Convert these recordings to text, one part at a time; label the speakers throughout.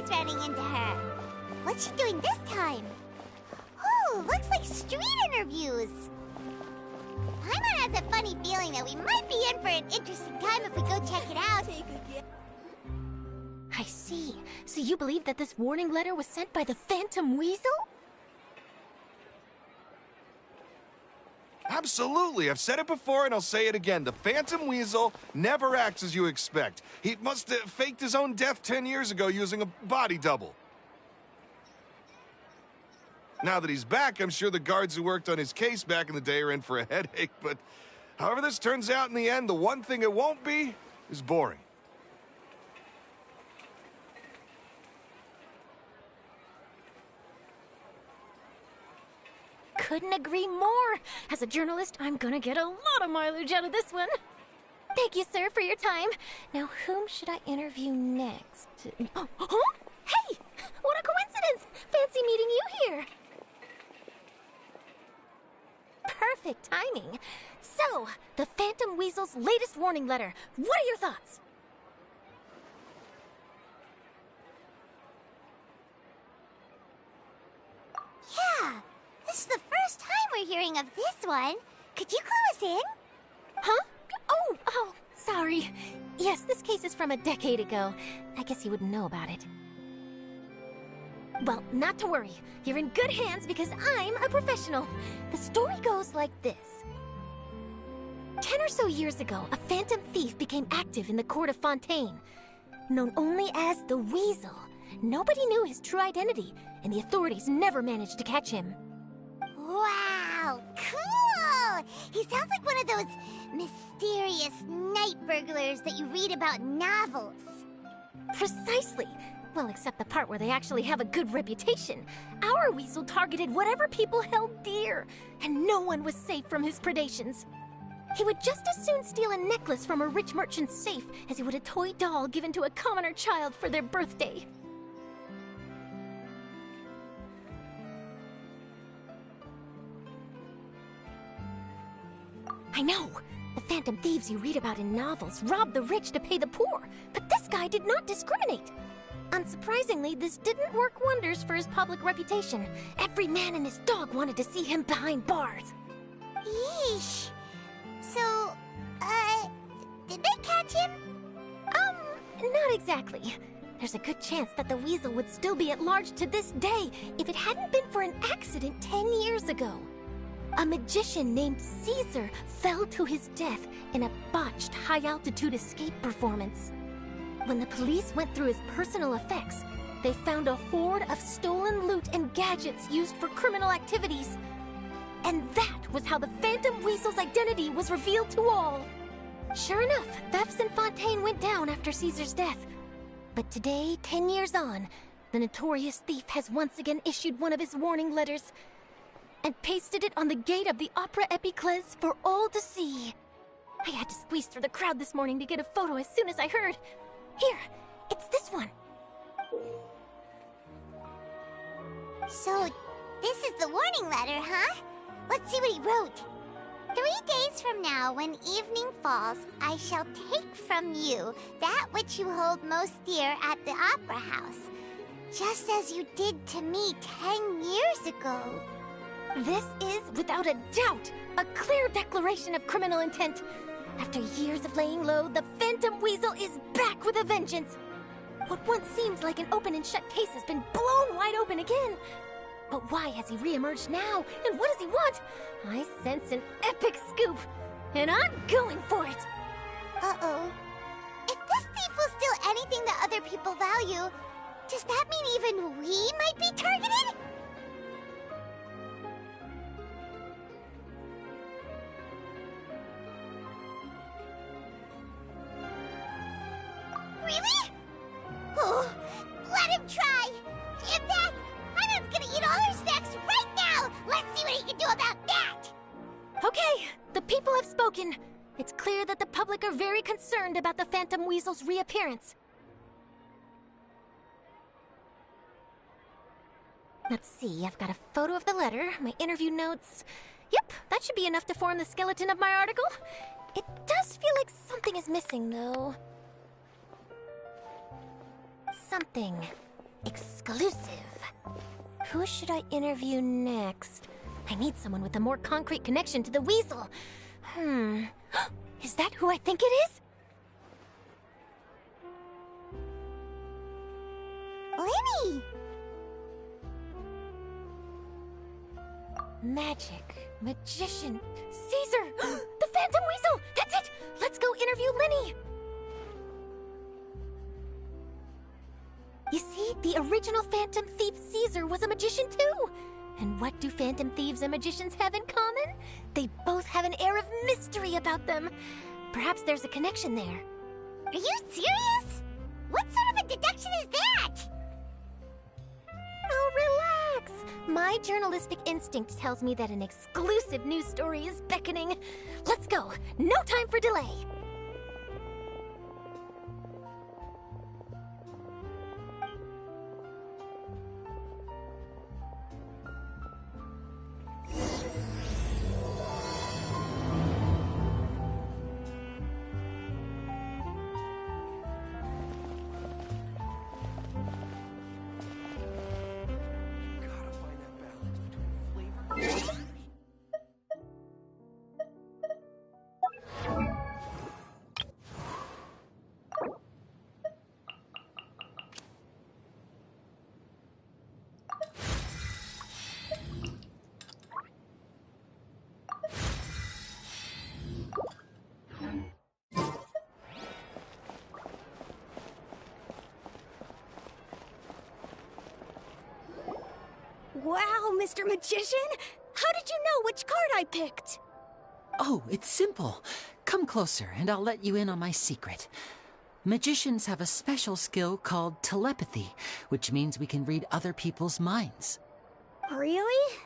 Speaker 1: Running into her. What's she doing this time? Oh, looks like street interviews. Paimon has a funny feeling that we might be in for an interesting time if we go check it out.
Speaker 2: I see. So you believe that this warning letter was sent by the Phantom Weasel?
Speaker 3: Absolutely. I've said it before and I'll say it again. The Phantom Weasel never acts as you expect. He must have faked his own death 10 years ago using a body double. Now that he's back, I'm sure the guards who worked on his case back in the day are in for a headache, but however this turns out in the end, the one thing it won't be is boring.
Speaker 2: Couldn't agree more. As a journalist, I'm gonna get a lot of mileage out of this one. Thank you, sir, for your time. Now, whom should I interview next? Oh, huh? Hey! What a coincidence! Fancy meeting you here. Perfect timing. So, the Phantom Weasel's latest warning letter. What are your thoughts?
Speaker 1: Yeah, this is the first time we're hearing of this one. Could you clue us in?
Speaker 2: Huh? Oh, sorry. Yes, this case is from a decade ago. I guess you wouldn't know about it. Well, not to worry. You're in good hands because I'm a professional. The story goes like this. 10 or so years ago, a phantom thief became active in the court of Fontaine. Known only as the Weasel, nobody knew his true identity, and the authorities never managed to catch him.
Speaker 1: Wow, cool! He sounds like one of those mysterious night burglars that you read about in novels.
Speaker 2: Precisely. Well, except the part where they actually have a good reputation. Our Weasel targeted whatever people held dear, and no one was safe from his predations. He would just as soon steal a necklace from a rich merchant's safe as he would a toy doll given to a commoner child for their birthday. I know! The phantom thieves you read about in novels rob the rich to pay the poor, but this guy did not discriminate. Unsurprisingly, this didn't work wonders for his public reputation. Every man and his dog wanted to see him behind bars.
Speaker 1: Yeesh. So, did they catch him?
Speaker 2: Not exactly. There's a good chance that the Weasel would still be at large to this day if it hadn't been for an accident 10 years ago. A magician named Caesar fell to his death in a botched high-altitude escape performance. When the police went through his personal effects, they found a hoard of stolen loot and gadgets used for criminal activities. And that was how the Phantom Weasel's identity was revealed to all. Sure enough, thefts in Fontaine went down after Caesar's death. But today, 10 years on, the notorious thief has once again issued one of his warning letters. and pasted it on the gate of the Opera Epiclese for all to see. I had to squeeze through the crowd this morning to get a photo as soon as I heard. Here, it's this one.
Speaker 1: So, this is the warning letter, huh? Let's see what he wrote. 3 days from now, when evening falls, I shall take from you that which you hold most dear at the Opera House, just as you did to me 10 years ago.
Speaker 2: This is, without a doubt, a clear declaration of criminal intent. After years of laying low, the Phantom Weasel is back with a vengeance. What once seemed like an open and shut case has been blown wide open again. But why has he re-emerged now? And what does he want? I sense an epic scoop, and I'm going for it!
Speaker 1: Uh-oh. If this thief will steal anything that other people value, does that mean even we might be targeted? Really? Oh, let him try! In fact, Hyman's gonna eat all her snacks right now! Let's see what he can do about that!
Speaker 2: Okay, the people have spoken. It's clear that the public are very concerned about the Phantom Weasel's reappearance. Let's see, I've got a photo of the letter, my interview notes. Yep, that should be enough to form the skeleton of my article. It does feel like something is missing, though. Something exclusive. Who should I interview next? I need someone with a more concrete connection to the Weasel. Is that who I think it is?
Speaker 1: Lenny!
Speaker 2: Magic, magician, Caesar! The Phantom Weasel! That's it! Let's go interview Lenny! You see, the original Phantom Thief Caesar was a magician too! And what do Phantom Thieves and magicians have in common? They both have an air of mystery about them. Perhaps there's a connection there.
Speaker 1: Are you serious? What sort of a deduction is that?
Speaker 2: Oh, relax! My journalistic instinct tells me that an exclusive news story is beckoning. Let's go! No time for delay!
Speaker 4: Wow, Mr. Magician! How did you know which card I picked?
Speaker 5: Oh, it's simple. Come closer and I'll let you in on my secret. Magicians have a special skill called telepathy, which means we can read other people's minds.
Speaker 4: Really?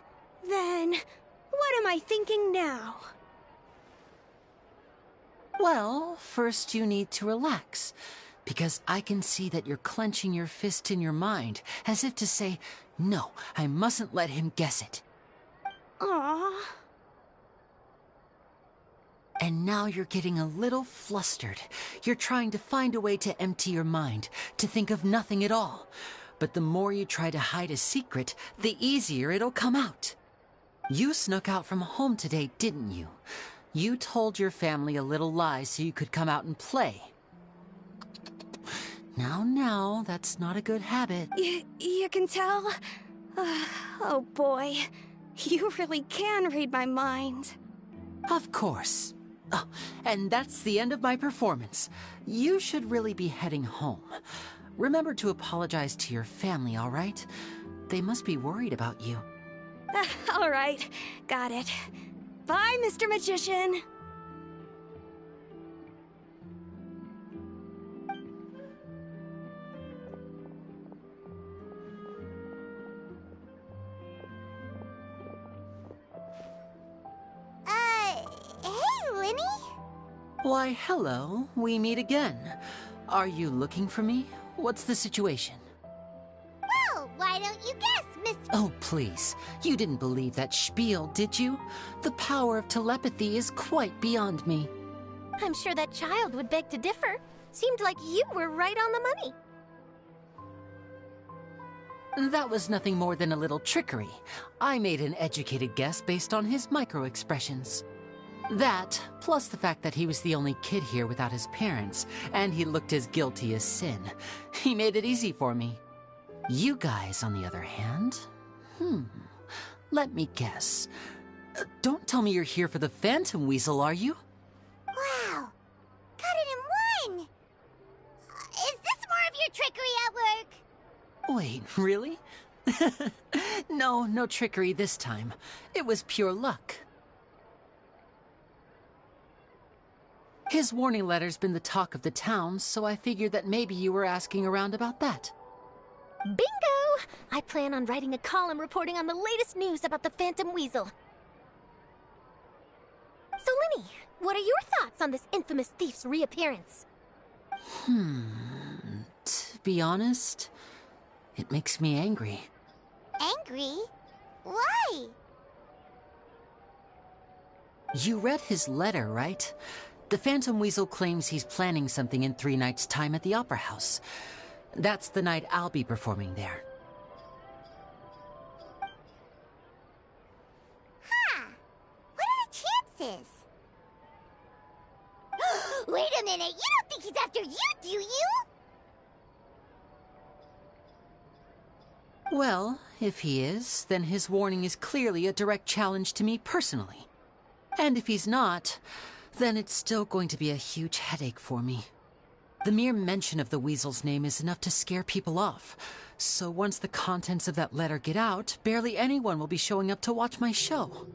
Speaker 4: Then, what am I thinking now?
Speaker 5: Well, first you need to relax, because I can see that you're clenching your fist in your mind, as if to say, no, I mustn't let him guess it.
Speaker 4: Aww.
Speaker 5: And now you're getting a little flustered. You're trying to find a way to empty your mind, to think of nothing at all. But the more you try to hide a secret, the easier it'll come out. You snuck out from home today, didn't you? You told your family a little lie so you could come out and play. Now, that's not a good habit.
Speaker 4: You can tell? Oh boy, you really can read my mind.
Speaker 5: Of course. Oh, and that's the end of my performance. You should really be heading home. Remember to apologize to your family, all right? They must be worried about you.
Speaker 4: All right, got it. Bye, Mr. Magician.
Speaker 5: Why, hello. We meet again. Are you looking for me? What's the situation?
Speaker 1: Well, why don't you guess, Mr.
Speaker 5: Oh, please. You didn't believe that spiel, did you? The power of telepathy is quite beyond me.
Speaker 2: I'm sure that child would beg to differ. Seemed like you were right on the money.
Speaker 5: That was nothing more than a little trickery. I made an educated guess based on his micro-expressions. That, plus the fact that he was the only kid here without his parents, and he looked as guilty as sin. He made it easy for me. You guys, on the other hand... Let me guess. Don't tell me you're here for the Phantom Weasel, are you?
Speaker 1: Wow! Got it in one! Is this more of your trickery at work?
Speaker 5: Wait, really? No trickery this time. It was pure luck. His warning letter's been the talk of the town, so I figured that maybe you were asking around about that.
Speaker 2: Bingo! I plan on writing a column reporting on the latest news about the Phantom Weasel. So, Linny, what are your thoughts on this infamous thief's reappearance?
Speaker 5: To be honest, it makes me angry.
Speaker 1: Angry? Why?
Speaker 5: You read his letter, right? The Phantom Weasel claims he's planning something in 3 nights' time at the Opera House. That's the night I'll be performing there.
Speaker 1: Huh. What are the chances? Wait a minute, you don't think he's after you, do you?
Speaker 5: Well, if he is, then his warning is clearly a direct challenge to me personally. And if he's not, then it's still going to be a huge headache for me. The mere mention of the Weasel's name is enough to scare people off. So once the contents of that letter get out, barely anyone will be showing up to watch my show.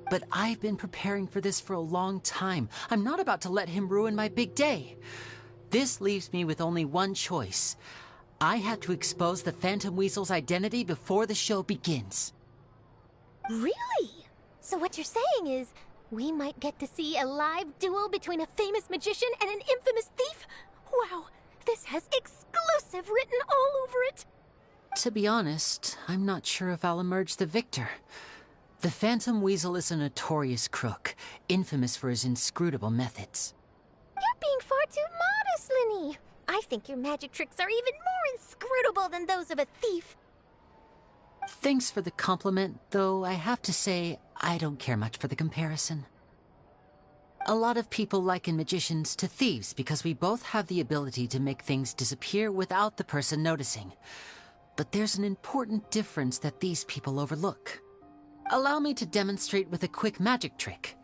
Speaker 5: But I've been preparing for this for a long time. I'm not about to let him ruin my big day. This leaves me with only one choice. I have to expose the Phantom Weasel's identity before the show begins.
Speaker 2: Really? So what you're saying is, we might get to see a live duel between a famous magician and an infamous thief? Wow, this has exclusive written all over it.
Speaker 5: To be honest, I'm not sure if I'll emerge the victor. The Phantom Weasel is a notorious crook, infamous for his inscrutable methods.
Speaker 2: You're being far too modest, Linny. I think your magic tricks are even more inscrutable than those of a thief.
Speaker 5: Thanks for the compliment, though I have to say I don't care much for the comparison. A lot of people liken magicians to thieves because we both have the ability to make things disappear without the person noticing. But there's an important difference that these people overlook. Allow me to demonstrate with a quick magic trick.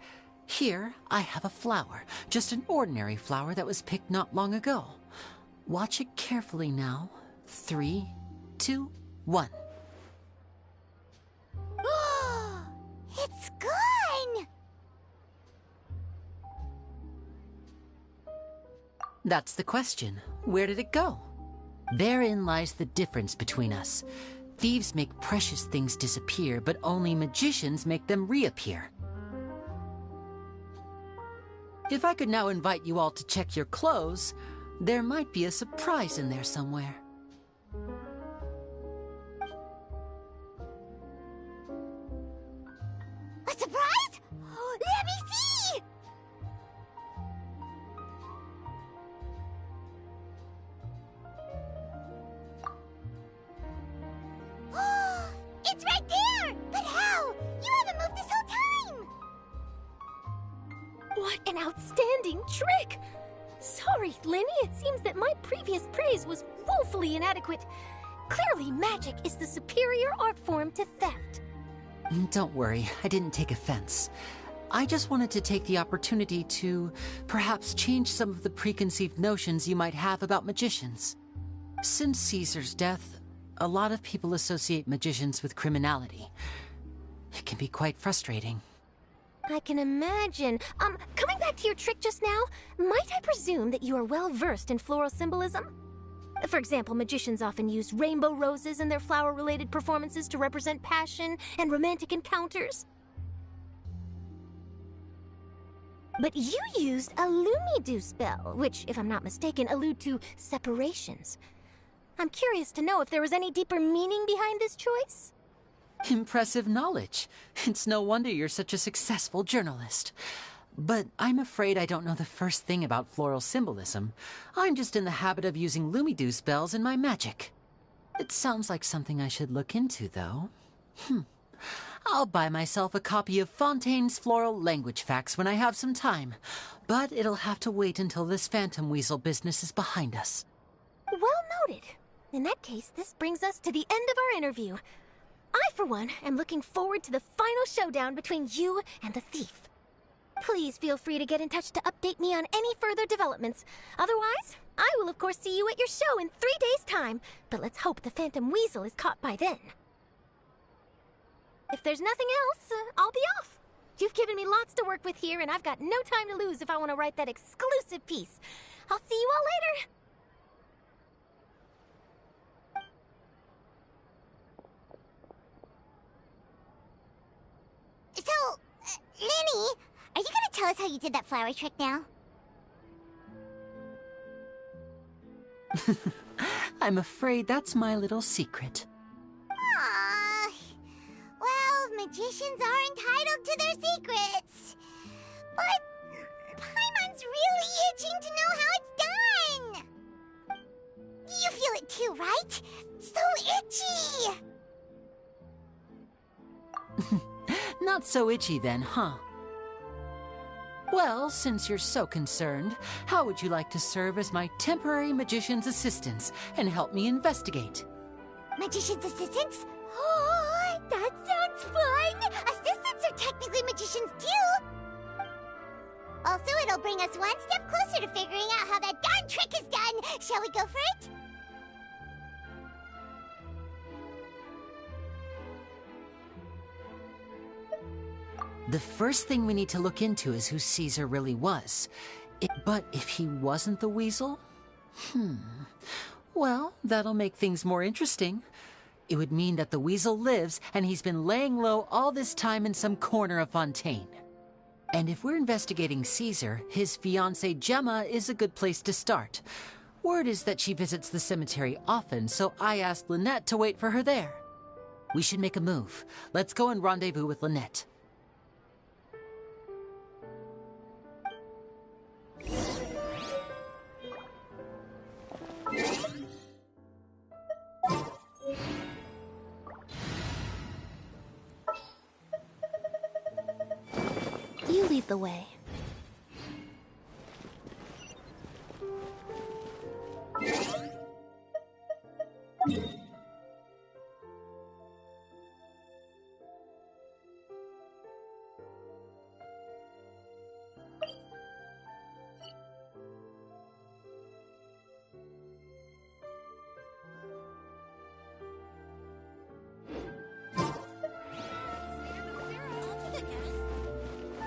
Speaker 5: Here, I have a flower, just an ordinary flower that was picked not long ago. Watch it carefully now. 3, 2, 1.
Speaker 1: It's gone!
Speaker 5: That's the question. Where did it go? Therein lies the difference between us. Thieves make precious things disappear, but only magicians make them reappear. If I could now invite you all to check your clothes, there might be a surprise in there somewhere.
Speaker 1: A surprise? Let me see! It's right there! But how? You haven't moved this whole time!
Speaker 2: What an outstanding trick! Sorry, Linny, it seems that my previous praise was woefully inadequate. Clearly, magic is the superior art form to theft.
Speaker 5: Don't worry, I didn't take offense. I just wanted to take the opportunity to perhaps change some of the preconceived notions you might have about magicians. Since Caesar's death, a lot of people associate magicians with criminality. It can be quite frustrating.
Speaker 2: I can imagine. Coming back to your trick just now, might I presume that you are well versed in floral symbolism? For example, magicians often use rainbow roses in their flower-related performances to represent passion and romantic encounters. But you used a Lumidu spell, which, if I'm not mistaken, allude to separations. I'm curious to know if there was any deeper meaning behind this choice?
Speaker 5: Impressive knowledge. It's no wonder you're such a successful journalist. But I'm afraid I don't know the first thing about floral symbolism. I'm just in the habit of using Lumidu spells in my magic. It sounds like something I should look into, though. I'll buy myself a copy of Fontaine's Floral Language Facts when I have some time. But it'll have to wait until this phantom weasel business is behind us.
Speaker 2: Well noted. In that case, this brings us to the end of our interview. I, for one, am looking forward to the final showdown between you and the thief. Please feel free to get in touch to update me on any further developments. Otherwise, I will of course see you at your show in 3 days' time, but let's hope the Phantom Weasel is caught by then. If there's nothing else, I'll be off. You've given me lots to work with here, and I've got no time to lose if I want to write that exclusive piece. I'll see you all later.
Speaker 1: So, Lenny, are you gonna tell us how you did that flower trick now?
Speaker 5: I'm afraid that's my little secret.
Speaker 1: Aww. Well, magicians are entitled to their secrets. But Paimon's really itching to know how it's done. You feel it too, right? So itchy!
Speaker 5: Not so itchy then, huh? Well, since you're so concerned, how would you like to serve as my temporary magician's assistants and help me investigate?
Speaker 1: Magician's assistants? Oh, that sounds fun! Assistants are technically magicians too! Also, it'll bring us one step closer to figuring out how that darn trick is done! Shall we go for it?
Speaker 5: The first thing we need to look into is who Caesar really was. But if he wasn't the weasel? Well, that'll make things more interesting. It would mean that the weasel lives, and he's been laying low all this time in some corner of Fontaine. And if we're investigating Caesar, his fiancée Gemma is a good place to start. Word is that she visits the cemetery often, so I asked Lynette to wait for her there. We should make a move. Let's go and rendezvous with Lynette.
Speaker 2: You lead the way.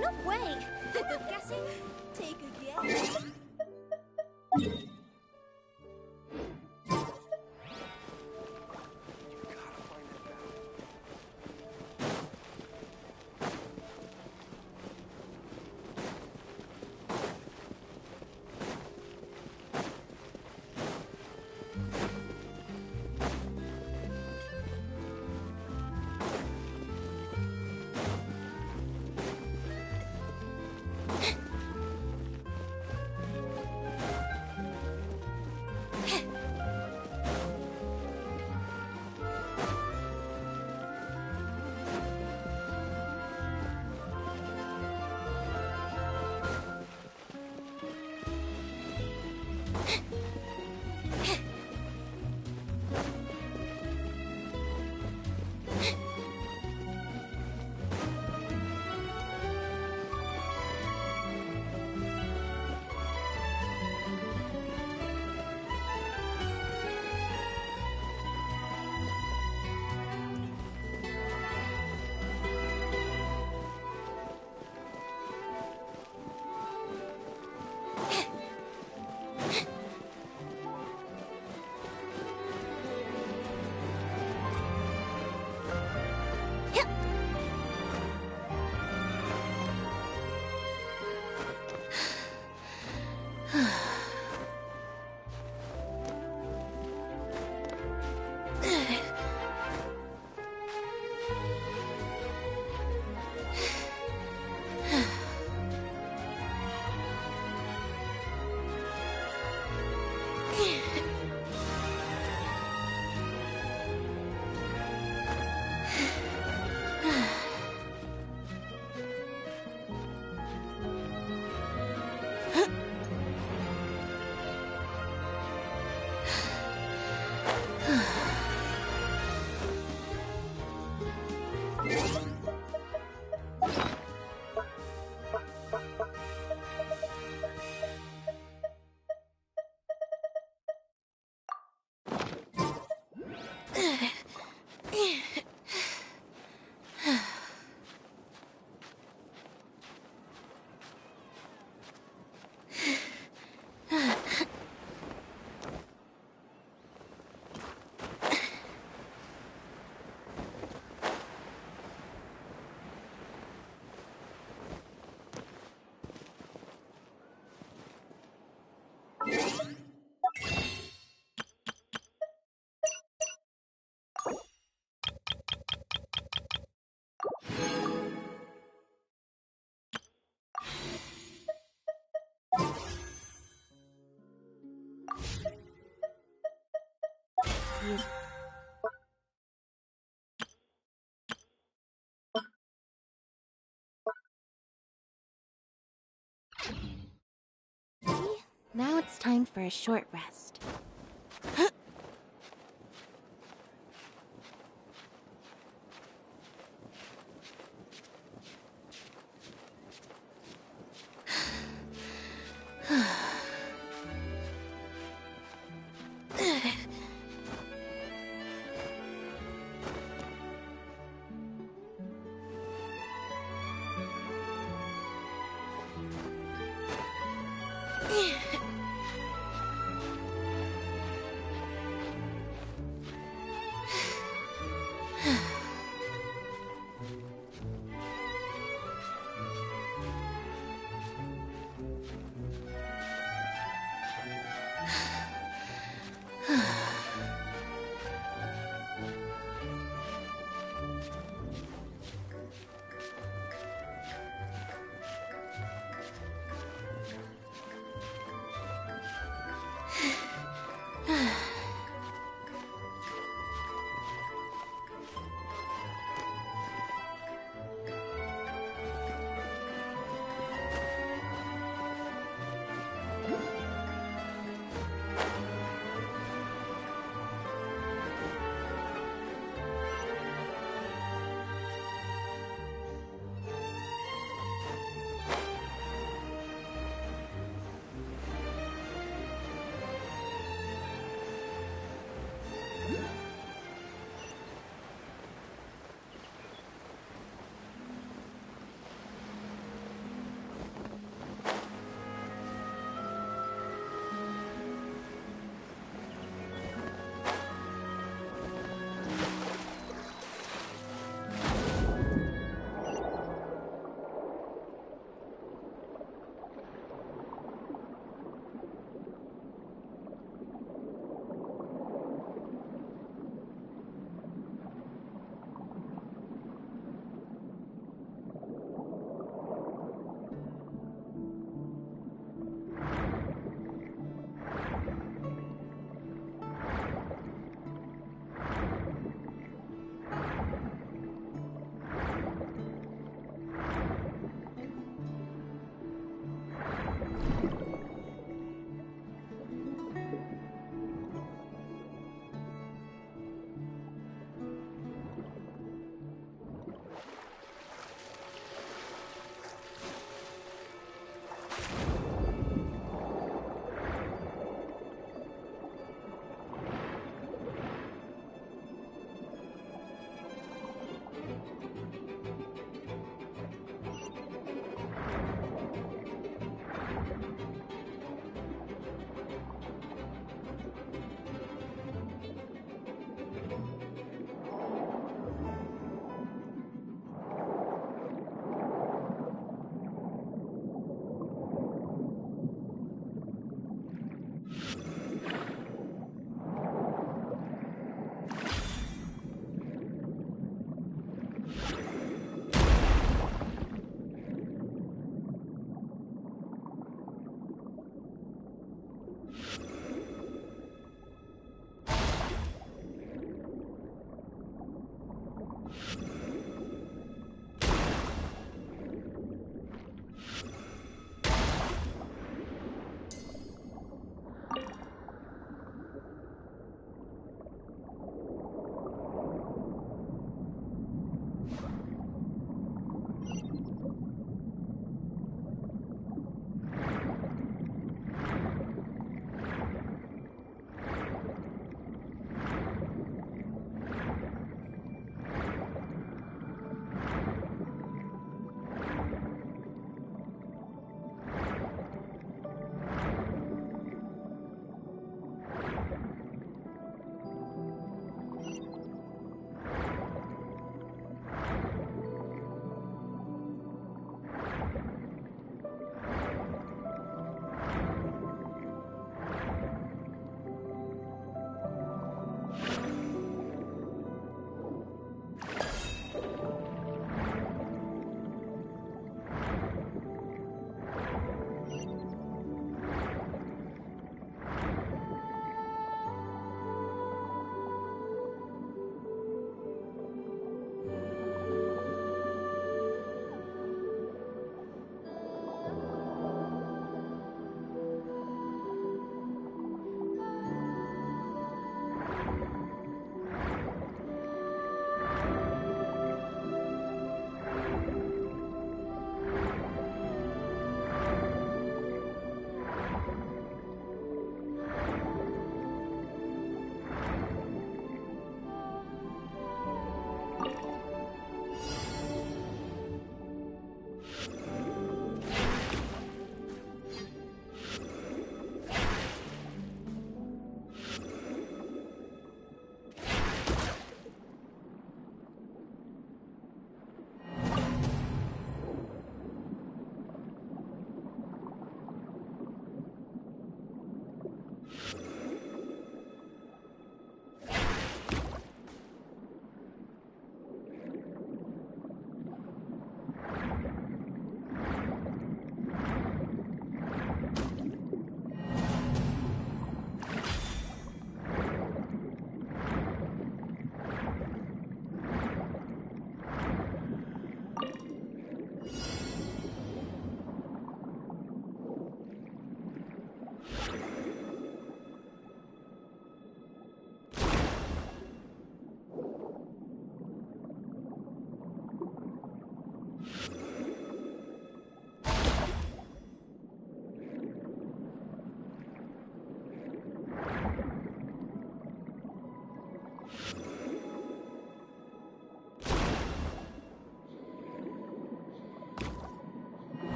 Speaker 4: No way! Guessing? Take a guess.
Speaker 2: please. See? Now it's time for a short rest.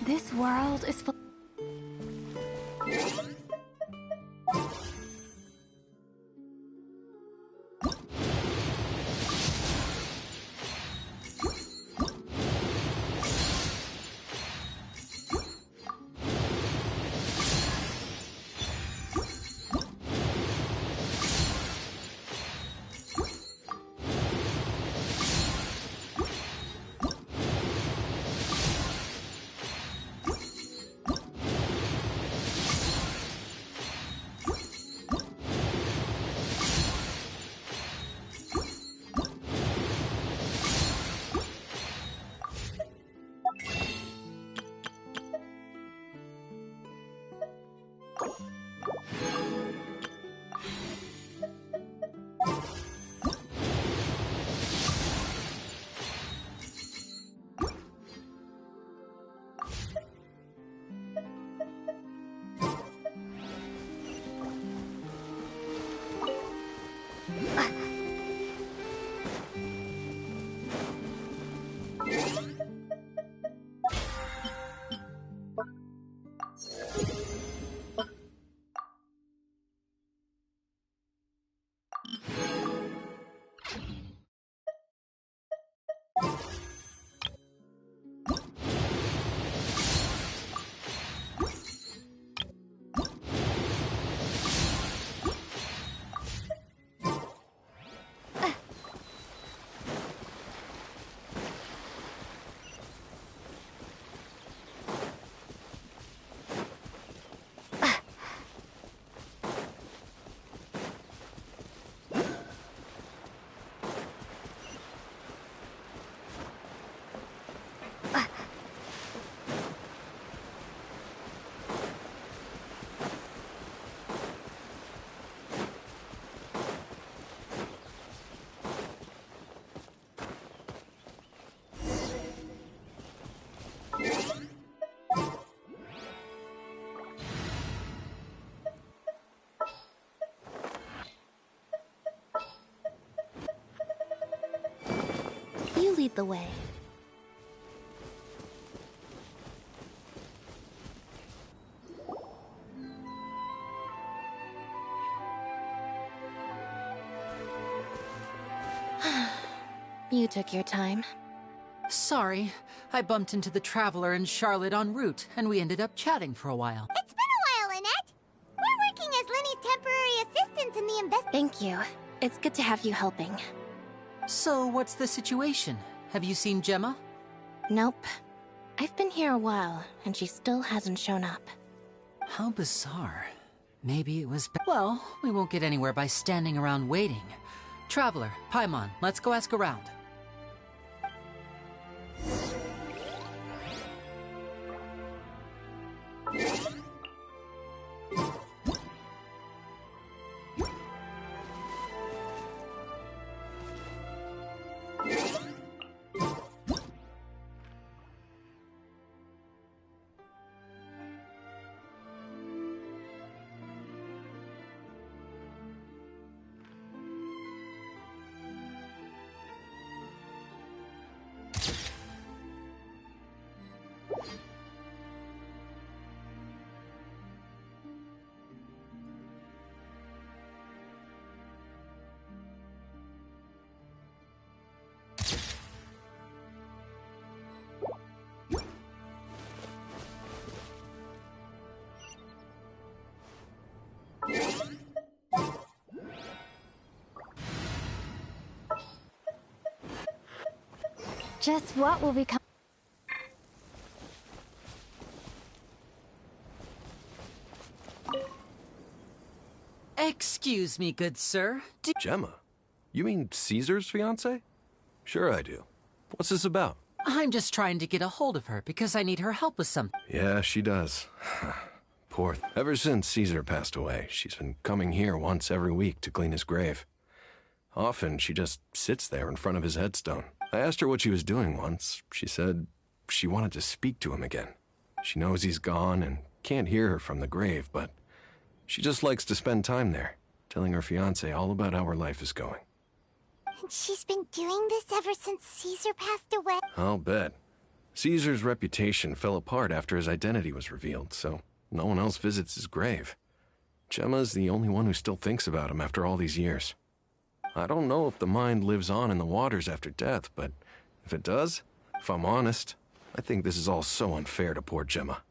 Speaker 2: This world is full. You lead the way. You took your time.
Speaker 5: Sorry, I bumped into the Traveler and Charlotte en route, and we ended up chatting for a while.
Speaker 1: It's been a while, Annette. We're working as Lenny's temporary assistants in the
Speaker 2: Thank you. It's good to have you helping.
Speaker 5: So, what's the situation? Have you seen Gemma?
Speaker 2: Nope. I've been here a while, and she still hasn't shown up.
Speaker 5: How bizarre. Maybe it was well, we won't get anywhere by standing around waiting. Traveler, Paimon, let's go ask around.
Speaker 2: Just what will become...
Speaker 5: Excuse me, good sir.
Speaker 6: Gemma? You mean Caesar's fiancée? Sure I do. What's this about?
Speaker 5: I'm just trying to get a hold of her because I need her help with something.
Speaker 6: Yeah, she does. Ever since Caesar passed away, she's been coming here once every week to clean his grave. Often, she just sits there in front of his headstone. I asked her what she was doing once. She said she wanted to speak to him again. She knows he's gone and can't hear her from the grave, but she just likes to spend time there, telling her fiancé all about how her life is going.
Speaker 1: And she's been doing this ever since Caesar passed away?
Speaker 6: I'll bet. Caesar's reputation fell apart after his identity was revealed, so no one else visits his grave. Gemma's the only one who still thinks about him after all these years. I don't know if the mind lives on in the waters after death, but if it does, if I'm honest, I think this is all so unfair to poor Gemma.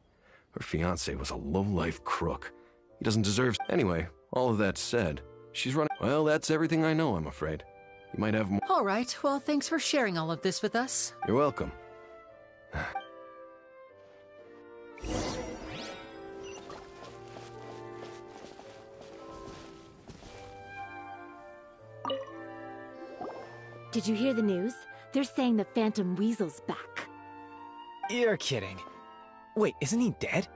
Speaker 6: Her fiancé was a low-life crook. He doesn't deserve... Anyway, all of that said, she's running... Well, that's everything I know, I'm afraid. You might have more...
Speaker 5: All right, well, thanks for sharing all of this with us.
Speaker 6: You're welcome.
Speaker 7: Did you hear the news? They're saying the Phantom Weasel's back.
Speaker 8: You're kidding. Wait, isn't he dead?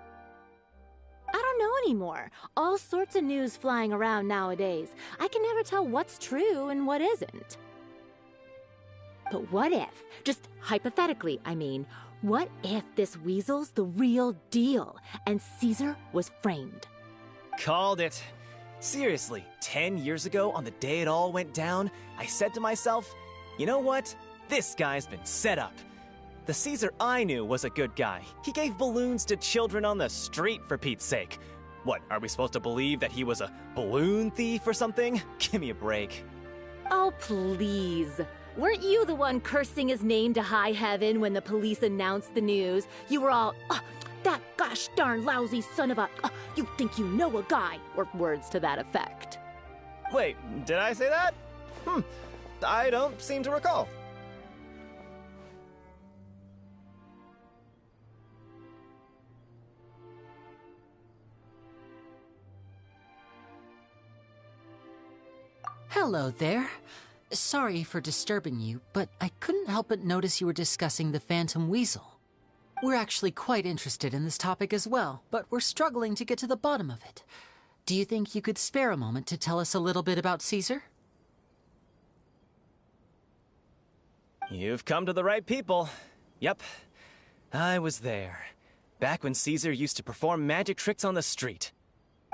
Speaker 7: I don't know anymore. All sorts of news flying around nowadays. I can never tell what's true and what isn't. But what if, just hypothetically, I mean, what if this Weasel's the real deal and Caesar was framed?
Speaker 8: Called it. Seriously, 10 years ago, on the day it all went down, I said to myself, you know what? This guy's been set up. The Caesar I knew was a good guy. He gave balloons to children on the street, for Pete's sake. What, are we supposed to believe that he was a balloon thief or something? Give me a break.
Speaker 7: Oh, please. Weren't you the one cursing his name to high heaven when the police announced the news? You were all, that gosh darn lousy son of a, you think you know a guy, or words to that effect.
Speaker 8: Wait, did I say that? I don't seem to recall.
Speaker 5: Hello there. Sorry for disturbing you, but I couldn't help but notice you were discussing the Phantom Weasel. We're actually quite interested in this topic as well, but we're struggling to get to the bottom of it. Do you think you could spare a moment to tell us a little bit about Caesar?
Speaker 8: You've come to the right people. Yep, I was there. Back when Caesar used to perform magic tricks on the street.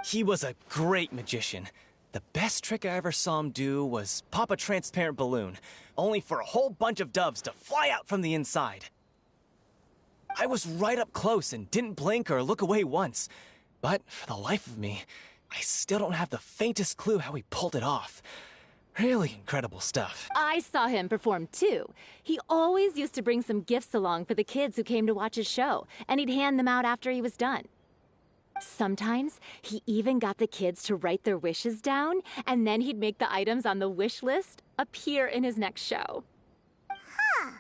Speaker 8: He was a great magician. The best trick I ever saw him do was pop a transparent balloon, only for a whole bunch of doves to fly out from the inside. I was right up close and didn't blink or look away once. But for the life of me, I still don't have the faintest clue how he pulled it off. Really incredible stuff.
Speaker 7: I saw him perform too. He always used to bring some gifts along for the kids who came to watch his show, and he'd hand them out after he was done. Sometimes, he even got the kids to write their wishes down, and then he'd make the items on the wish list appear in his next show.
Speaker 1: Huh.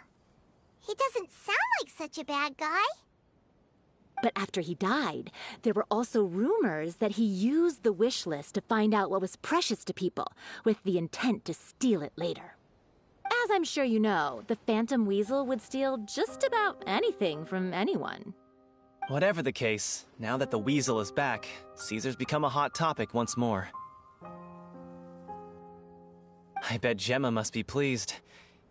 Speaker 1: He doesn't sound like such a bad guy.
Speaker 7: But after he died, there were also rumors that he used the wish list to find out what was precious to people, with the intent to steal it later. As I'm sure you know, the Phantom Weasel would steal just about anything from anyone.
Speaker 8: Whatever the case, now that the Weasel is back, Caesar's become a hot topic once more. I bet Gemma must be pleased.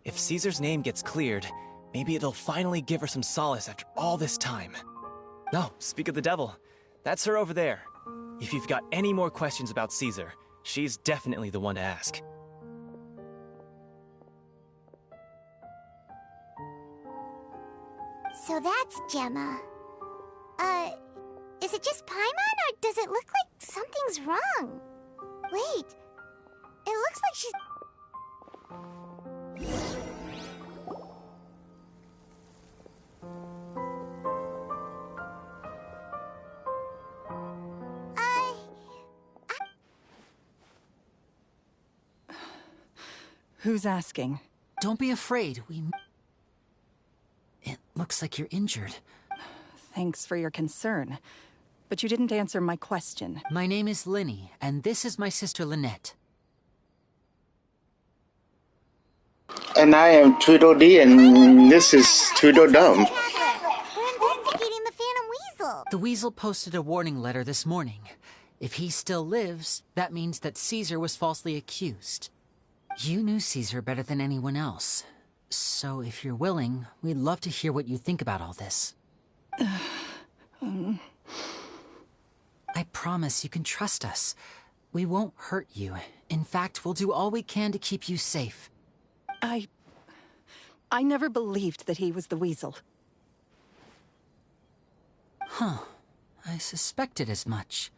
Speaker 8: If Caesar's name gets cleared, maybe it'll finally give her some solace after all this time. No, speak of the devil. That's her over there. If you've got any more questions about Caesar, she's definitely the one to ask.
Speaker 1: So that's Gemma. Is it just Paimon, or does it look like something's wrong? Wait, it looks like she's...
Speaker 9: Who's asking?
Speaker 5: Don't be afraid, It looks like you're injured.
Speaker 9: Thanks for your concern. But you didn't answer my question.
Speaker 5: My name is Linny, and this is my sister Lynette.
Speaker 10: And I am Tweedledee, and this is Tweedledum.
Speaker 1: We're investigating the Phantom Weasel.
Speaker 5: The Weasel posted a warning letter this morning. If he still lives, that means that Caesar was falsely accused. You knew Caesar better than anyone else. So if you're willing, we'd love to hear what you think about all this. I promise you can trust us. We won't hurt you. In fact, we'll do all we can to keep you safe.
Speaker 9: I never believed that he was the Weasel.
Speaker 5: Huh. I suspected as much.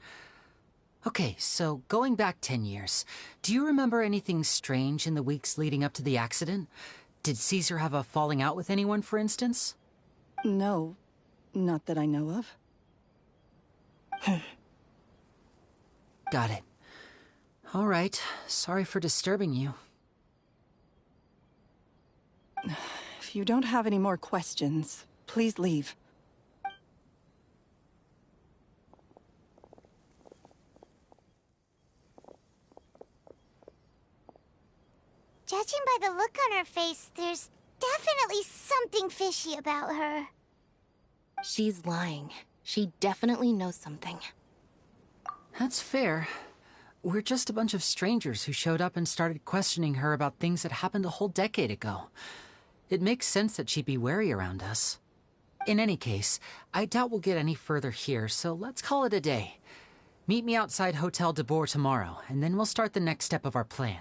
Speaker 5: Okay, so going back 10 years, do you remember anything strange in the weeks leading up to the accident? Did Caesar have a falling out with anyone, for instance?
Speaker 9: No, not that I know of.
Speaker 5: Got it. All right, sorry for disturbing you.
Speaker 9: If you don't have any more questions, please leave.
Speaker 1: Judging by the look on her face, there's definitely something fishy about her.
Speaker 2: She's lying. She definitely knows something.
Speaker 5: That's fair. We're just a bunch of strangers who showed up and started questioning her about things that happened a whole decade ago. It makes sense that she'd be wary around us. In any case, I doubt we'll get any further here, so let's call it a day. Meet me outside Hotel de Boer tomorrow, and then we'll start the next step of our plan.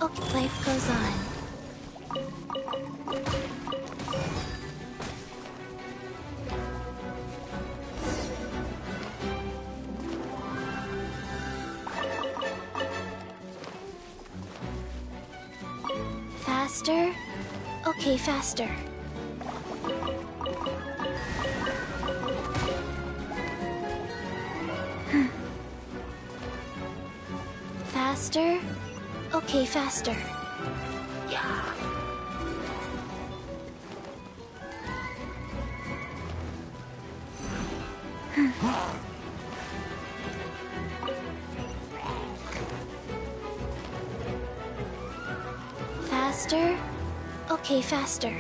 Speaker 2: Okay, life goes on. Faster? Okay, faster. Faster? Okay, faster. Faster? Okay, faster.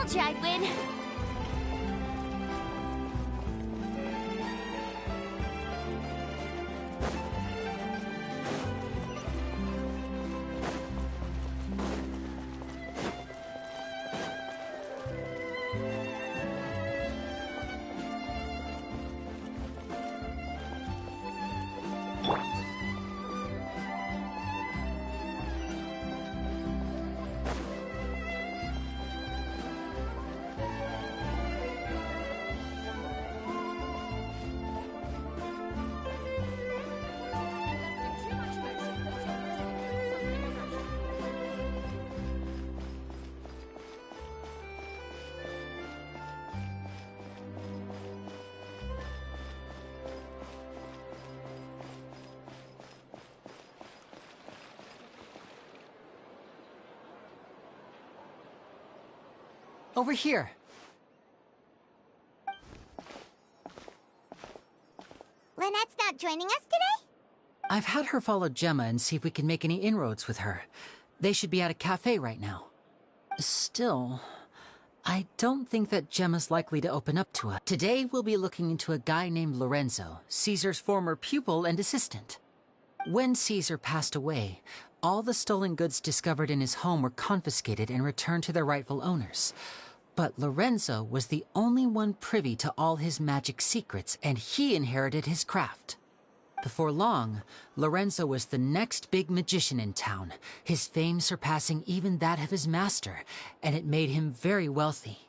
Speaker 2: told you I'd win.
Speaker 5: Over here.
Speaker 1: Lynette's not joining us today?
Speaker 5: I've had her follow Gemma and see if we can make any inroads with her. They should be at a cafe right now. Still, I don't think that Gemma's likely to open up to us. Today, we'll be looking into a guy named Lorenzo, Caesar's former pupil and assistant. When Caesar passed away, all the stolen goods discovered in his home were confiscated and returned to their rightful owners. But Lorenzo was the only one privy to all his magic secrets, and he inherited his craft. Before long, Lorenzo was the next big magician in town, his fame surpassing even that of his master, and it made him very wealthy.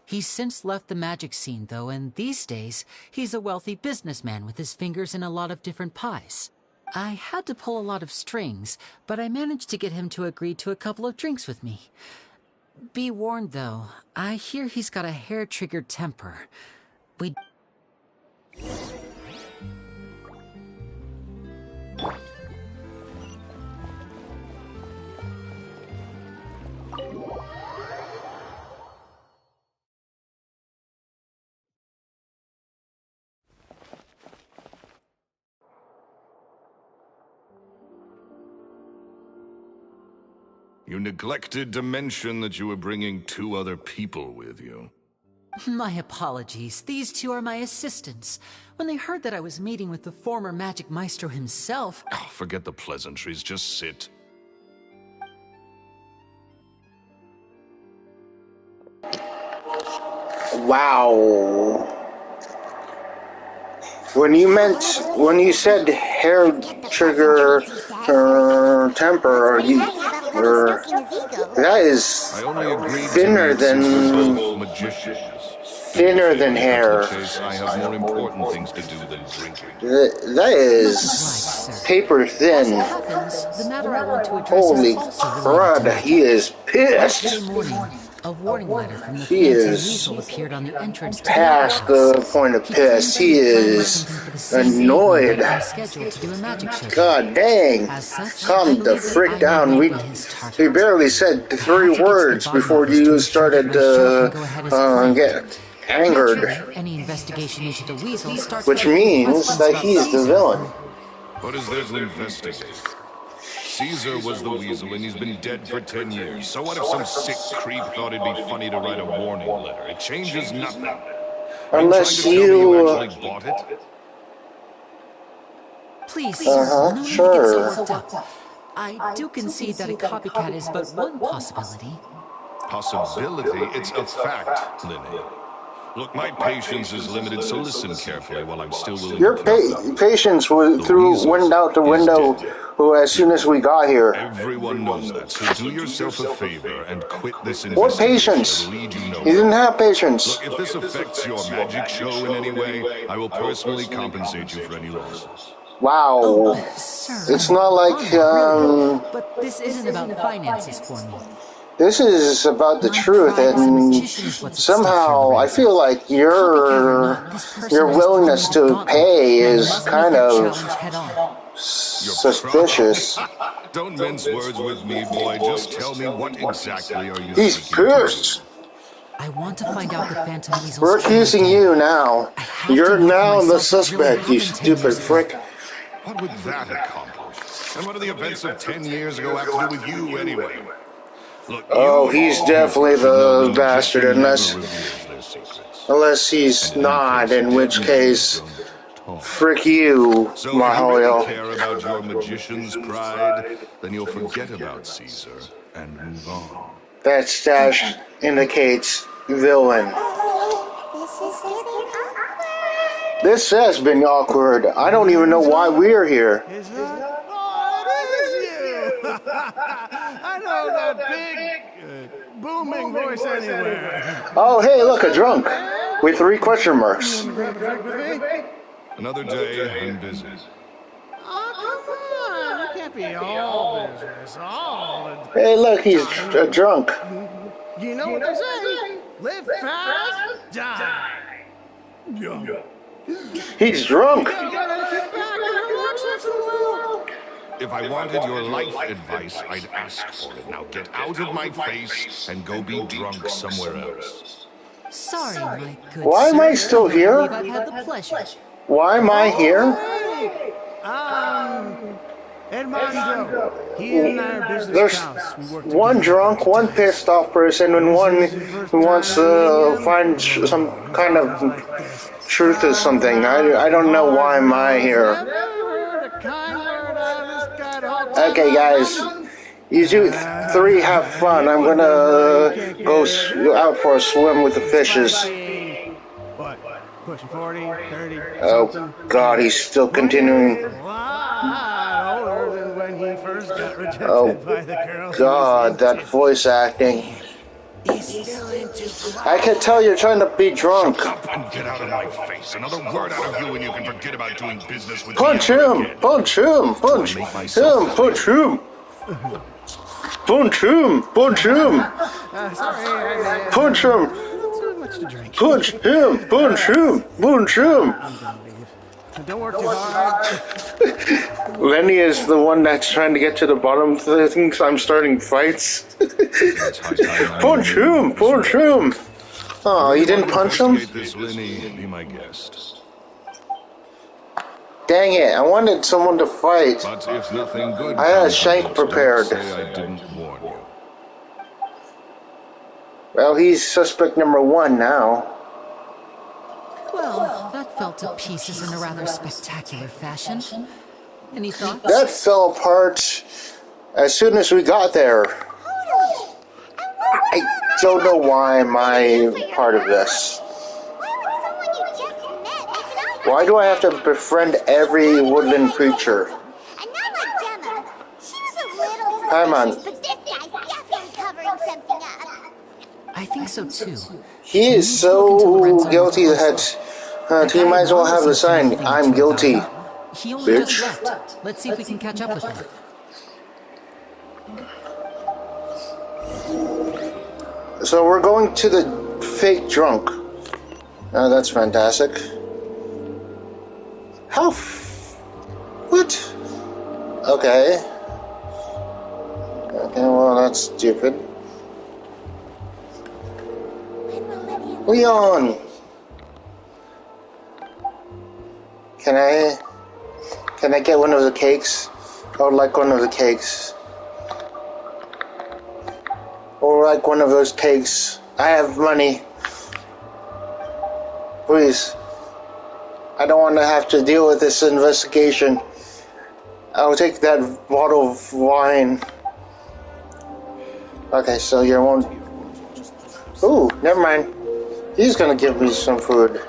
Speaker 5: He's since left the magic scene, though, and these days, he's a wealthy businessman with his fingers in a lot of different pies. I had to pull a lot of strings, but I managed to get him to agree to a couple of drinks with me. Be warned, though, I hear he's got a hair-triggered temper. We...
Speaker 3: You neglected to mention that you were bringing 2 other people with you.
Speaker 5: My apologies. These 2 are my assistants. When they heard that I was meeting with the former magic maestro himself...
Speaker 3: Oh, forget the pleasantries. Just sit.
Speaker 10: Wow. When you said hair trigger temper, that is thinner than hair.
Speaker 3: I have more important things to do than drinking.
Speaker 10: That is paper thin. Holy crud, he is pissed.
Speaker 5: A warning letter from the
Speaker 10: He is
Speaker 5: appeared on the entrance to
Speaker 10: past the point of piss. He is annoyed. God dang. Calm the frick down. He barely said 3 words before you started to get angered. Which means that he's the villain.
Speaker 3: What is there to investigate? Caesar was the weasel, and he's been dead for 10 years. So what if some sick creep thought it'd be funny to write a warning letter? It changes nothing.
Speaker 10: Unless
Speaker 3: you actually bought it?
Speaker 5: Please,
Speaker 10: sure.
Speaker 5: I do concede that a copycat is but one possibility.
Speaker 3: Possibility? It's a fact, Linny. Look, my patience is limited, so listen carefully while I'm still willing
Speaker 10: Your patience went out the window as soon as we got here.
Speaker 3: Everyone knows that, so do yourself a favor and quit this investigation.
Speaker 10: What patience? You didn't have patience.
Speaker 3: Look, if this affects your magic show in any way, I will personally compensate you for any losses.
Speaker 10: Wow.
Speaker 5: Oh, sir,
Speaker 10: it's not like,
Speaker 5: But this isn't about finances for me.
Speaker 10: This is about the truth, and somehow I feel like your willingness to pay is kind of suspicious.
Speaker 3: Don't mince words with me, boy. Just tell me what exactly are you
Speaker 10: He's pissed.
Speaker 5: I want to find out the Phantom Weasel's...
Speaker 10: We're accusing you now. You're now the suspect, you stupid frick.
Speaker 3: What would that accomplish? And what do the events of 10 years ago have to do with you, anyway? Look,
Speaker 10: Oh, he's definitely the bastard,
Speaker 3: unless
Speaker 10: unless he's not, in which case, frick you,
Speaker 3: So if you really
Speaker 10: Mahoyo.
Speaker 3: care about your magician's pride, then you'll forget about Caesar and move on.
Speaker 10: That stash indicates villain.
Speaker 1: This is getting awkward.
Speaker 10: This has been awkward. I don't even know why we're here.
Speaker 11: Is that? Oh, it is you! I know that big, booming voice anywhere.
Speaker 10: Oh, hey, look, a drunk with 3 question marks.
Speaker 11: Grab a drink with me?
Speaker 3: Another day, I'm busy.
Speaker 11: Oh, come on. You can't be all business all the
Speaker 10: Hey, look, he's drunk.
Speaker 11: You know what they say? Live fast, die. Young.
Speaker 10: He's drunk.
Speaker 11: You gotta kick back and relax once in a while.
Speaker 3: If I wanted your life advice, I'd ask for it. Now get out of my face and go be drunk somewhere else.
Speaker 5: Sorry, my good
Speaker 10: Why am I still
Speaker 5: I
Speaker 10: here?
Speaker 5: believe I've had the pleasure.
Speaker 10: Why am I here?
Speaker 11: Edmondo. He and I are business
Speaker 10: There's
Speaker 11: pals. We work
Speaker 10: one
Speaker 11: together.
Speaker 10: drunk, one pissed off person, and one who wants to find some kind of truth or something. I don't know why am I here. Okay, guys. You do 3 have fun. I'm gonna go out for a swim with the fishes.
Speaker 11: What? Pushing 40, 30,
Speaker 10: Oh, God, he's still continuing.
Speaker 11: a lot older than when he first got rejected
Speaker 10: Oh,
Speaker 11: by the girl.
Speaker 10: God, that voice acting. I can tell you're trying to be drunk.
Speaker 3: Up and get out of my face. Another word out of you and you can forget about doing business with
Speaker 10: Punch
Speaker 3: me ever
Speaker 10: him!
Speaker 3: again.
Speaker 10: Punch him! Punch him! Punch him! Punch him! Punch him! Punch him!
Speaker 11: Too much to drink.
Speaker 10: Punch him! Punch him! Punch him!
Speaker 11: Don't work too hard.
Speaker 10: Lenny is the one that's trying to get to the bottom of the things. I'm starting fights. Punch him! Punch him! Oh, you didn't punch him?
Speaker 3: This, Lenny, be my guest.
Speaker 10: Dang it, I wanted someone to fight.
Speaker 3: But if nothing good
Speaker 10: I had a
Speaker 3: comes of
Speaker 10: shank
Speaker 3: it,
Speaker 10: prepared.
Speaker 3: don't say I didn't warn you.
Speaker 10: Well, he's suspect number 1 now.
Speaker 5: Well, that fell to pieces in a rather spectacular fashion. Any thoughts?
Speaker 10: That fell apart as soon as we got there. I don't know why am I part of this. Why do I have to befriend every woodland creature?
Speaker 1: And not like Gemma. She was a little
Speaker 10: Hi, man.
Speaker 1: suspicious, but this guy's definitely covering something up.
Speaker 5: I think so too.
Speaker 10: He is so guilty that he might as well have the sign, I'm guilty.
Speaker 5: He only
Speaker 10: Bitch.
Speaker 5: just left. Let's see if we can catch up with him.
Speaker 10: So we're going to the fake drunk. That's fantastic. How what? Okay. Okay, well that's stupid. Leon! Can I get one of the cakes? I would like one of the cakes. Or like one of those cakes. I have money. Please. I don't want to have to deal with this investigation. I'll take that bottle of wine. Okay, so you won't... Ooh, never mind. He's gonna give me some food.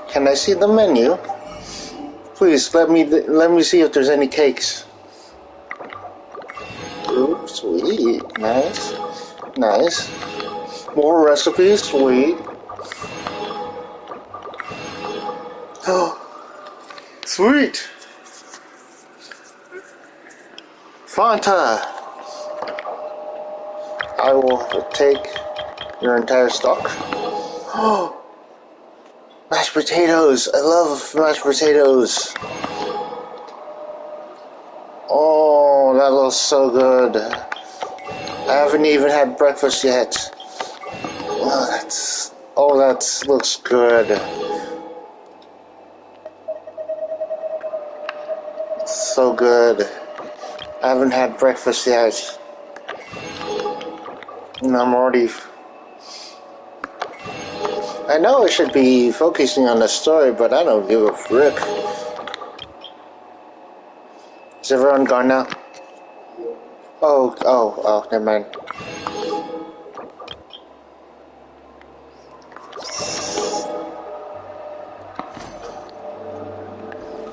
Speaker 10: Can I see the menu? Please, let me see if there's any cakes. Ooh, sweet. Nice. Nice. More recipes, sweet. Oh, sweet. Fanta. I will take your entire stock. Oh, mashed potatoes. I love mashed potatoes. Oh, that looks so good. I haven't even had breakfast yet. Oh, that looks good. So good. I haven't had breakfast yet. And I'm already... I know I should be focusing on the story, but I don't give a frick. Is everyone gone now? Oh, never mind.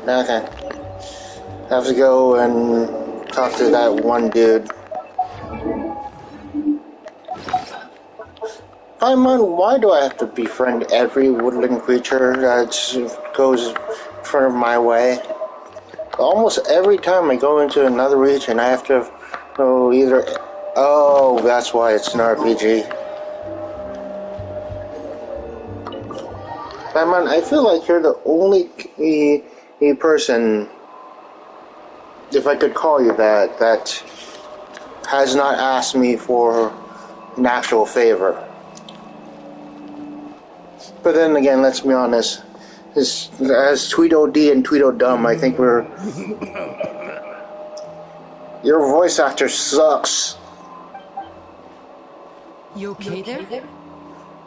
Speaker 10: Okay. Have to go and talk to that one dude. Paimon, why do I have to befriend every woodland creature that goes in front of my way? Almost every time I go into another region, I have to go either... Oh, that's why it's an RPG. Paimon, I feel like you're the only person, if I could call you that, that has not asked me for an actual favor. But then again, let's be honest, as Tweedledee and Tweedledum, I think we're... Your voice actor sucks.
Speaker 5: You okay there?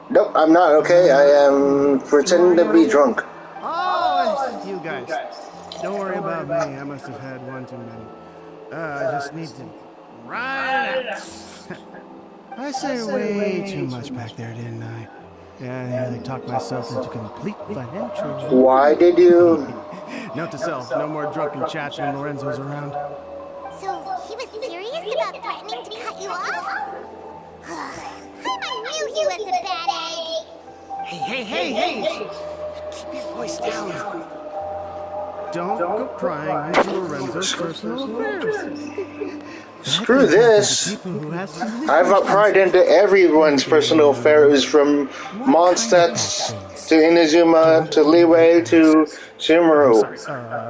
Speaker 10: Nope, I'm not okay. I am pretending to be drunk.
Speaker 11: Oh, you guys. Don't worry about me. I must have had one too many. I just need to ride out. I say way too much back there, didn't I? Yeah, I nearly talked myself into complete financial...
Speaker 10: Why did you?
Speaker 11: Note to self, no more drunken chats when Lorenzo's around.
Speaker 1: So, he was serious about threatening to cut you off? Paimon knew he was a bad egg!
Speaker 11: Hey! Keep your voice down. Don't go prying into Lorenzo's personal affairs.
Speaker 10: Screw this. I've pried into everyone's personal affairs, from Mondstadt to Inazuma to Liyue to Sumeru.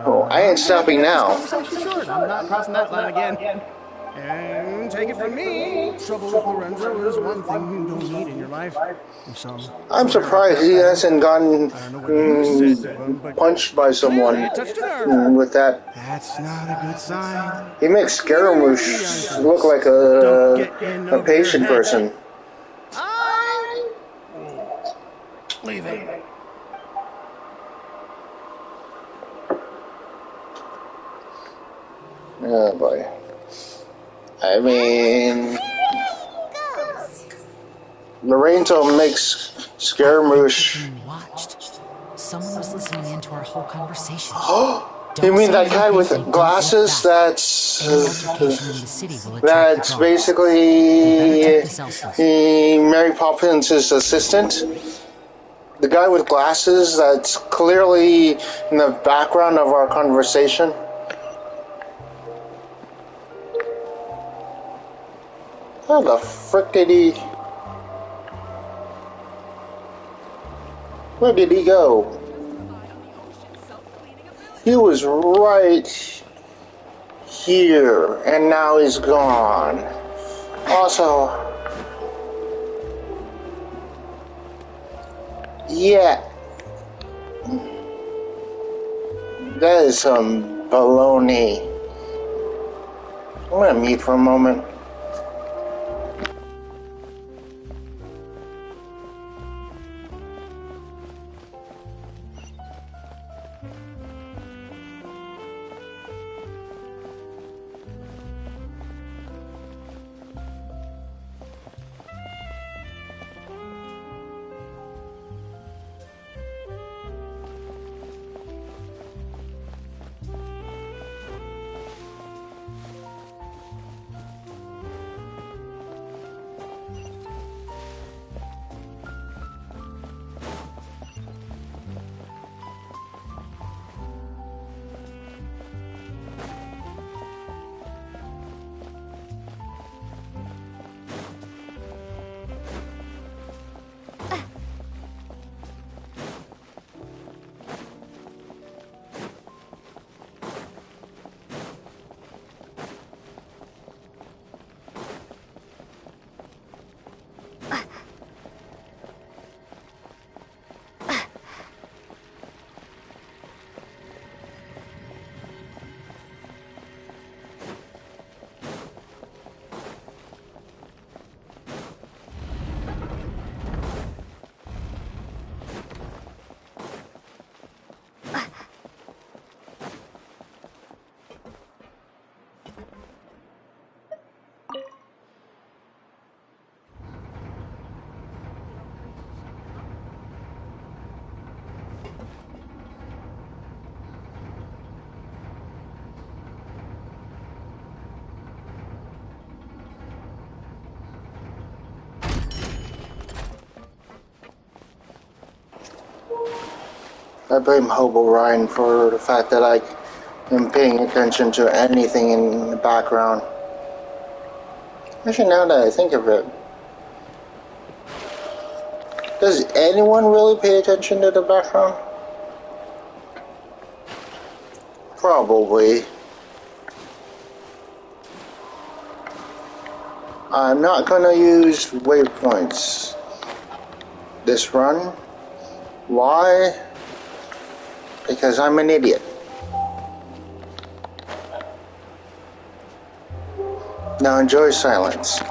Speaker 10: Oh, I ain't stopping now.
Speaker 11: I'm not crossing that line again. And take it from me, trouble with Lorenzo is one thing you don't need in your life.
Speaker 10: I'm surprised he hasn't gotten punched by someone with that.
Speaker 11: That's not a good sign.
Speaker 10: He makes Scaramouche look like a patient person.
Speaker 11: I'm leaving.
Speaker 10: Oh boy. I mean, Lorenzo makes Scaramouche.
Speaker 5: Watched. Someone was listening into our whole conversation.
Speaker 10: You mean that guy with glasses? That's basically Mary Poppins' assistant. The guy with glasses that's clearly in the background of our conversation. How the frick did he... Where did he go? He was right here, and now he's gone. Also... Yeah. That is some baloney. I'm gonna mute for a moment. I blame Hobo Ryan for the fact that I am paying attention to anything in the background. Actually, now that I think of it, does anyone really pay attention to the background? Probably. I'm not gonna use waypoints this run. Why? Because I'm an idiot. Now enjoy silence.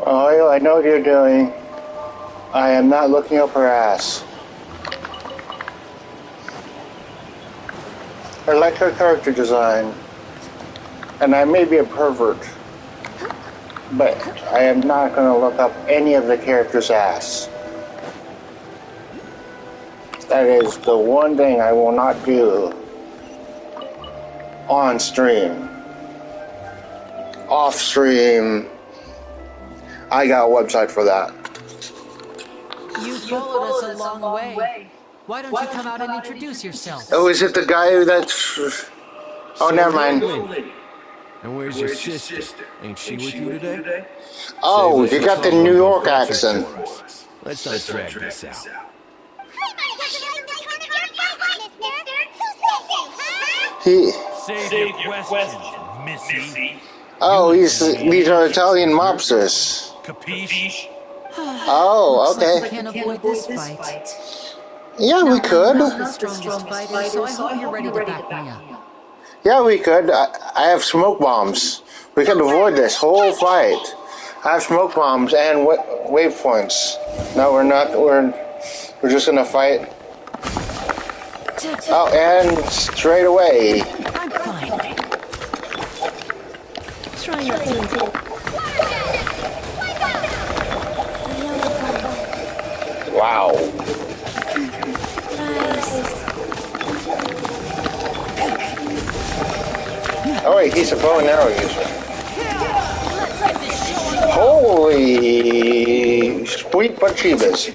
Speaker 10: Oh, I know what you're doing. I am not looking up her ass. I like her character design. And I may be a pervert, but I am not going to look up any of the character's ass. That is the one thing I will not do on stream. Off stream, I got a website for that.
Speaker 5: You followed us a long way. Why don't you come out and introduce yourself?
Speaker 10: Oh, is it the guy that's... Oh, never mind.
Speaker 6: And where's your sister? Ain't she with you today?
Speaker 10: Oh, you got the New York accent.
Speaker 6: Let's not drag this out.
Speaker 1: Hi,
Speaker 10: He.
Speaker 12: Save your questions, Missy.
Speaker 10: Oh, these are Italian mobsters.
Speaker 12: Capiche?
Speaker 10: Oh,
Speaker 5: Looks like we
Speaker 10: okay.
Speaker 5: can't avoid this fight.
Speaker 10: Yeah, we could.
Speaker 5: I'm not the strongest fighter, so I hope you're ready to back me up.
Speaker 10: Yeah, we could. I have smoke bombs. We could avoid this whole fight. I have smoke bombs and waypoints. No, we're not. We're just gonna fight. Oh, and straight away.
Speaker 5: I'm fine.
Speaker 2: Try not to.
Speaker 10: Wow. Oh wait, he's a bow and arrow user. Holy sweet Pachibas.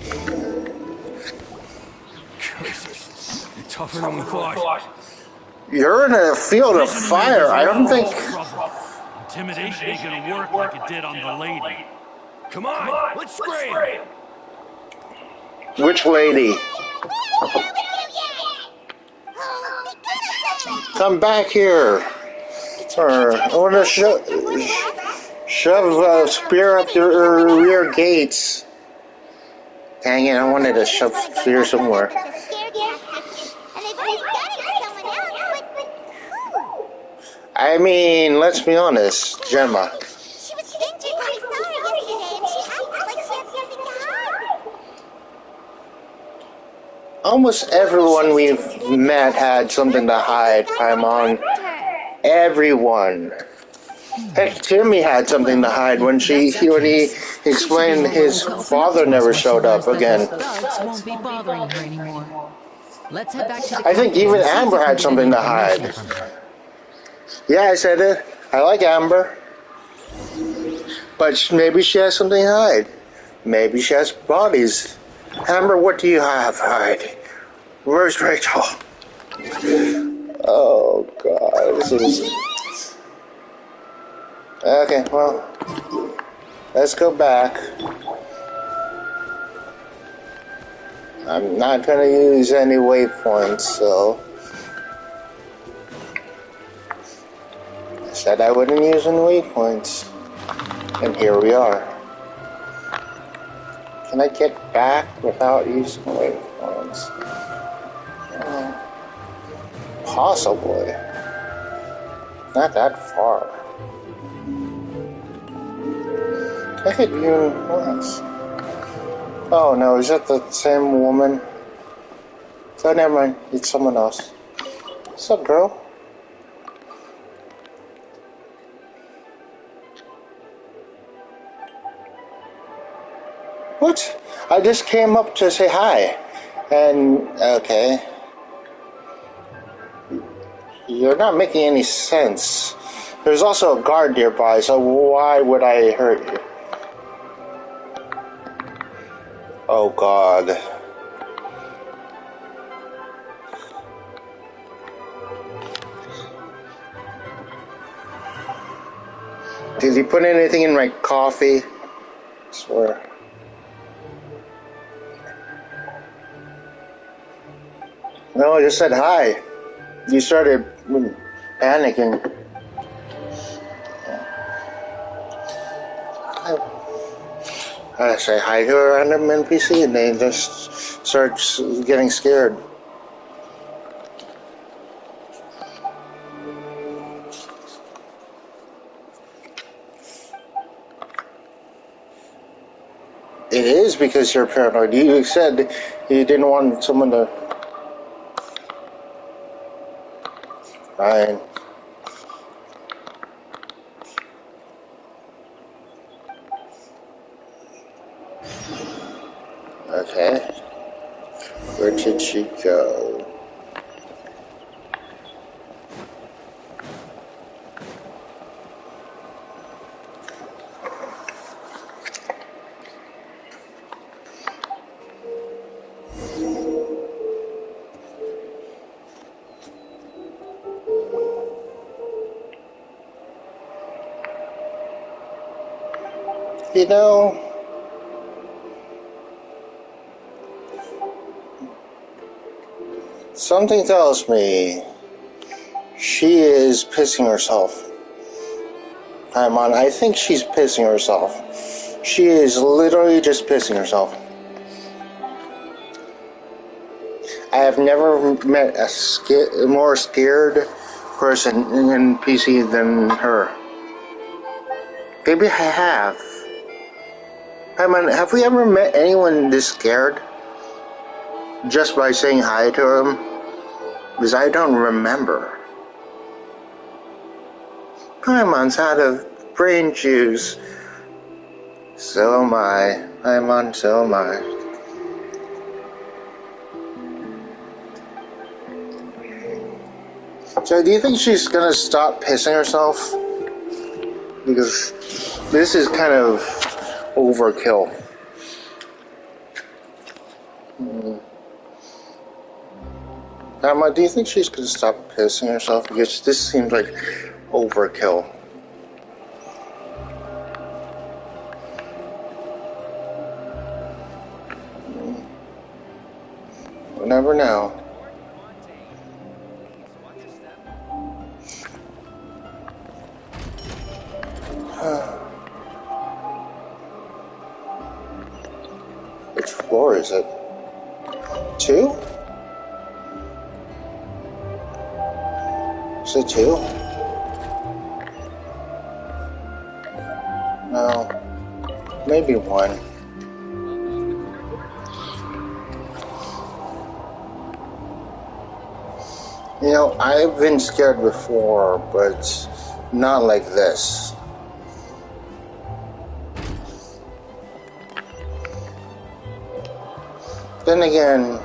Speaker 12: You're tougher than we thought.
Speaker 10: You're in a field of fire. I don't think.
Speaker 12: Intimidation ain't gonna work like it did on the lady. Come on, let's scram.
Speaker 10: Which lady? Come back here. I want to shove a spear up your rear gates. Dang it, I wanted to shove spear somewhere. I mean, let's be honest, Gemma.
Speaker 1: She was injured when we saw her yesterday, and she acted like she had something to hide.
Speaker 10: Almost everyone we've met had something to hide, Paimon. Everyone. Heck, Timmy had something to hide when he explained his father never showed up again.
Speaker 5: Won't be bothering her anymore. Let's head back to the
Speaker 10: I think even Amber had something to hide. Yeah, I said it. I like Amber. But maybe she has something to hide. Maybe she has bodies. Amber, what do you have to hide? Where's Rachel? Oh, God. This is... Okay, well, let's go back. I'm not going to use any waypoints, so... I said I wouldn't use any waypoints. And here we are. Can I get back without using waypoints? Possibly. Not that far. I could even once. Oh no, is that the same woman? Oh, never mind. It's someone else. What's up, girl? What? I just came up to say hi. And, okay. You're not making any sense. There's also a guard nearby, so why would I hurt you? Oh, God. Did he put anything in my coffee? I swear. No, I just said hi. You started panicking. I say hi to a random NPC and they just start getting scared. It is because you're paranoid. You said you didn't want someone to... Fine. Okay. Where did she go? You know, something tells me She is pissing herself. Paimon, I think she's pissing herself. She is literally just pissing herself. I have never met a more scared person in PC than her. Maybe I have. Paimon, have we ever met anyone this scared? Just by saying hi to them? Because I don't remember. Paimon's out of brain juice. So am I. Paimon, so am I. So do you think she's gonna stop pissing herself? Because this is kind of overkill. Emma, do you think she's gonna stop pissing herself? Because this seems like overkill. We'll never know. Which floor is it? 2? Is it 2? No. Maybe 1. You know, I've been scared before, but not like this. Then again,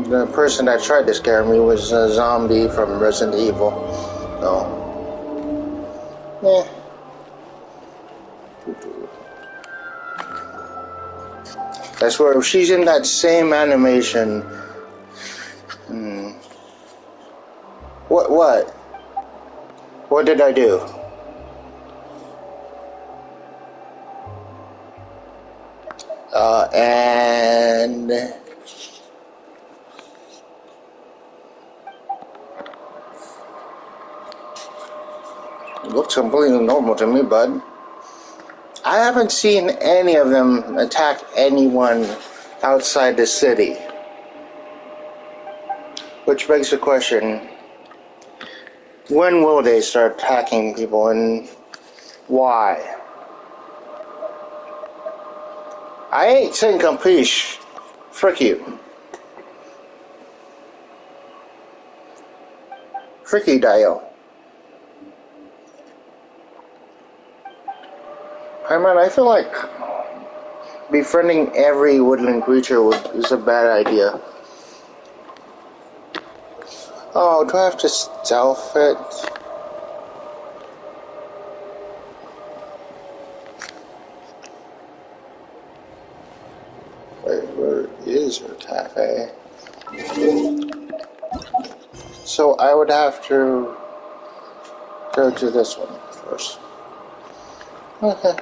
Speaker 10: the person that tried to scare me was a zombie from Resident Evil. So, I swear, if she's in that same animation. What? What did I do? And it looks completely normal to me, bud. I haven't seen any of them attack anyone outside the city. Which begs the question, when will they start attacking people and why? I ain't saying capiche. Frick you. Fricky Dio. I feel like befriending every woodland creature is a bad idea. Oh, do I have to stealth it? Wait, where is her cafe? So I would have to go to this one first. Okay.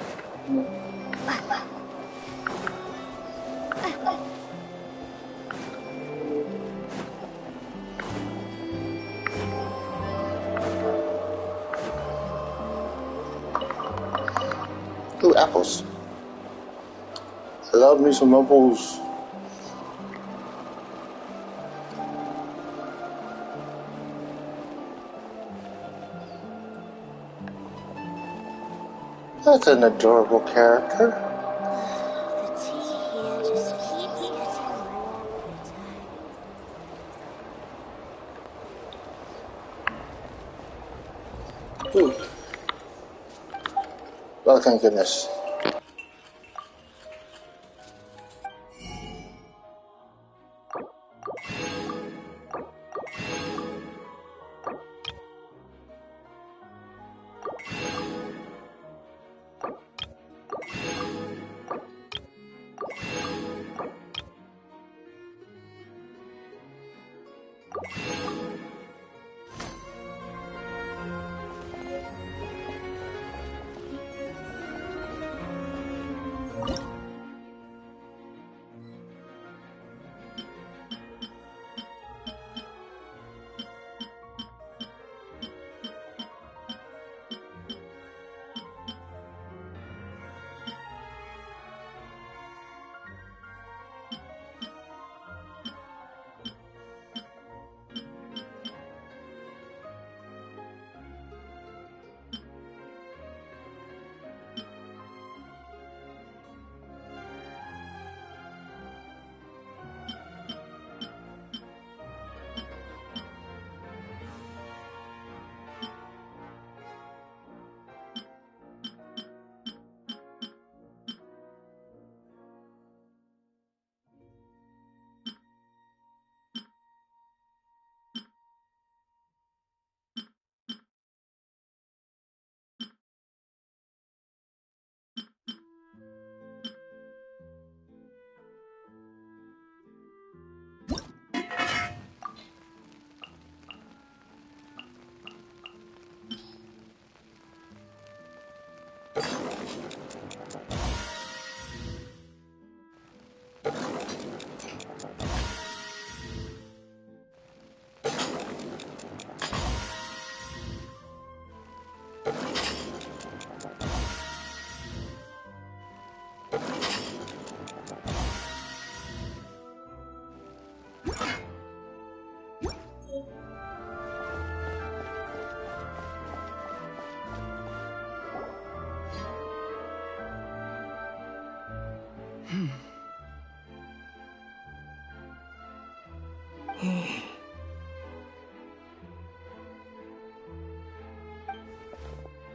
Speaker 10: Ooh, apples. I love me some apples. That's an adorable character.
Speaker 1: The tea here just keeps getting more bitter.
Speaker 10: Ooh. Oh, thank goodness.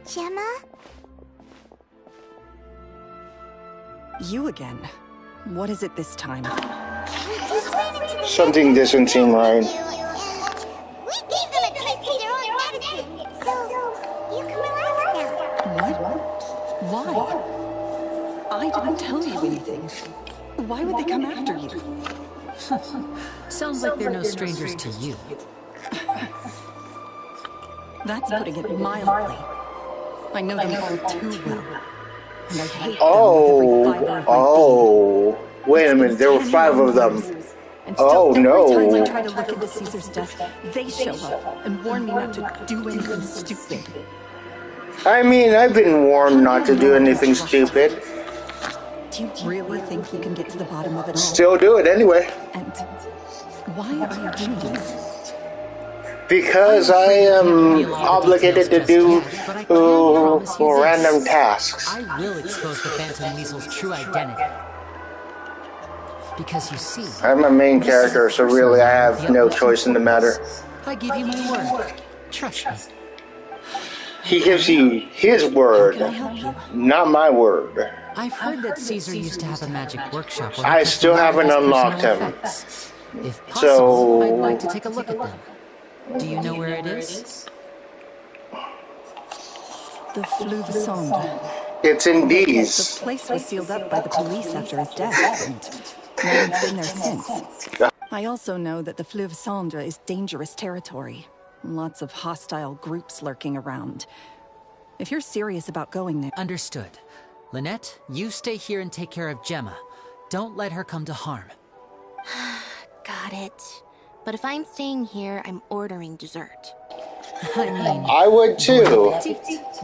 Speaker 1: Gemma?
Speaker 9: You again. What is it this time?
Speaker 1: We just ran into the
Speaker 10: Something doesn't seem right.
Speaker 1: We gave them a taste of their own medicine, so you can relax now.
Speaker 9: What? Why? I didn't tell you anything. Why would they come after you?
Speaker 5: Sounds like they're no strangers to you.
Speaker 9: That's putting it mildly. I know them all too well. And I hate
Speaker 10: Oh,
Speaker 9: them with every fiber of my being.
Speaker 10: wait a minute, there were 5 of them.
Speaker 9: And still, every time I
Speaker 10: No.
Speaker 9: try to look into Caesar's death, they show up and warn me not to do anything stupid.
Speaker 10: I mean, I've been warned not to do anything stupid.
Speaker 9: Do you really think you can get to the bottom of it all?
Speaker 10: Still do it anyway.
Speaker 9: And why are you doing this?
Speaker 10: Because I am obligated to do random tasks.
Speaker 5: I will expose the Phantom Weasel's true identity. Because you see,
Speaker 10: I'm a main character, so really I have no choice in the matter.
Speaker 5: I give you my word. Trust me.
Speaker 10: He gives you his word, not my word.
Speaker 5: I've heard that Caesar used to have a magic workshop where
Speaker 10: I still haven't unlocked him.
Speaker 5: If possible, I'd
Speaker 10: So
Speaker 5: like to take a look at them. Do you know where it is?
Speaker 9: The Fleuve Sonde.
Speaker 10: it's in
Speaker 9: The
Speaker 10: these.
Speaker 9: place was sealed up by the police after his death, and no one's been there since. I also know that the Fleuve Sonde is dangerous territory. Lots of hostile groups lurking around. If you're serious about going there...
Speaker 5: Understood. Lynette, you stay here and take care of Gemma. Don't let her come to harm.
Speaker 2: Got it. But if I'm staying here, I'm ordering dessert.
Speaker 5: I mean...
Speaker 10: I would too.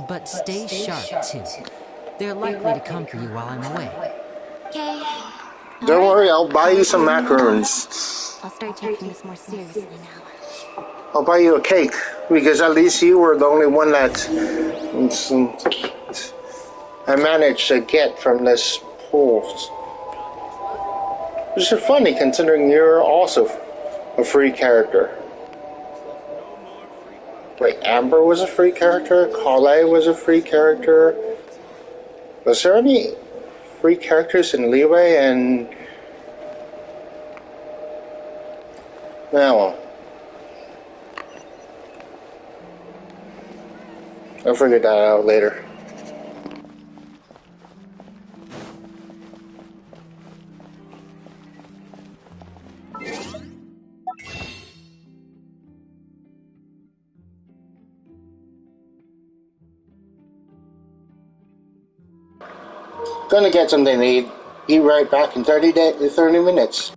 Speaker 5: But stay sharp, too. They're likely to come for you while I'm away.
Speaker 2: Okay.
Speaker 10: Don't worry, I'll buy you some macaroons.
Speaker 2: I'll start taking this more seriously now.
Speaker 10: I'll buy you a cake, because at least you were the only one that I managed to get from this pool. Which is funny, considering you're also a free character. Wait, Amber was a free character? Carly was a free character? Was there any free characters in Leeway and... well, I'll figure that out later. Gonna get something to eat. Be right back in 30 minutes.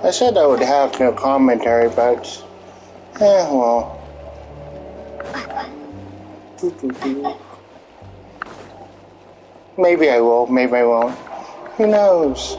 Speaker 10: I said I would have no commentary, but... well... Maybe I will, maybe I won't. Who knows?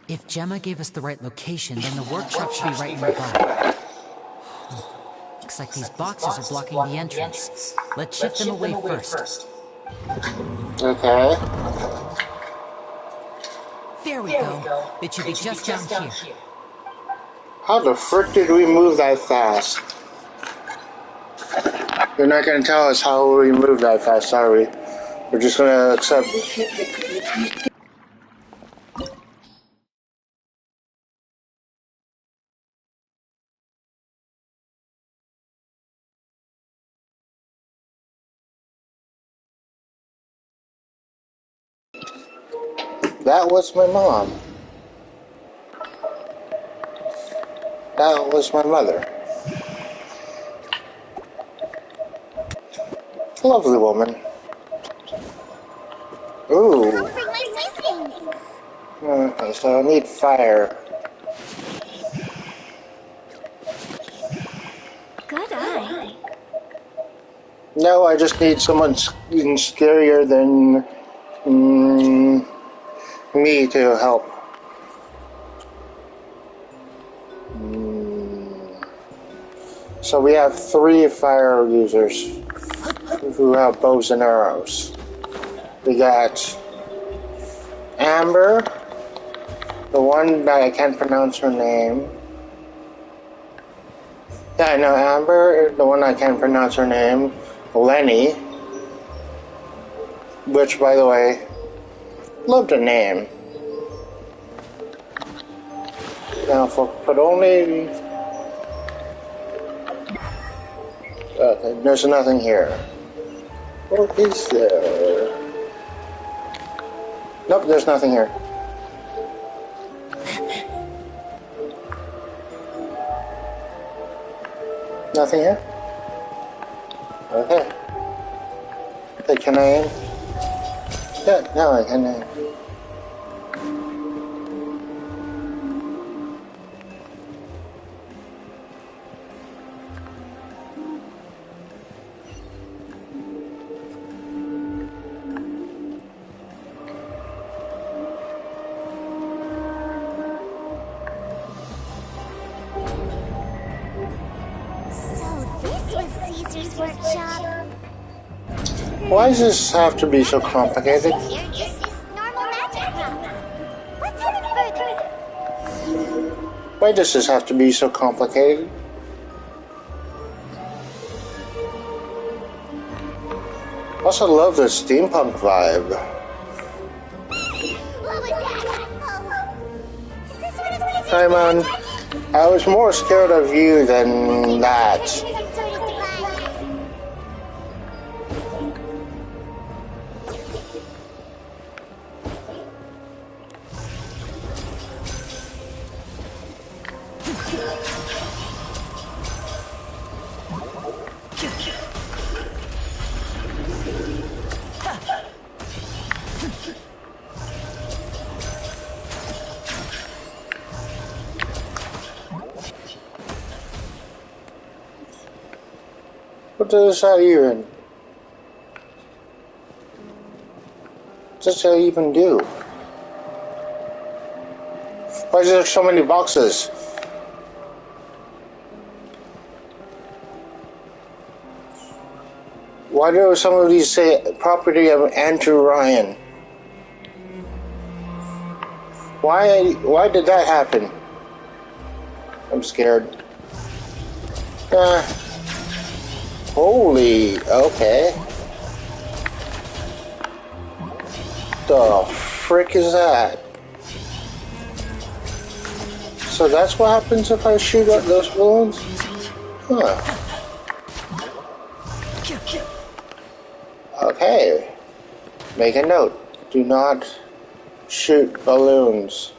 Speaker 5: If Gemma gave us the right location, then the workshop should be right nearby. Looks like these boxes are blocking the entrance. Let's shift them away first.
Speaker 10: Okay.
Speaker 5: There we go. It should be just down here.
Speaker 10: How the frick did we move that fast? You're not gonna tell us how we moved that fast, are we? We're just gonna accept... That was my mom. That was my mother. Lovely woman. Ooh.
Speaker 1: Come bring my seasonings.
Speaker 10: Okay, so I need fire.
Speaker 4: Good eye.
Speaker 10: No, I just need someone even scarier than me to help. So we have 3 fire users who have bows and arrows. We got Amber, the one that I can't pronounce her name. Yeah, I know Amber, the one I can't pronounce her name. Lenny, which, by the way, love the name. Now, but only... there's nothing here. What is there? Nope, there's nothing here. Nothing here? Okay. Hey, can I aim? Yeah, now I can aim.
Speaker 1: Caesar's workshop.
Speaker 10: Why does this have to be so complicated?
Speaker 1: They're just normal magic props. Let's head in further.
Speaker 10: Why does this have to be so complicated? Also love the steampunk vibe.
Speaker 1: What was that? Oh. Is this one of Caesar's
Speaker 10: Hi, man. I was more scared of you than that.
Speaker 1: some sort of device?
Speaker 10: What does that even? What does that even do? Why is there so many boxes? Why do some of these say property of Andrew Ryan? Why did that happen? I'm scared. Holy, okay. The frick is that? So that's what happens if I shoot at those balloons? Huh. Okay. Make a note. Do not shoot balloons.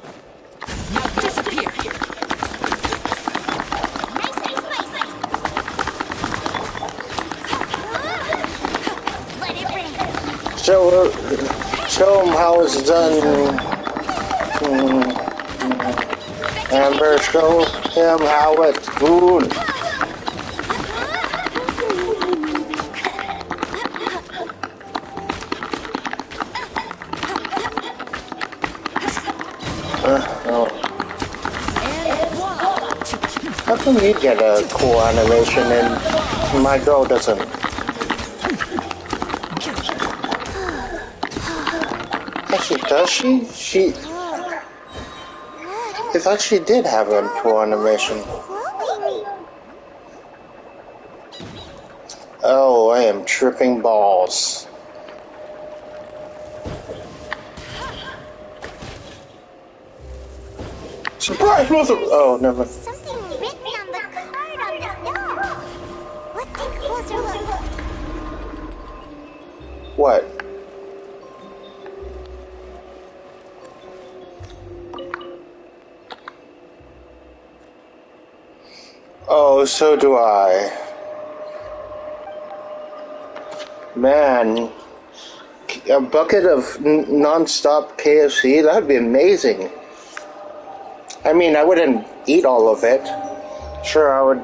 Speaker 5: Disappear.
Speaker 10: Show them how it's done. Amber, show him how it's good. Oh. How come you get a cool animation and my girl doesn't? Actually, does she? I thought she did have a cool animation. Oh, I am tripping balls. Surprise, mother! Oh, never mind.
Speaker 1: Something written on the card on this note. Let's take a closer look.
Speaker 10: What? Oh, so do I. Man, a bucket of non-stop KFC, that'd be amazing. I mean, I wouldn't eat all of it. Sure, I would.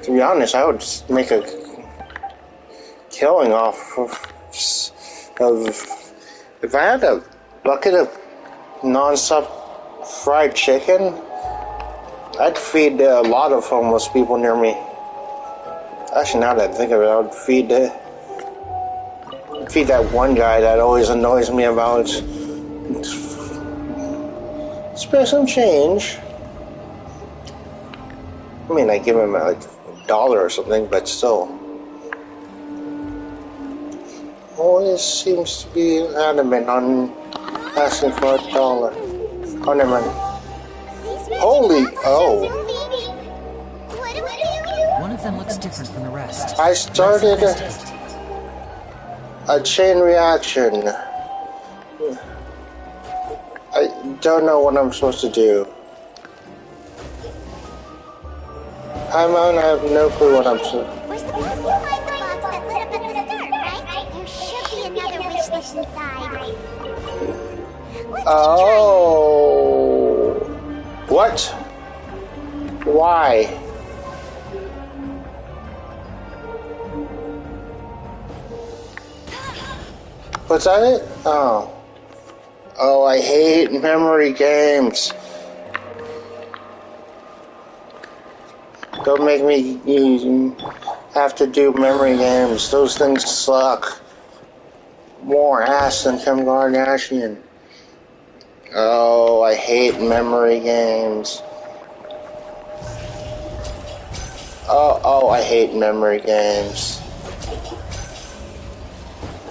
Speaker 10: To be honest, I would make a killing off of if I had a bucket of non-stop fried chicken. I'd feed a lot of homeless people near me. Actually, now that I think of it, I would feed that one guy that always annoys me about spare some change. I mean, I give him like $1 or something, but still. Always seems to be adamant on asking for $1. Oh, never mind. Holy, oh.
Speaker 5: One of them looks different from the rest.
Speaker 10: I started a chain reaction. I don't know what I'm supposed to do. I have no clue what I'm supposed to do.
Speaker 1: We're supposed to find the box that lit up at the start, right? There should be another wish list inside.
Speaker 10: Oh. What? Why? Was that it? Oh. Oh, I hate memory games. Don't make me have to do memory games. Those things suck. More ass than Kim Kardashian. Oh, I hate memory games. Oh, I hate memory games.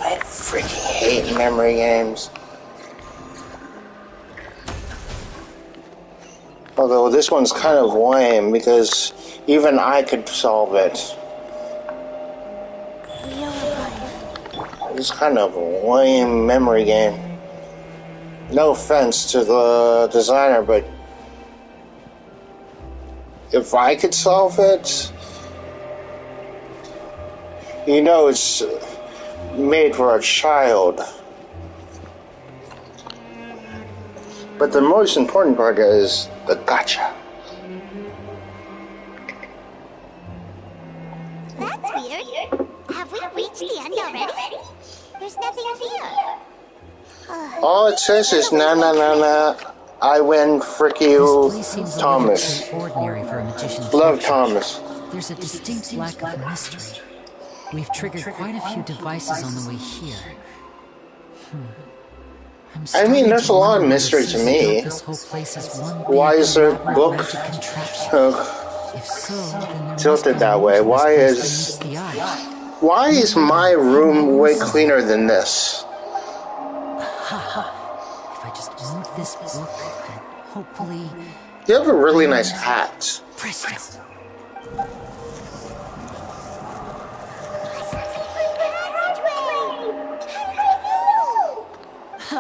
Speaker 10: I freaking hate memory games. Although this one's kind of lame because even I could solve it. It's kind of a lame memory game. No offense to the designer, but if I could solve it, you know it's made for a child. But the most important part is the gotcha.
Speaker 1: That's weird. Have we reached the end already? There's nothing here.
Speaker 10: All it says is na na na na. I win, frick you, Thomas.
Speaker 5: Ordinary for a magician's
Speaker 10: Love
Speaker 5: workshop.
Speaker 10: Thomas.
Speaker 5: There's a distinct lack of mystery. We've triggered quite a few devices on the way here.
Speaker 10: I mean, there's a lot of mystery to me. Why is their book tilted that way? Why is my room way cleaner than this?
Speaker 5: If I just move this book, and hopefully...
Speaker 10: You have a really nice hat.
Speaker 5: Presto.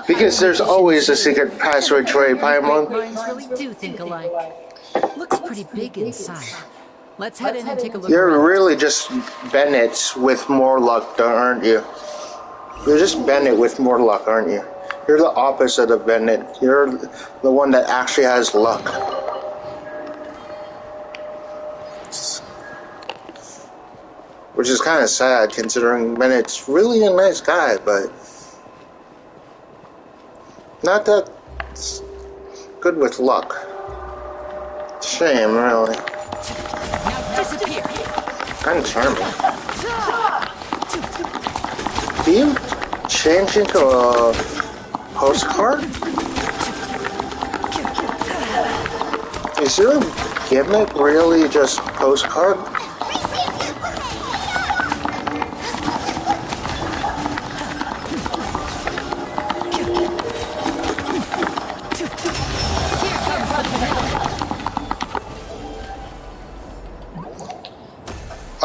Speaker 10: Because there's always a secret passageway, Paimon.
Speaker 5: Minds really do think alike. Looks pretty big inside. Let's head in and take a look.
Speaker 10: You're
Speaker 5: around.
Speaker 10: really just Bennett with more luck, aren't you? You're just Bennett with more luck, aren't you? You're the opposite of Bennett. You're the one that actually has luck. Which is kind of sad, considering Bennett's really a nice guy, but not that good with luck. Shame, really.
Speaker 5: Now disappear.
Speaker 10: Kind of charming. Do you change into a postcard? Is your gimmick really just postcard?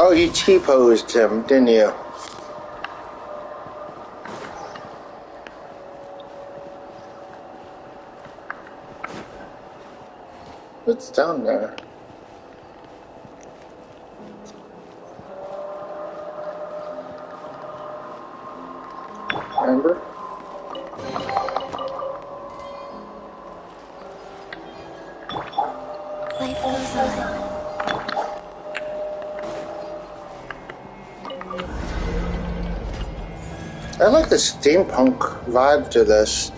Speaker 10: Oh, you T-posed him, didn't you? What's down there? Remember?
Speaker 2: Life goes on.
Speaker 10: I like the steampunk vibe to this.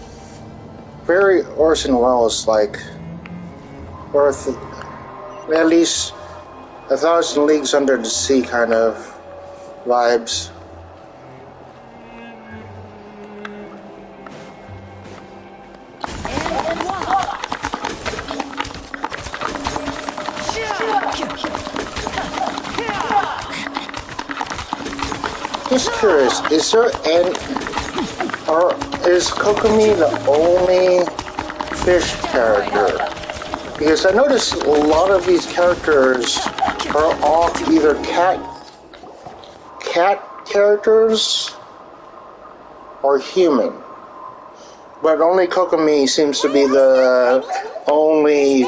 Speaker 10: Very Orson Welles-like. Or at least 1,000 Leagues Under the Sea kind of vibes. Just curious, is Kokomi the only fish character? Because I noticed a lot of these characters are all either cat characters or human. But only Kokomi seems to be the only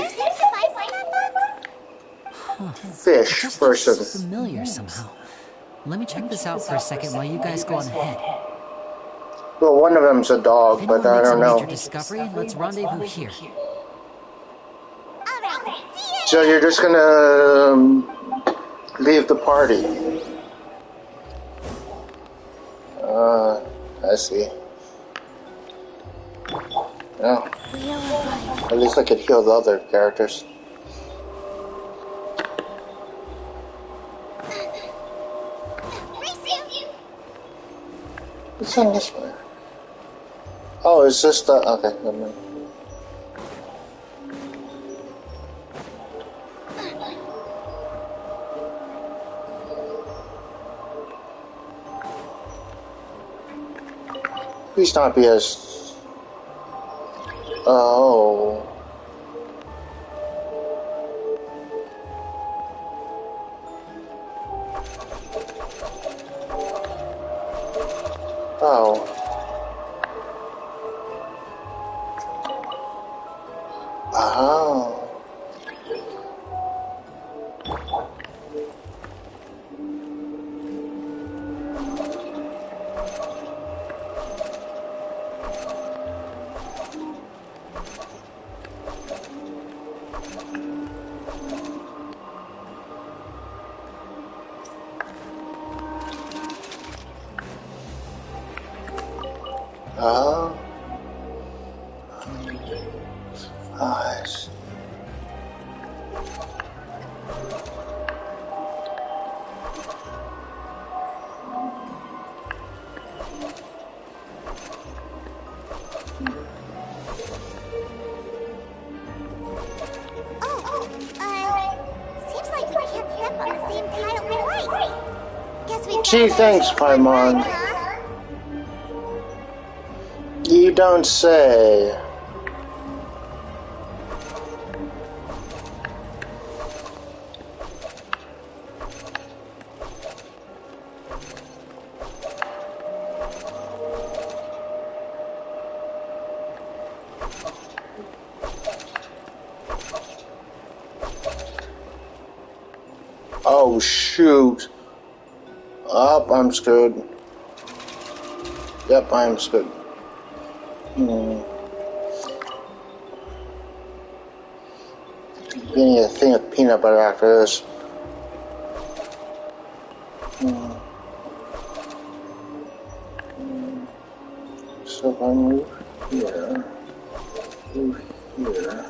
Speaker 10: fish person.
Speaker 5: Familiar somehow. Let me check this out for a second while you guys go on ahead.
Speaker 10: Well, one of them's a dog, but I don't know.
Speaker 5: Major discovery, let's rendezvous here.
Speaker 10: So you're just gonna leave the party? I see. Oh. At least I could heal the other characters. It's on this way. Oh, is this the... Okay, never mind. Please not be as... Oh... Oh. Oh. Oh. Eyes.
Speaker 1: Seems like we can't step on the same tile twice. Guess we.
Speaker 10: Gee, thanks, Paimon. You don't say. Oh, shoot. Up, I'm screwed. Yep, I'm screwed. Getting a thing of peanut butter after this. So if I move here, move here,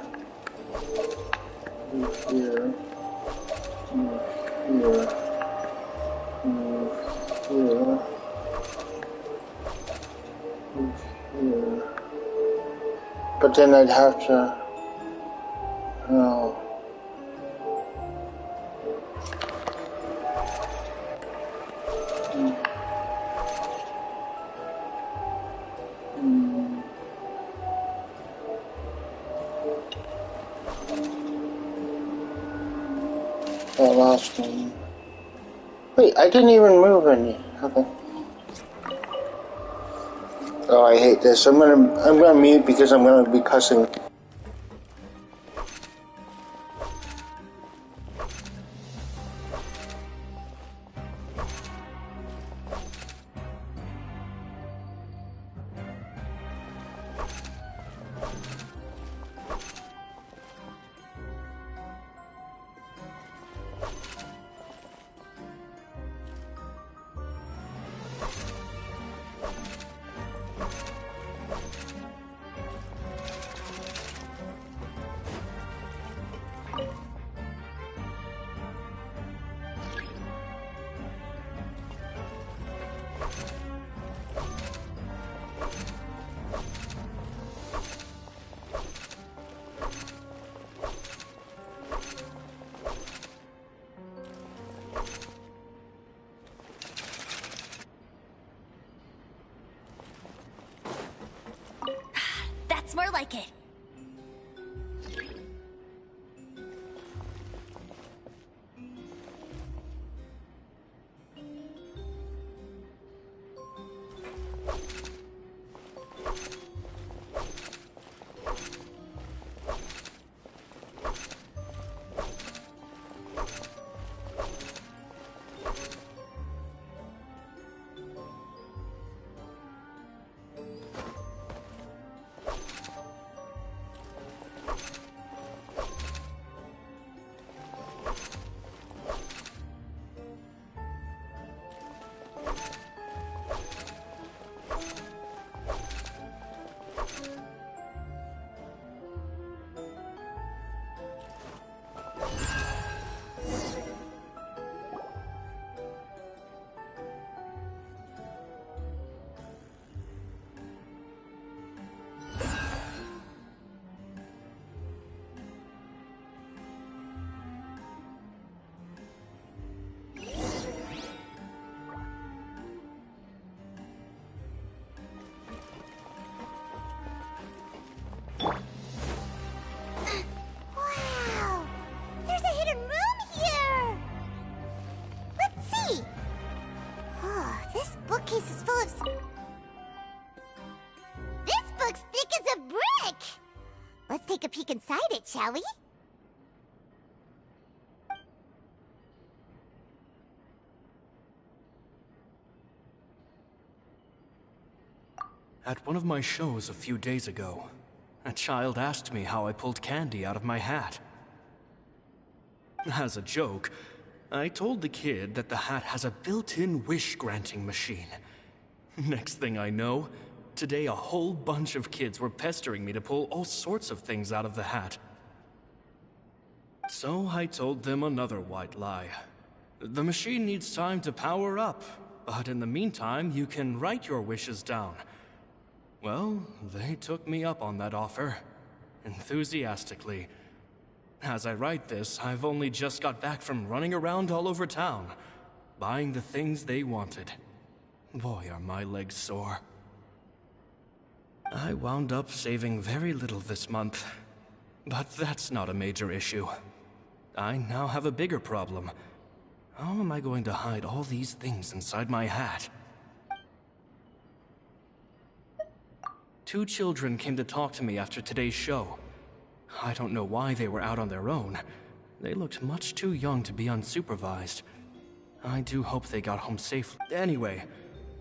Speaker 10: move here, move here, move here, move here. But then I'd have to. Oh. I lost me. Wait, I didn't even move any. Okay. Oh, I hate this. I'm gonna mute because I'm gonna be cussing.
Speaker 2: That's more like it.
Speaker 1: bookcase is full of... This book's thick as a brick! Let's take a peek inside it, shall we?
Speaker 13: At one of my shows a few days ago, a child asked me how I pulled candy out of my hat. As a joke, I told the kid that the hat has a built-in wish-granting machine. Next thing I know, today a whole bunch of kids were pestering me to pull all sorts of things out of the hat. So I told them another white lie. The machine needs time to power up, but in the meantime, you can write your wishes down. Well, they took me up on that offer, enthusiastically. As I write this, I've only just got back from running around all over town, buying the things they wanted. Boy, are my legs sore. I wound up saving very little this month, but that's not a major issue. I now have a bigger problem. How am I going to hide all these things inside my hat? 2 children came to talk to me after today's show. I don't know why they were out on their own. They looked much too young to be unsupervised. I do hope they got home safely. Anyway,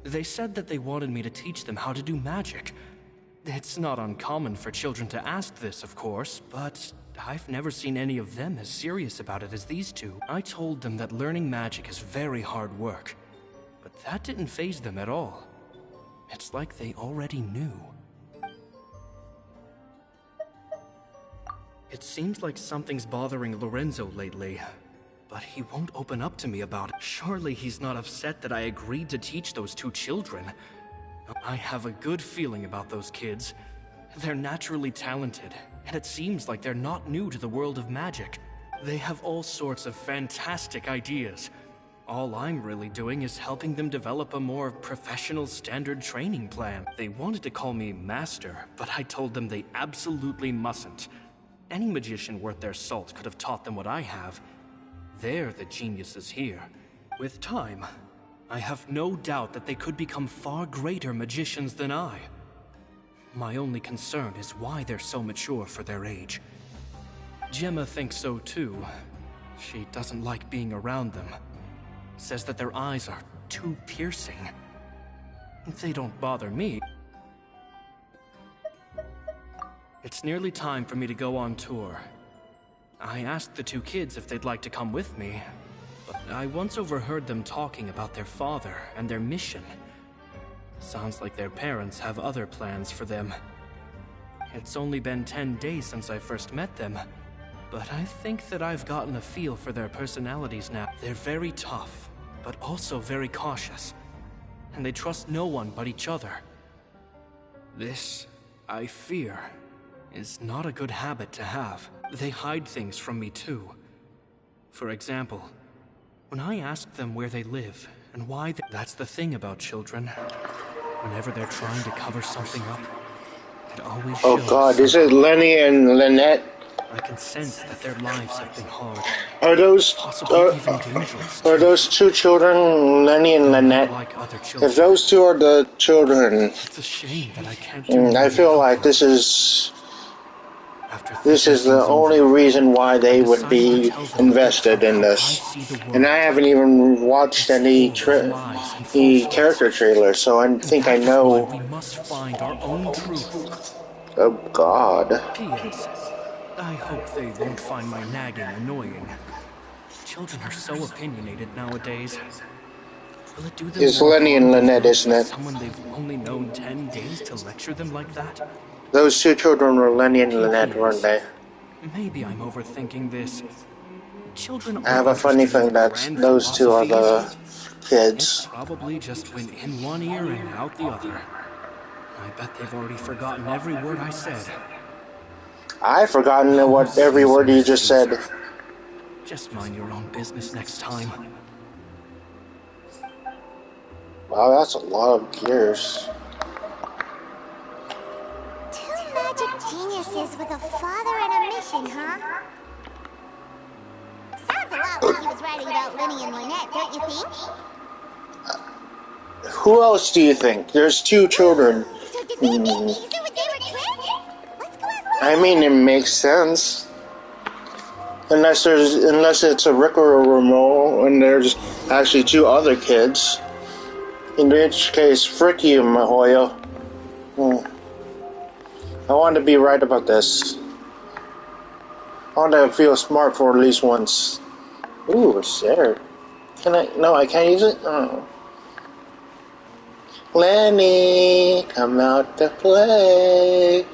Speaker 13: they said that they wanted me to teach them how to do magic. It's not uncommon for children to ask this, of course, but I've never seen any of them as serious about it as these 2. I told them that learning magic is very hard work, but that didn't faze them at all. It's like they already knew. It seems like something's bothering Lorenzo lately, but he won't open up to me about it. Surely he's not upset that I agreed to teach those 2 children. I have a good feeling about those kids. They're naturally talented, and it seems like they're not new to the world of magic. They have all sorts of fantastic ideas. All I'm really doing is helping them develop a more professional standard training plan. They wanted to call me Master, but I told them they absolutely mustn't. Any magician worth their salt could have taught them what I have. They're the geniuses here. With time, I have no doubt that they could become far greater magicians than I. My only concern is why they're so mature for their age. Gemma thinks so too. She doesn't like being around them. Says that their eyes are too piercing. They don't bother me. It's nearly time for me to go on tour. I asked the 2 kids if they'd like to come with me, but I once overheard them talking about their father and their mission. Sounds like their parents have other plans for them. It's only been 10 days since I first met them, but I think that I've gotten a feel for their personalities now. They're very tough, but also very cautious, and they trust no one but each other. This, I fear, is not a good habit to have. They hide things from me too. For example, when I ask them where they live and why that's the thing about children. Whenever they're trying to cover something up, it always shows.
Speaker 10: Oh God, is it Lenny and Lynette?
Speaker 13: I can sense that their lives have been hard.
Speaker 10: Are those are those 2 children, Lenny and Lynette?
Speaker 13: Like other children.
Speaker 10: If those 2 are the children,
Speaker 13: it's a shame that I can't.
Speaker 10: I feel like this is the only reason why they would be invested in this. And I haven't even watched any character trailers, so I think I know.
Speaker 13: We must find our own truth.
Speaker 10: Oh God.
Speaker 13: P.S. I hope they won't find my nagging annoying. Children are so opinionated nowadays. Will it do them
Speaker 10: It's Lenny and Lynette, isn't it?
Speaker 13: Someone they've only known 10 days to lecture them like that?
Speaker 10: Those 2 children were Lenny and Lynette, weren't they?
Speaker 13: Maybe I'm overthinking this. Children
Speaker 10: I have a funny feeling that those 2 are the kids.
Speaker 13: It probably just went in one ear and out the other. I bet they've already forgotten every word I said.
Speaker 10: I've forgotten every word you just said.
Speaker 13: Just mind your own business next time.
Speaker 10: Wow, that's a lot of gears.
Speaker 1: 2 magic geniuses with a father and a mission, huh? Sounds a lot like he was writing about Lenny and Lynette, don't you think?
Speaker 10: Who else do you think? There's two children.
Speaker 1: So did they meet Caesar when they were twins? Let's go ask
Speaker 10: I mean, it makes sense. Unless it's a Rick or a Ramo, and there's actually two other kids. In which case, frick you, Mahoya. I want to be right about this. I want to feel smart for at least once. Ooh, it's there. Can I? No, I can't use it? Oh. Lenny, come out to play.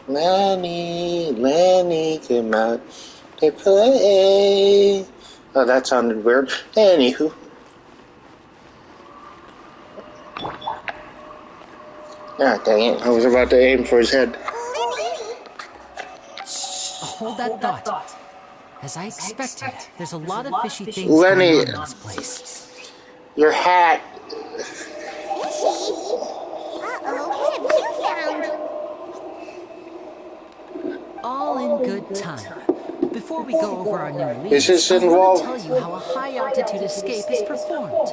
Speaker 10: Lenny, come out to play. Oh, that sounded weird. Anywho. Ah, dang it. I was about to aim for his head.
Speaker 5: Hold that thought. As I expected, there's a lot of fishy things
Speaker 10: Lenny,
Speaker 5: going on in this place.
Speaker 10: Your hat.
Speaker 1: Fishy? Uh-oh, what have you found?
Speaker 5: All in good time. Before we go over our new
Speaker 10: Is
Speaker 5: leads,
Speaker 10: this
Speaker 5: I want
Speaker 10: involved?
Speaker 5: to tell you how a high-altitude escape is performed.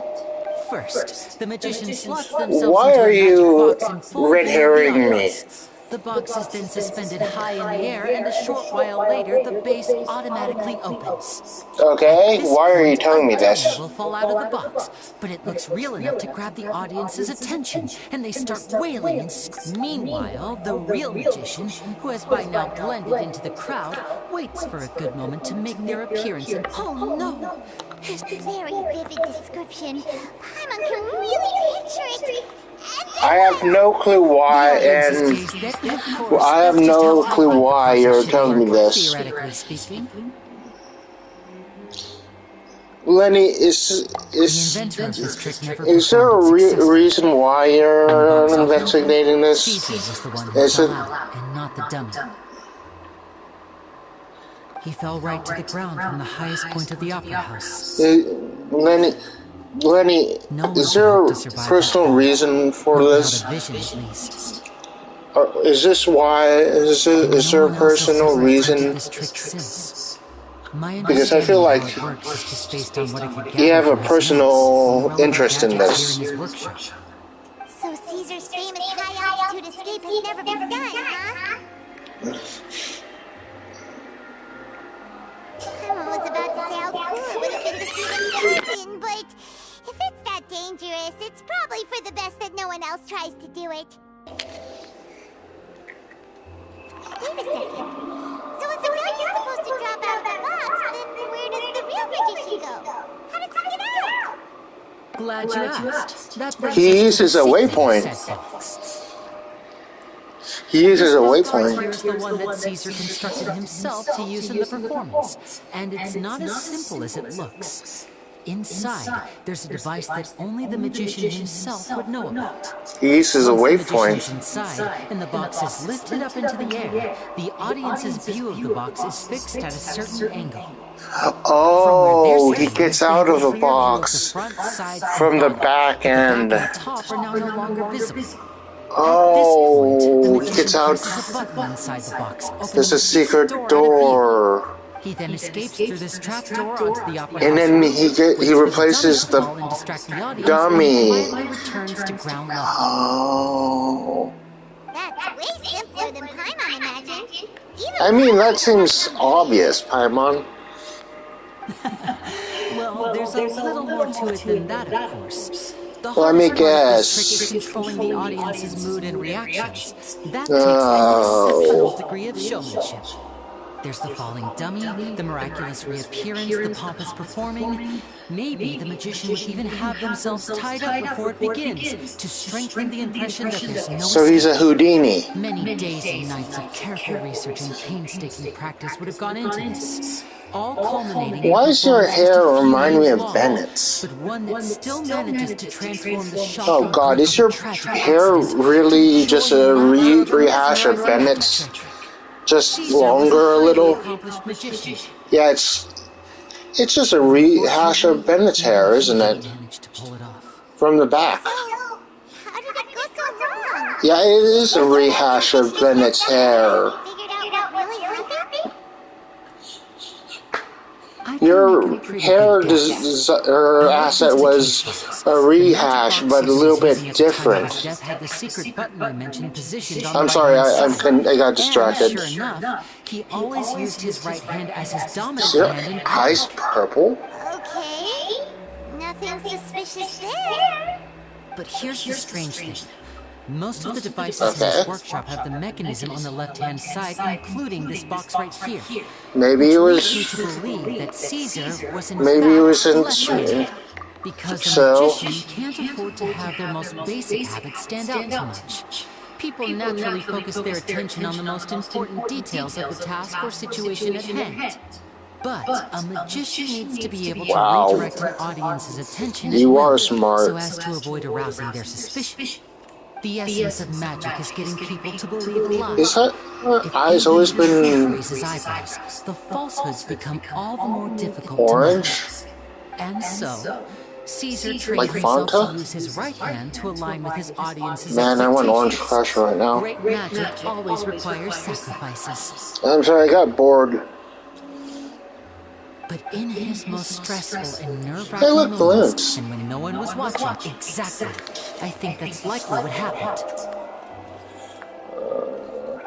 Speaker 5: First, the magician slots themselves
Speaker 10: Why
Speaker 5: into
Speaker 10: are
Speaker 5: a magic
Speaker 10: you
Speaker 5: box in full
Speaker 10: red
Speaker 5: view of the
Speaker 10: herring me?
Speaker 5: audience. The box is then suspended high in the air, and a short while later, the base automatically opens.
Speaker 10: Okay, why are you
Speaker 5: Point,
Speaker 10: telling me
Speaker 5: a dummy
Speaker 10: this?
Speaker 5: will fall out of the box, but it looks real enough to grab the audience's attention, and they start wailing and Meanwhile, the real magician, who has by now blended into the crowd, waits for a good moment to make their appearance, and oh no!
Speaker 1: Very vivid description. Paimon can really picture it.
Speaker 10: I have no clue why, and I have no clue why you're telling me this.
Speaker 5: Theoretically speaking.
Speaker 10: Lenny, is there a reason why you're investigating this? Is it?
Speaker 5: And not the dummy. He fell right to the ground from the highest point of the opera house.
Speaker 10: Lenny, is there a personal reason for this? Is this why? Is there a personal reason? Because I feel like you have a personal interest in this.
Speaker 1: So Caesar's famous high-altitude escape has never been done, huh? Paimon was about to say how cool it would have been to see it in person, but if it's that dangerous, it's probably for the best that no one else tries to do it. Wait a second. So if the guy is supposed to drop out of the box, then where does the real magician go? How does he get out?
Speaker 5: Glad you asked.
Speaker 10: He uses a waypoint. He uses a waypoint.
Speaker 5: Here's the one that Caesar constructed himself to use in the performance, and it's not as simple as it looks. Inside, there's a device that only the magician himself would know about.
Speaker 10: He uses a waypoint.
Speaker 5: Inside, and the box is lifted up into the air. The audience's view of the box is fixed at a certain angle.
Speaker 10: Oh, he gets out of the box from the back end. Oh, he gets out. There's a secret door.
Speaker 5: He then escapes through this trap door onto the opera
Speaker 10: and then he replaces the dummy. Oh.
Speaker 1: That's way simpler than Paimon imagined.
Speaker 10: I mean, that seems obvious, Paimon.
Speaker 5: Well, there's a little more to it than that, of course.
Speaker 10: Let me guess.
Speaker 5: Trick is controlling the audience's mood and reactions. That takes an exceptional degree of showmanship. There's the falling dummy, the miraculous reappearance, the pompous performing. Maybe the magician would even have themselves tied up before it begins to strengthen the impression that there's no
Speaker 10: So he's a Houdini.
Speaker 5: Many days and nights of careful research and painstaking practice would have gone into this. All culminating.
Speaker 10: Why does your hair remind me of Bennett's?
Speaker 5: But one that still manages to transform the shock.
Speaker 10: Oh God, is your hair really just a rehash of Bennett's? Just longer a little? Yeah, it's just a rehash of Bennett's hair, isn't it? From the back.
Speaker 1: How did it go so wrong?
Speaker 10: Yeah, it is a rehash of Bennett's hair. Your hair asset was a rehash, but a little bit different.
Speaker 5: Death had the secret button I mentioned positioned on
Speaker 10: I'm
Speaker 5: the
Speaker 10: sorry,
Speaker 5: right-hand side.
Speaker 10: I got distracted.
Speaker 5: And sure enough, he always used his right hand as his dominant
Speaker 10: Your
Speaker 5: hand in
Speaker 10: eyes purple?
Speaker 1: Okay. Nothing suspicious there.
Speaker 5: But here's the strange thing. Most of the devices in this workshop have the mechanism on the left-hand side, including this box right here.
Speaker 10: Maybe it was.
Speaker 5: Which leads me to believe that Caesar was in
Speaker 10: Maybe it was in.
Speaker 5: left-handed. Because a magician can't afford to have their most basic habits stand out too much. People naturally focus their attention on the most important details of the task or situation at hand. But a magician needs to be able to redirect an audience's attention as well, so as to avoid arousing their suspicion. The essence of magic is getting people to believe a lie.
Speaker 10: Is that eyes always been
Speaker 5: raises eyebrows, the falsehoods become all the more difficult
Speaker 10: orange?
Speaker 5: to notice. And so, Caesar trained himself to use his right hand to align with his audience's
Speaker 10: Man, I want Orange Crush right now.
Speaker 5: Great magic always requires sacrifices.
Speaker 10: I'm sorry, I got bored.
Speaker 5: But in his most stressful and nerve-wracking moments, and when no one was watching, exactly, I think that's likely what happened.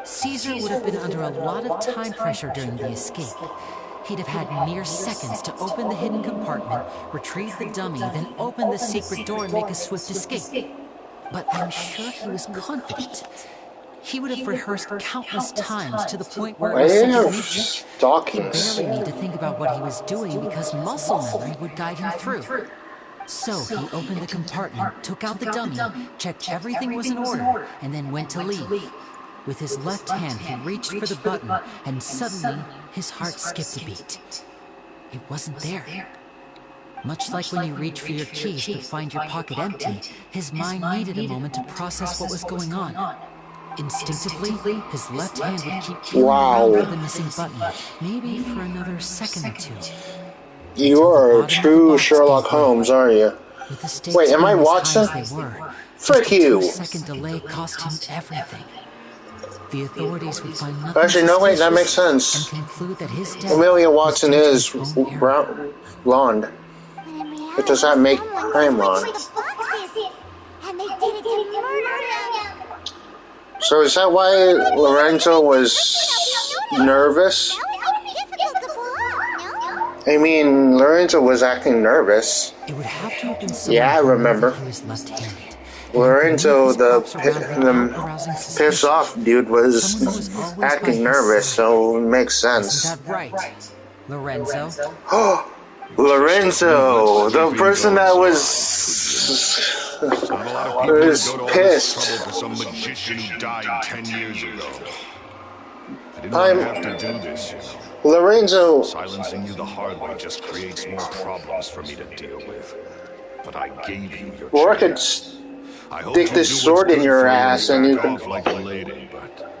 Speaker 5: Caesar would have been under a lot of time pressure during the escape. He'd have had mere seconds to open the hidden compartment, retrieve the dummy, then open the secret door and make a swift escape. But I'm sure he was confident. He would have rehearsed countless times to the point where it was second nature. He barely need to think about what he was doing because muscle memory would guide him through. So he opened the compartment, took out the dummy, checked everything was in order, and then went to leave. With his left hand, he reached for the button, and suddenly, his heart skipped a beat. It wasn't there. Much like when you reach for your keys but find your pocket empty, his mind needed a moment to process what was going on. Instinctively, his left hand would keep feeling around for the missing button, maybe for another second or two.
Speaker 10: You are a true Sherlock Holmes, aren't you? Wait, am I Watson? Frick you!
Speaker 5: Second delay cost him everything. The authorities would find nothing.
Speaker 10: Actually, no, wait, that makes sense.
Speaker 5: And conclude that his death
Speaker 10: Amelia Watson is blonde. But does that make crime blonde?
Speaker 1: And they did it to murder him.
Speaker 10: So is that why Lorenzo was nervous? I mean, Lorenzo was acting nervous.
Speaker 5: It would have to have been
Speaker 10: yeah, I remember. Lorenzo, the pissed off dude, was acting nervous, so it makes sense.
Speaker 5: Isn't that right, Lorenzo?
Speaker 10: Oh, Lorenzo, the person that was pissed.
Speaker 3: For some magician who died 10 years ago. I didn't want to have to do this, you know.
Speaker 10: Lorenzo.
Speaker 3: Silencing you the hard way just creates more problems for me to deal with. But I gave you your
Speaker 10: Or I could stick this sword in your ass and you can.
Speaker 3: Like a lady, but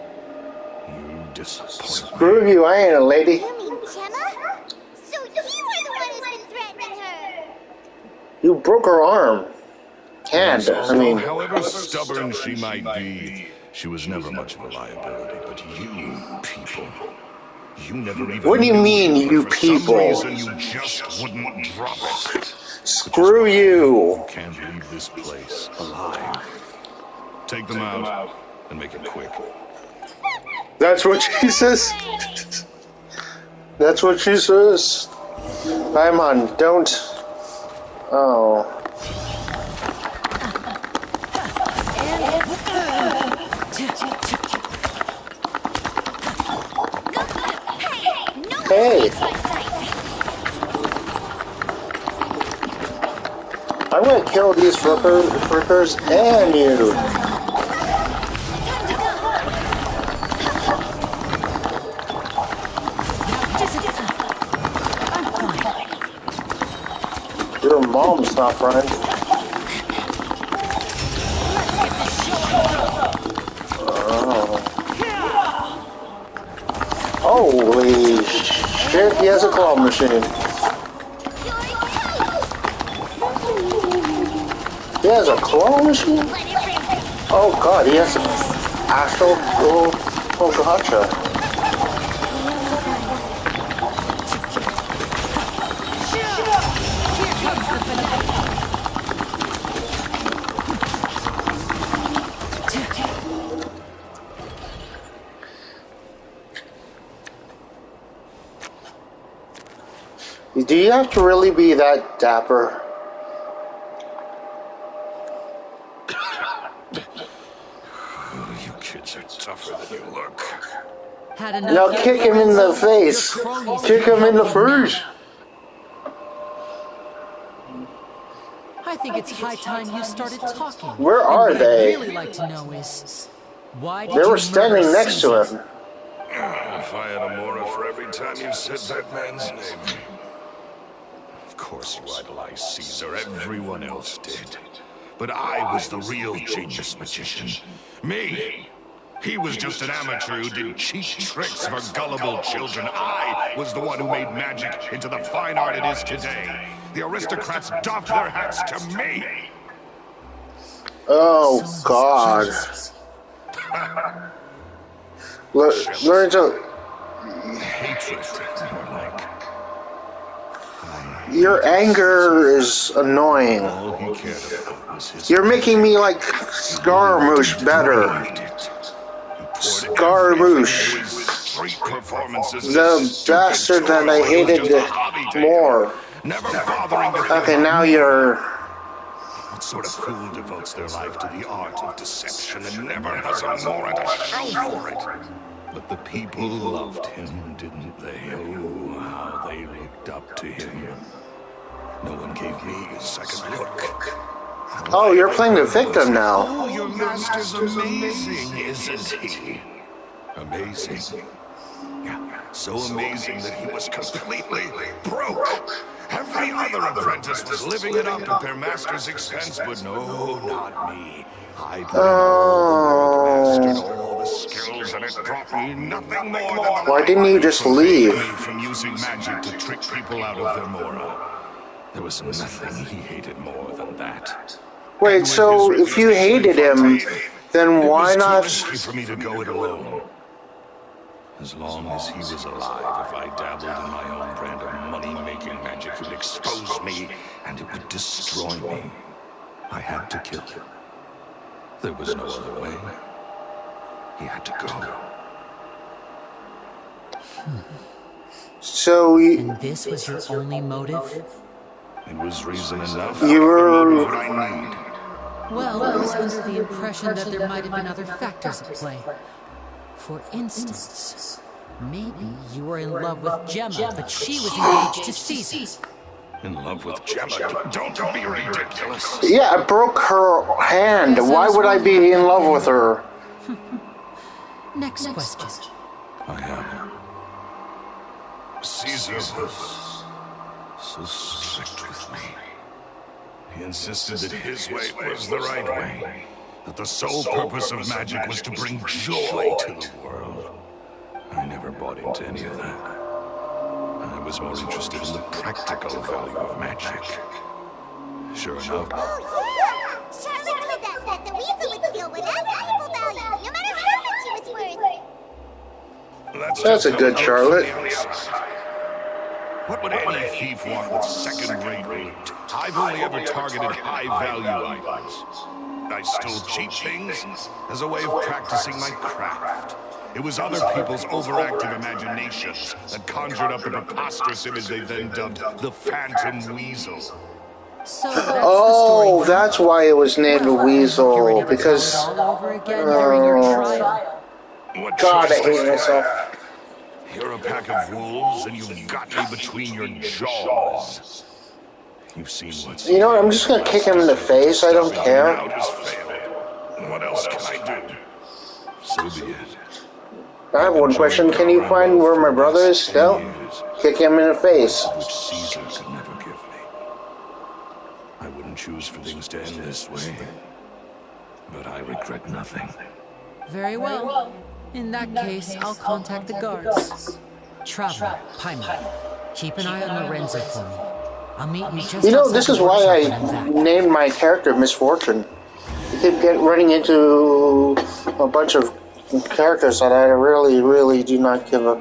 Speaker 3: you disappoint
Speaker 10: Screw you, I ain't a lady.
Speaker 1: You mean Gemma? So you are the one who's been threatening her.
Speaker 10: You broke her arm. Hand, I mean.
Speaker 3: However stubborn she might be, she was never much of a liability. But you people, you never even.
Speaker 10: What do you mean, you people?
Speaker 3: For some reason, you just wouldn't drop it.
Speaker 10: Screw you.
Speaker 3: You can't leave this place alive. Take them out and make it quick.
Speaker 10: That's what she says. That's what she says. I'm on. Don't. Oh. Hey! I'm gonna kill these frickers and you! Your mom's not friend. Oh. Holy shit, he has a claw machine. He has a claw machine? Oh god, he has an actual gotcha.
Speaker 5: comes the finesse.
Speaker 10: Do you have to really be that dapper?
Speaker 3: You kids are tougher than you look.
Speaker 10: Now kick him in the face. Kick him in the face.
Speaker 5: I think it's high time you started talking.
Speaker 10: Where are
Speaker 5: and what
Speaker 10: they?
Speaker 5: I'd really like to know is, why did
Speaker 10: They
Speaker 5: you
Speaker 10: were standing
Speaker 5: murder
Speaker 10: next to
Speaker 5: Caesar?
Speaker 10: him.
Speaker 3: If I had a Mora for every time you said that man's name. Of course you idolized Caesar, everyone else did. But I was the real genius magician. Me! He was just an amateur who did cheap tricks for gullible children. I was the one who made magic into the fine art it is today. The aristocrats doffed their hats to me!
Speaker 10: Oh, God. Learn to...
Speaker 3: Hatred, more like.
Speaker 10: Your anger is annoying.
Speaker 3: All he cared about was his...
Speaker 10: You're making me like Scaramouche better. Scaramouche.
Speaker 3: Street performances.
Speaker 10: The bastard that I hated more.
Speaker 3: Never bothering to...
Speaker 10: Okay, now you're...
Speaker 3: What sort of fool devotes their life to the art of deception and never has a Mora to show for it? But the people loved him, didn't they? Oh, how they looked up to him. No one gave me a second look.
Speaker 10: Oh, you're playing the victim now.
Speaker 3: Oh, your master's amazing, isn't he? Amazing. Yeah, so amazing that he was completely broke. Every other apprentice was living it up at their master's expense, but no, not me. I'd mastered all the skills, and it brought me nothing more than the...
Speaker 10: Why didn't you just leave?
Speaker 3: Me from using magic to trick people out of their Mora. There was nothing he hated more than that.
Speaker 10: Wait, so if you hated him, then why not...
Speaker 3: It was too risky for me to go it alone. As long as he was alive, if I dabbled in my own brand of money-making magic, it would expose me, and it would destroy me. I had to kill him. There was no other way. He had to go.
Speaker 10: So
Speaker 5: And this was your only motive?
Speaker 3: It was reason enough.
Speaker 10: You were...
Speaker 3: What I need.
Speaker 5: Well, I was under the impression that there might have been other factors at play. For instance, maybe you were in love with Gemma, but she was engaged to Caesar.
Speaker 3: In love with Gemma? Don't be ridiculous.
Speaker 10: Yeah, I broke her hand. Why would I be in love with her?
Speaker 5: Next question.
Speaker 3: I am. Caesar was so strict with me. He insisted that his way was the right way. That the sole purpose of magic was to bring joy to the world. I never bought into any of that. I was more interested in the practical value of magic. Sure enough.
Speaker 1: Oh, yeah! Charlotte told us that the weasel would steal whatever people value, no matter how much it was worth.
Speaker 10: That's a good Charlotte.
Speaker 3: What would any thief want with second-rate loot? I've only ever targeted high-value items. I stole cheap things as a way of practicing my craft. It was other people's overactive imaginations that conjured up the preposterous image they then dubbed the Phantom Weasel.
Speaker 5: So
Speaker 10: Oh, that's why it was named Weasel, because... God, I hate myself.
Speaker 3: You're a pack of wolves, and you've got me between your jaws. You've seen what's...
Speaker 10: You know what, I'm just gonna kick him in the face, I don't care.
Speaker 3: Now it has failed. What else can I do? So be it.
Speaker 10: I have one question, can you find where my brother is still? Kick him in the face.
Speaker 3: Which Caesar could never give me. I wouldn't choose for things to end this way, but I regret nothing.
Speaker 5: Very well. In that case, I'll contact the guards. Traveler, Paimon, keep an eye on Lorenzo for me. I'll meet you just...
Speaker 10: You know, this is why I named my character Misfortune. You keep running into a bunch of characters that I really do not give a...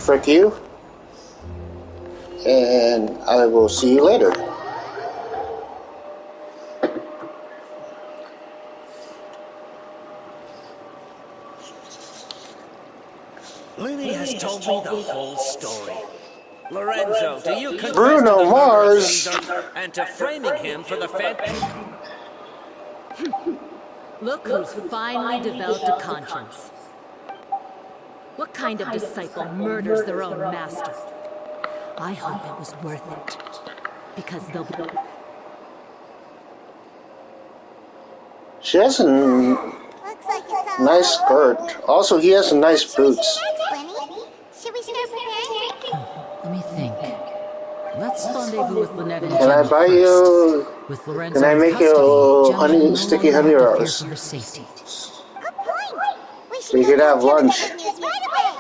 Speaker 10: frick you. And I will see you later.
Speaker 14: Lily has told me the whole story. Lorenzo, do you confess
Speaker 10: Bruno
Speaker 14: to the murder of
Speaker 10: Mars.
Speaker 14: Caesar and to framing him for the
Speaker 7: Look who's finally developed a conscience. What kind of disciple murders their own master? I hope it was worth it. Because they'll be...
Speaker 10: She has a nice skirt. Also, he has nice boots.
Speaker 1: Should we start preparing?
Speaker 5: Let me think. Let's rendezvous with Lynette and
Speaker 10: Can
Speaker 5: Gemma
Speaker 10: I buy
Speaker 5: first.
Speaker 10: you?
Speaker 5: With Lorenzo
Speaker 10: Can I
Speaker 5: in
Speaker 10: make
Speaker 5: custody,
Speaker 10: you
Speaker 5: Gemma will no
Speaker 10: sticky
Speaker 5: longer
Speaker 10: honey
Speaker 5: have to fear
Speaker 10: rolls?
Speaker 5: for her safety.
Speaker 1: Good point. We
Speaker 10: We
Speaker 1: should
Speaker 10: could
Speaker 1: go
Speaker 10: have
Speaker 1: tell Gemma
Speaker 10: lunch.
Speaker 1: the good news right away.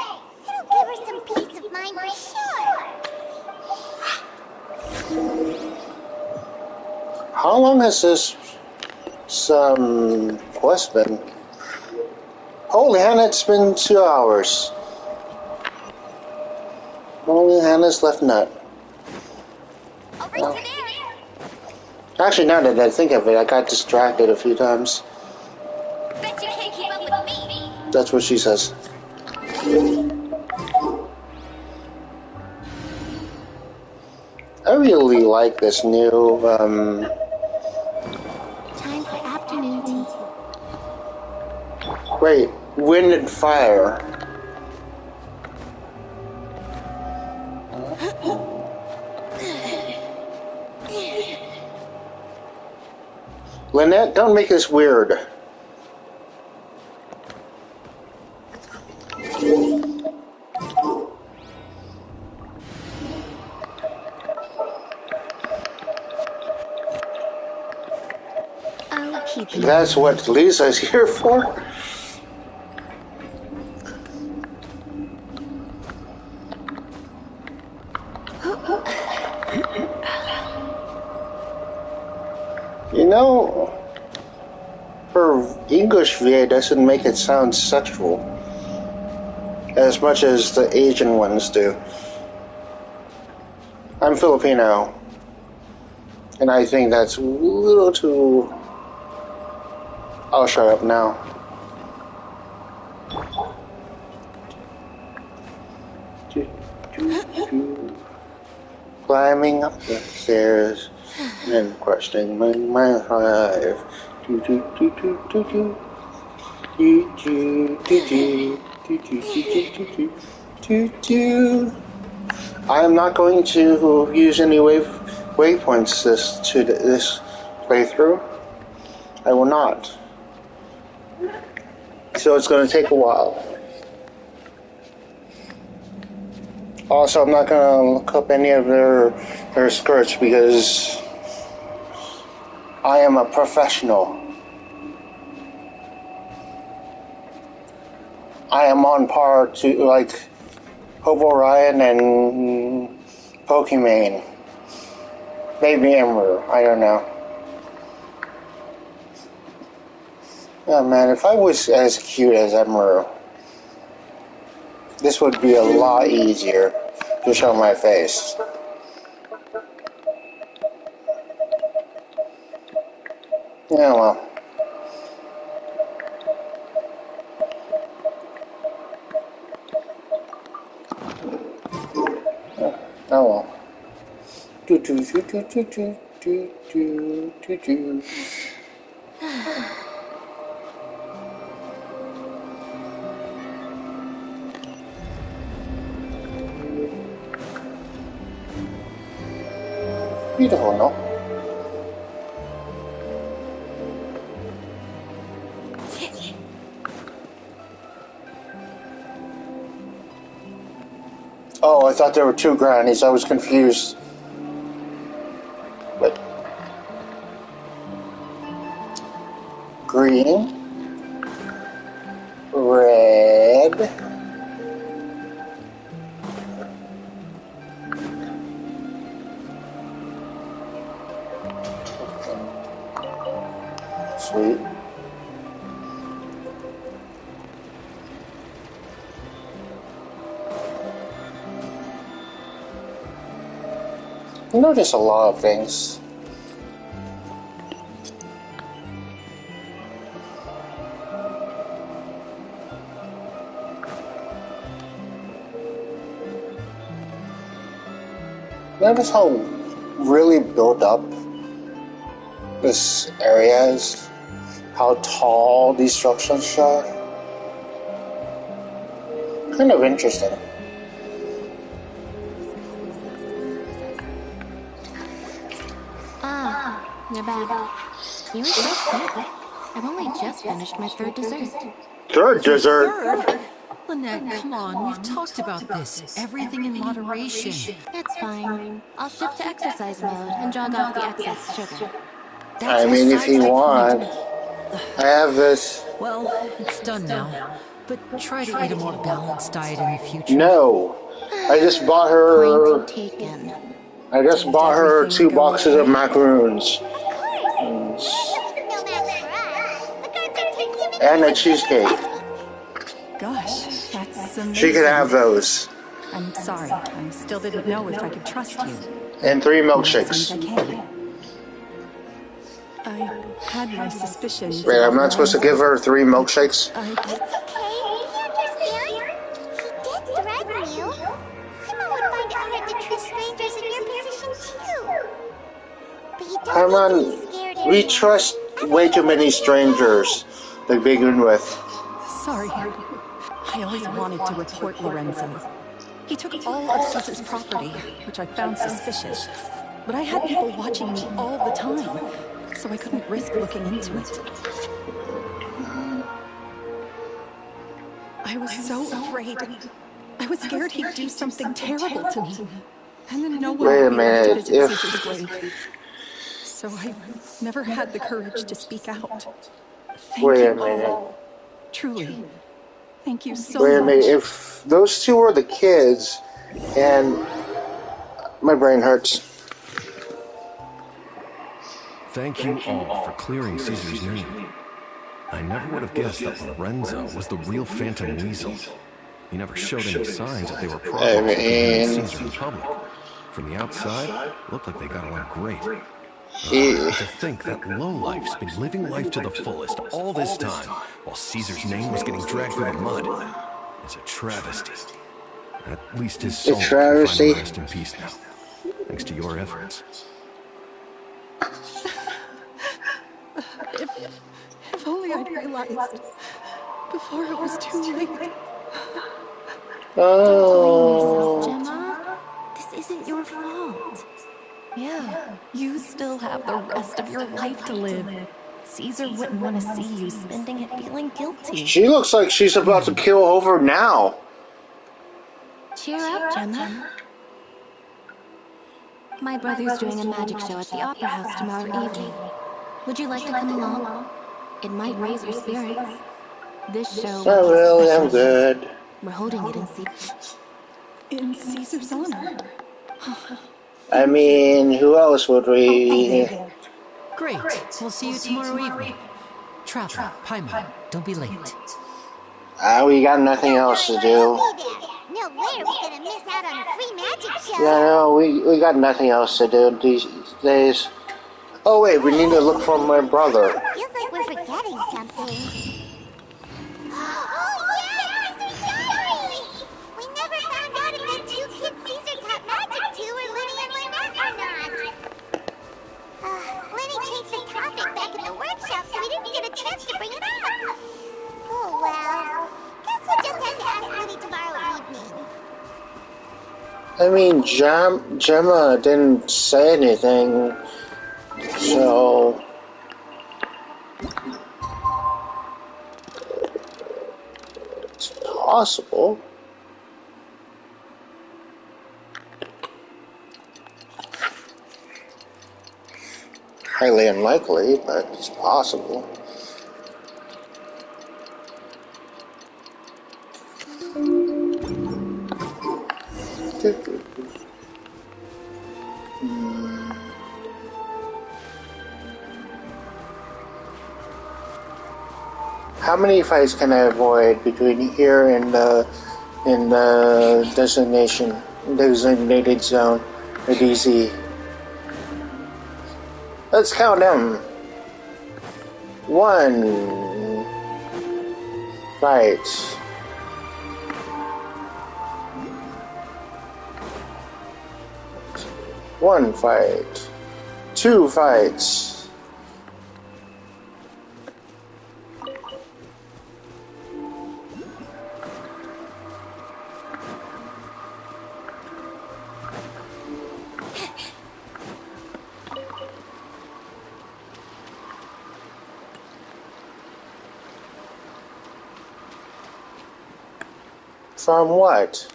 Speaker 1: It'll give her some peace of mind for sure.
Speaker 10: How long has this quest been? Holy Hannah, it's been 2 hours. Holy Hannah's left nut. Oh. Actually, now that I think of it, I got distracted a few times.
Speaker 1: Bet you can't keep up with me.
Speaker 10: That's what she says. I really like this new,
Speaker 2: Time for afternoon tea.
Speaker 10: wait, wind and fire. Lynette, don't make this weird.
Speaker 2: I'll keep it.
Speaker 10: That's what Lisa's here for? You know, her English VA doesn't make it sound sexual as much as the Asian ones do. I'm Filipino, and I think that's a little too... I'll shut up now. Climbing up the stairs and questioning my life. I am not going to use any waypoints this playthrough. I will not. So it's going to take a while. Also, I'm not going to look up any of their skirts because I am a professional. I am on par to like Hobo Ryan and Pokimane. Maybe Emerald, I don't know. Yeah, man, if I was as cute as Emerald, this would be a lot easier to show my face. Yeah, well. Oh well. Do do do do do do do do do do. Beautiful, no? Oh, I thought there were two grannies. I was confused. Wait. Green. Red. Sweet. I notice a lot of things. Notice how really built up this area is, how tall these structures are. Kind of interesting.
Speaker 2: You're back. You were so quick. I've only just finished my third dessert.
Speaker 10: Third dessert?
Speaker 5: Third? Lynette, come on, we've talked about this. Everything in moderation.
Speaker 2: It's fine. I'll shift to exercise mode and jog off the excess sugar.
Speaker 10: I mean, if you want, I have this.
Speaker 5: Well, it's done now. But try to eat a more balanced diet in the future.
Speaker 10: No, I just bought her.
Speaker 2: Point taken.
Speaker 10: I just bought her 2 boxes of macaroons. And a cheesecake.
Speaker 9: Gosh, that's amazing.
Speaker 10: She could have those.
Speaker 9: I'm sorry. I still didn't know if I could trust you.
Speaker 10: And 3 milkshakes.
Speaker 9: I had my suspicions.
Speaker 10: Wait, I'm not supposed to give her 3 milkshakes?
Speaker 1: It's okay. We understand. He did threaten you. Paimon would find it hard to trust strangers in your position, too. But you don't need to be scared anymore.
Speaker 10: We trust way too many strangers to begin with.
Speaker 9: Sorry. I always wanted to report Lorenzo. He took all of Caesar's property, which I found suspicious. But I had people watching me all the time, so I couldn't risk looking into it. I was so afraid. I was scared he'd do something terrible to me. And then no one would be left to visit Caesar's grave. So I never had the courage to speak out.
Speaker 10: Wait a minute.
Speaker 9: Truly. Thank you so much.
Speaker 10: Wait a minute. If those 2 were the kids, and my brain hurts.
Speaker 6: Thank you all for clearing Caesar's name. I never would have guessed that Lorenzo was the real Phantom Weasel. He never showed any signs that they were problems with Caesar in public. From the outside, it looked like they got along great. To think that lowlife's been living life to the fullest all this time, while Caesar's name was getting dragged through the mud. It's a travesty. At least his soul can find rest in peace now, thanks to your efforts.
Speaker 9: If only I'd realized before it was too late.
Speaker 10: Oh.
Speaker 2: Blame yourself, Gemma. This isn't your fault.
Speaker 7: Yeah, you still have the rest of your life to live. Caesar wouldn't want to see you spending it feeling guilty.
Speaker 10: She looks like she's about to kill over now.
Speaker 2: Cheer up, Gemma. My brother's doing a magic show at the Opera House tomorrow evening. Would you like to come along? It might raise your spirits. This show
Speaker 10: I really am good.
Speaker 2: We're holding it
Speaker 9: in Caesar's honor.
Speaker 10: I mean, who else would we...
Speaker 5: Great. We'll see you tomorrow evening. Traveler, Paimon, don't be late.
Speaker 10: We got nothing else to do.
Speaker 1: No way are we gonna miss out on a free magic show.
Speaker 10: Yeah, no, we got nothing else to do these days. Oh wait, we need to look for my brother.
Speaker 1: Feels like we're forgetting something. Oh yeah, Caesar's diary! We never found out if the 2 kids Caesar taught magic to were Lenny and Lynette or not. Lenny changed the topic back in the workshop, so we didn't get a chance to bring it up. Oh well, guess we'll just have to ask Lenny tomorrow evening.
Speaker 10: I mean, Gemma didn't say anything, so... It's possible. Highly unlikely, but it's possible. How many fights can I avoid between here and the designated zone, or DZ? Let's count them. 1 fight. 1 fight. 2 fights. From what?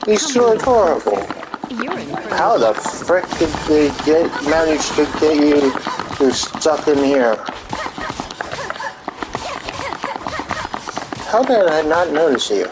Speaker 10: These two are adorable. How the frick did they manage to get you stuck in here? How did I not notice you?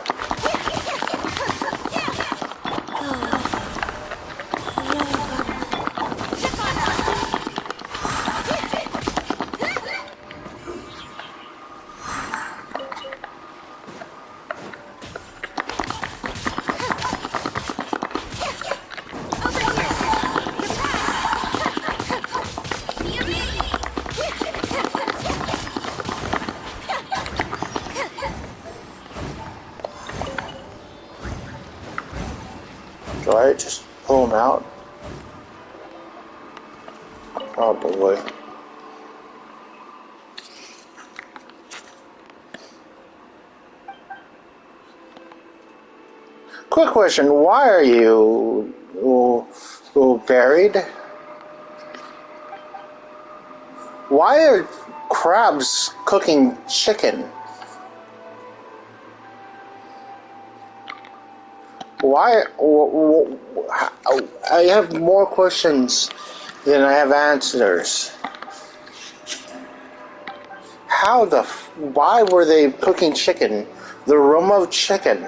Speaker 10: Do I just pull him out? Oh boy. Quick question, why are you buried? Why are crabs cooking chicken? Why? I have more questions than I have answers. How the? Why were they cooking chicken? The aroma of chicken.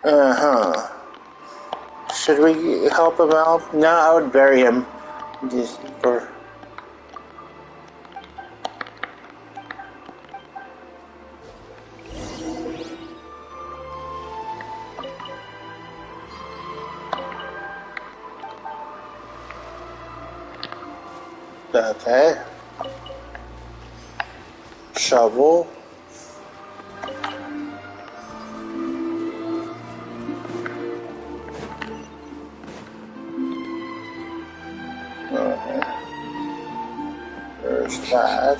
Speaker 10: Uh-huh. Should we help him out? No, I would bury him. Just for... Okay. Shovel. Okay. There's that.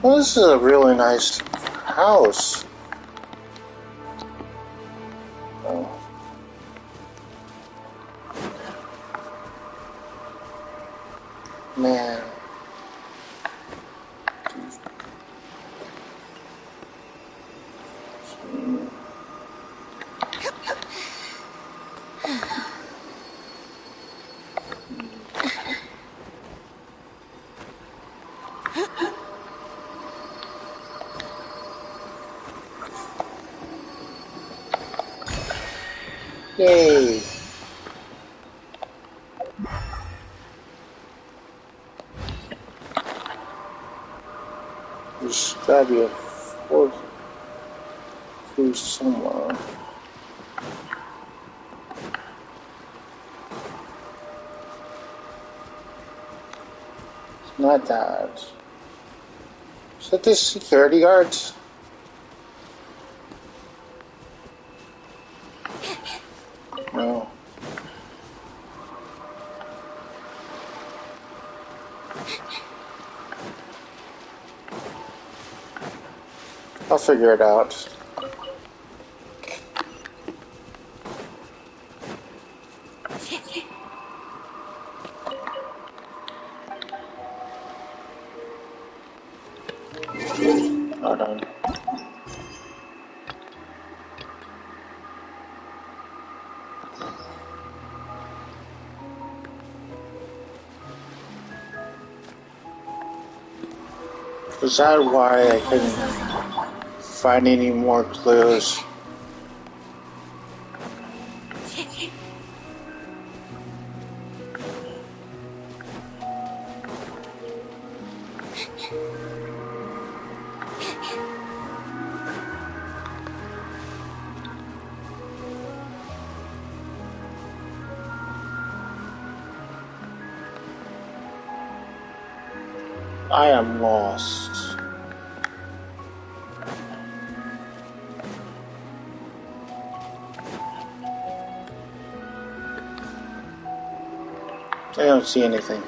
Speaker 10: Well, this is a really nice house. Oh. Man. Yay. There's gotta be a fourth clue somewhere. It's not that. Is that the security guards? No. I'll figure it out. Hold on. Is that why I couldn't find any more clues? I am lost. I don't see anything.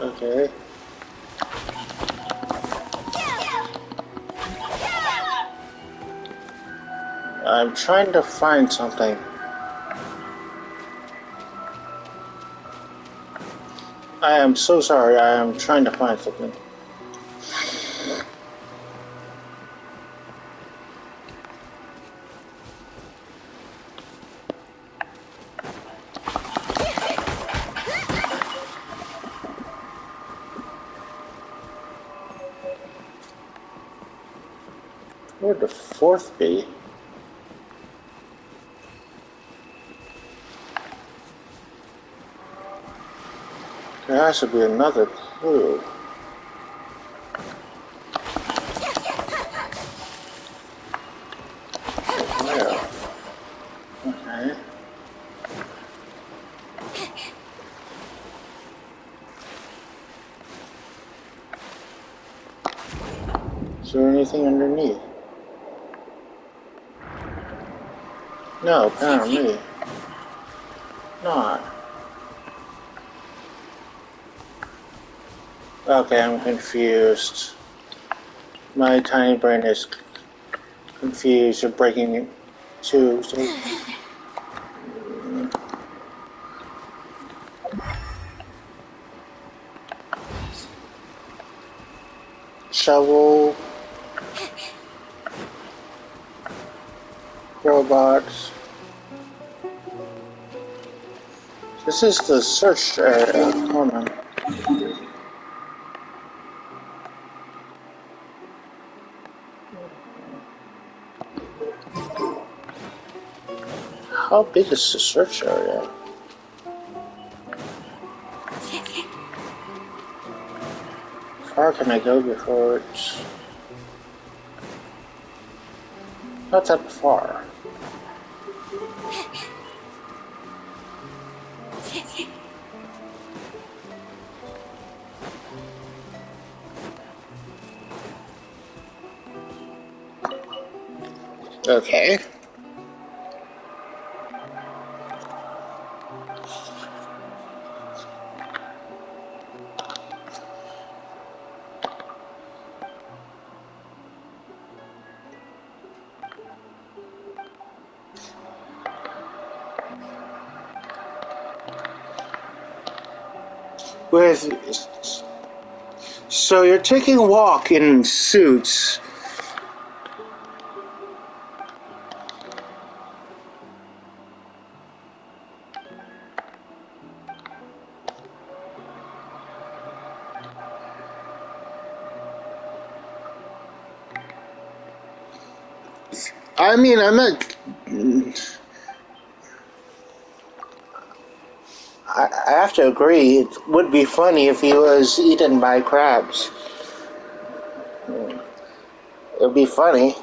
Speaker 10: Okay. I'm trying to find something. I am so sorry. I am trying to find something. Where'd the fourth be? There has to be another clue. Where? Okay. Is there anything underneath? No, apparently not. Okay, I'm confused. My tiny brain is confused or breaking it too. So. Shovel. Robots. This is the search area. Hold on. How big is the search area? How far can I go before it's... Not that far. Okay. So you're taking a walk in suits. I mean, I'm not... I have to agree, it would be funny if he was eaten by crabs. It would be funny.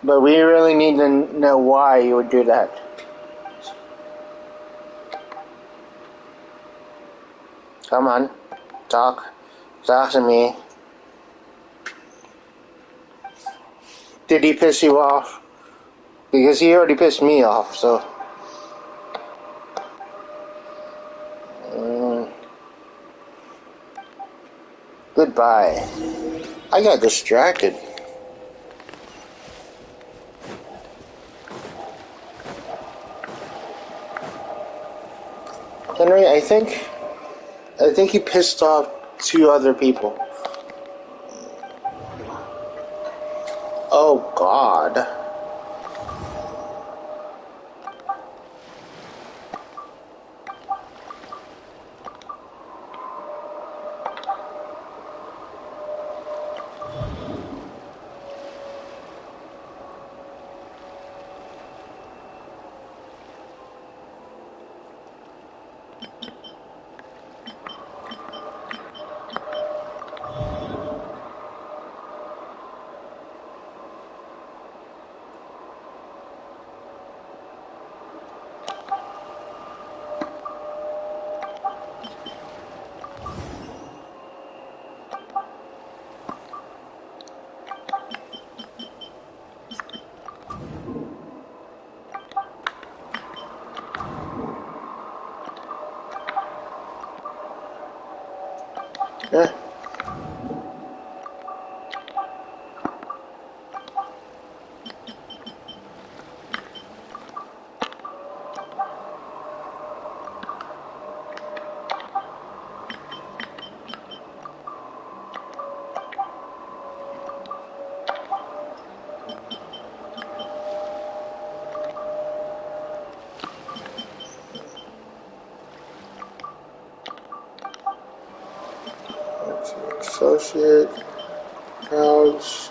Speaker 10: But we really need to know why you would do that. Come on. Talk. Talk to me. Did he piss you off? Because he already pissed me off, so... Goodbye. I got distracted. Henry, I think he pissed off 2 other people. Oh, God. Yeah. Associate, couch.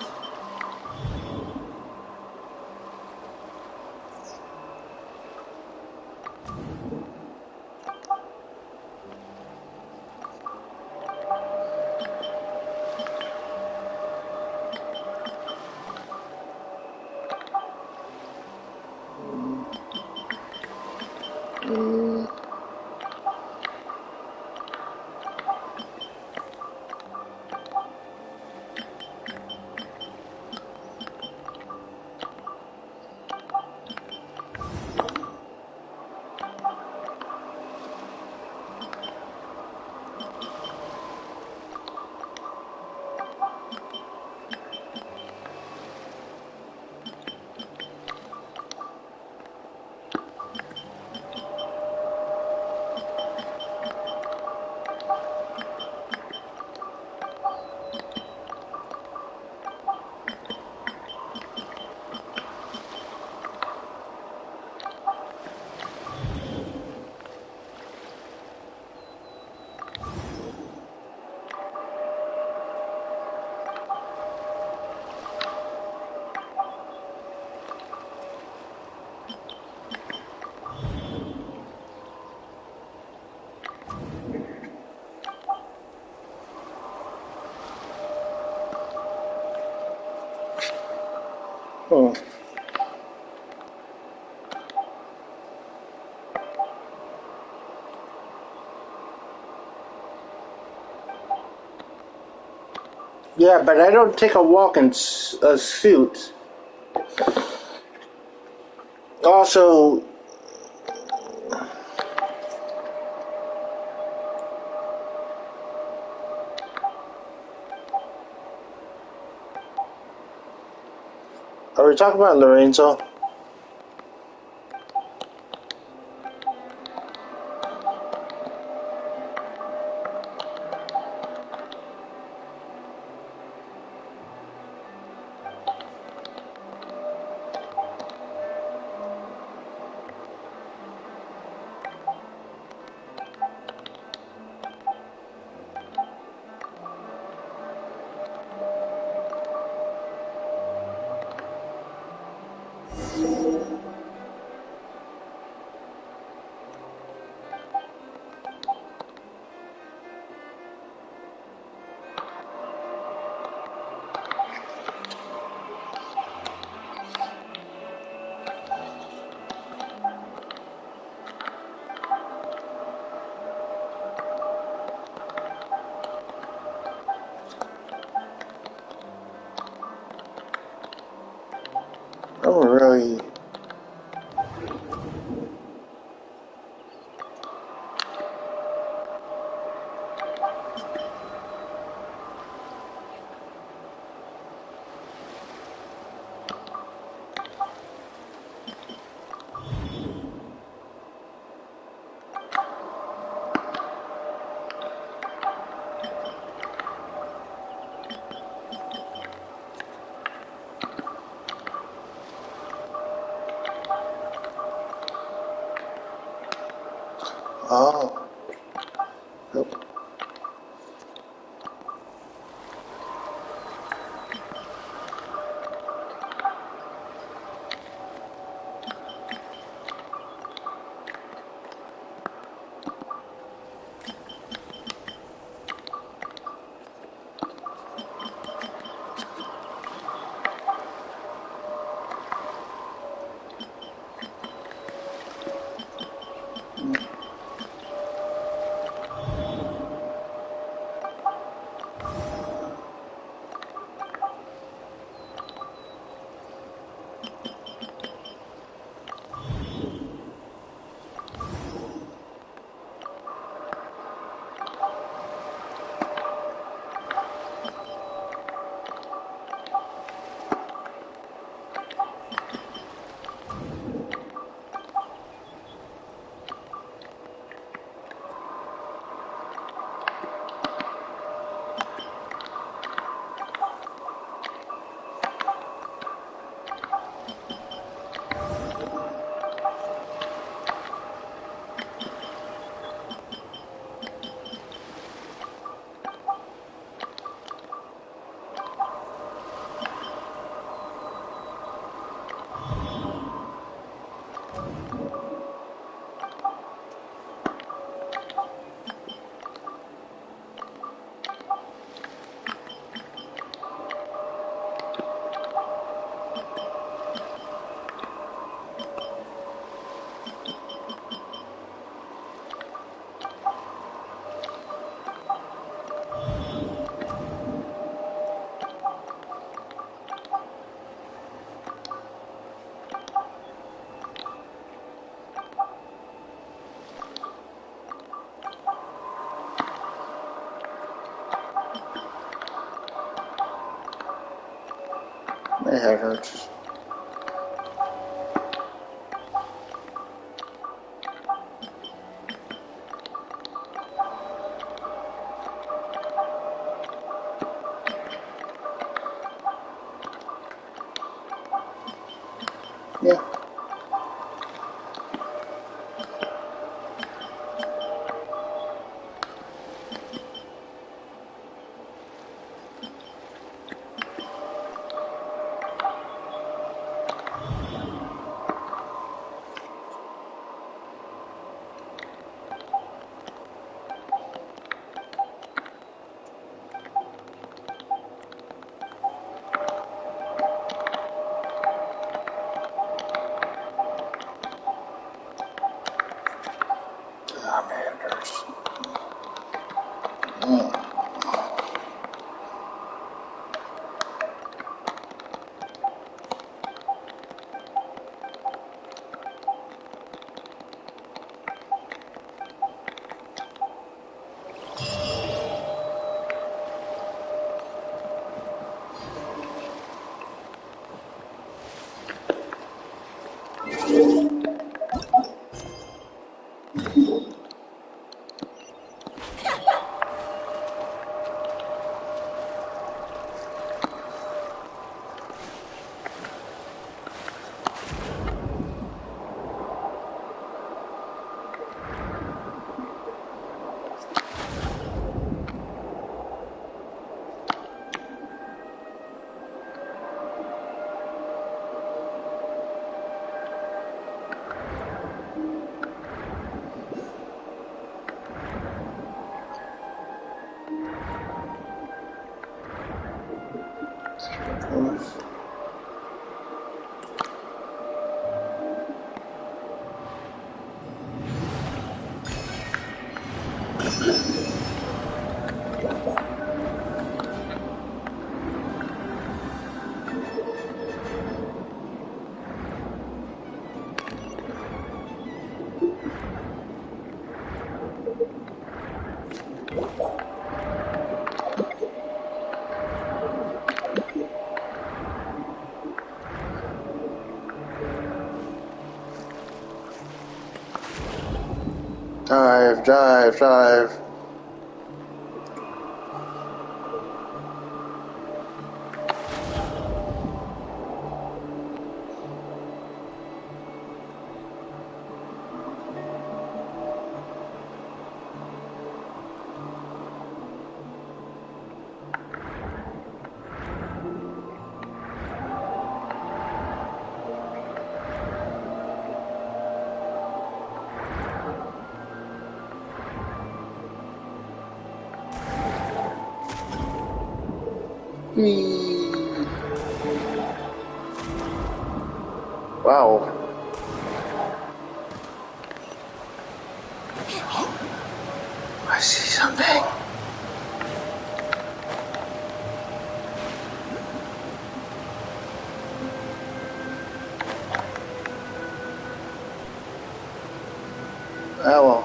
Speaker 10: Oh. Yeah, but I don't take a walk in a suit. Also, are we talking about Lorenzo? I don't really My head hurts. Yeah. Ah, my head hurts. Dive, dive, dive. Wow. I see something. Oh well.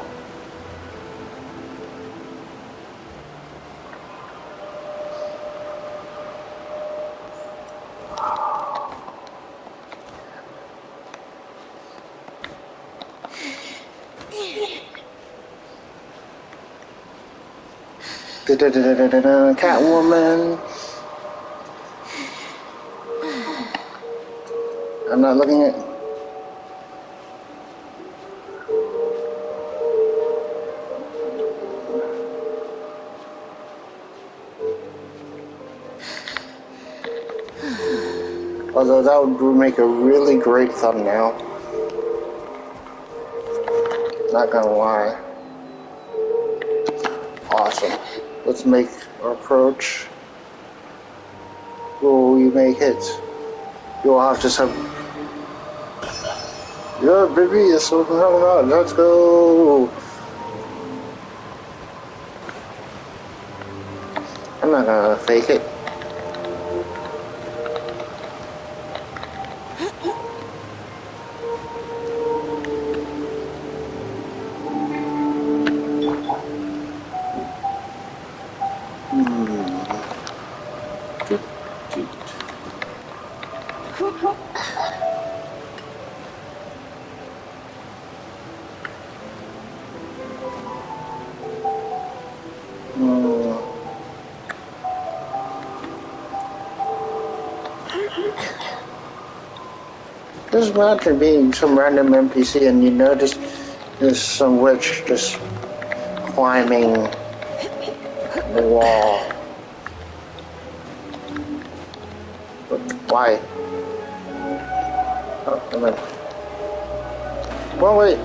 Speaker 10: Catwoman. I'm not looking at. Although that would make a really great thumbnail. Not gonna lie. Awesome. Let's make our approach. Will we make it? You'll have to some. Yeah, baby, that's what I'm talking about. Let's go. I'm not gonna fake it. Just imagine being some random NPC and you notice there's some witch just climbing the wall. Why? Oh, come on. Well, wait.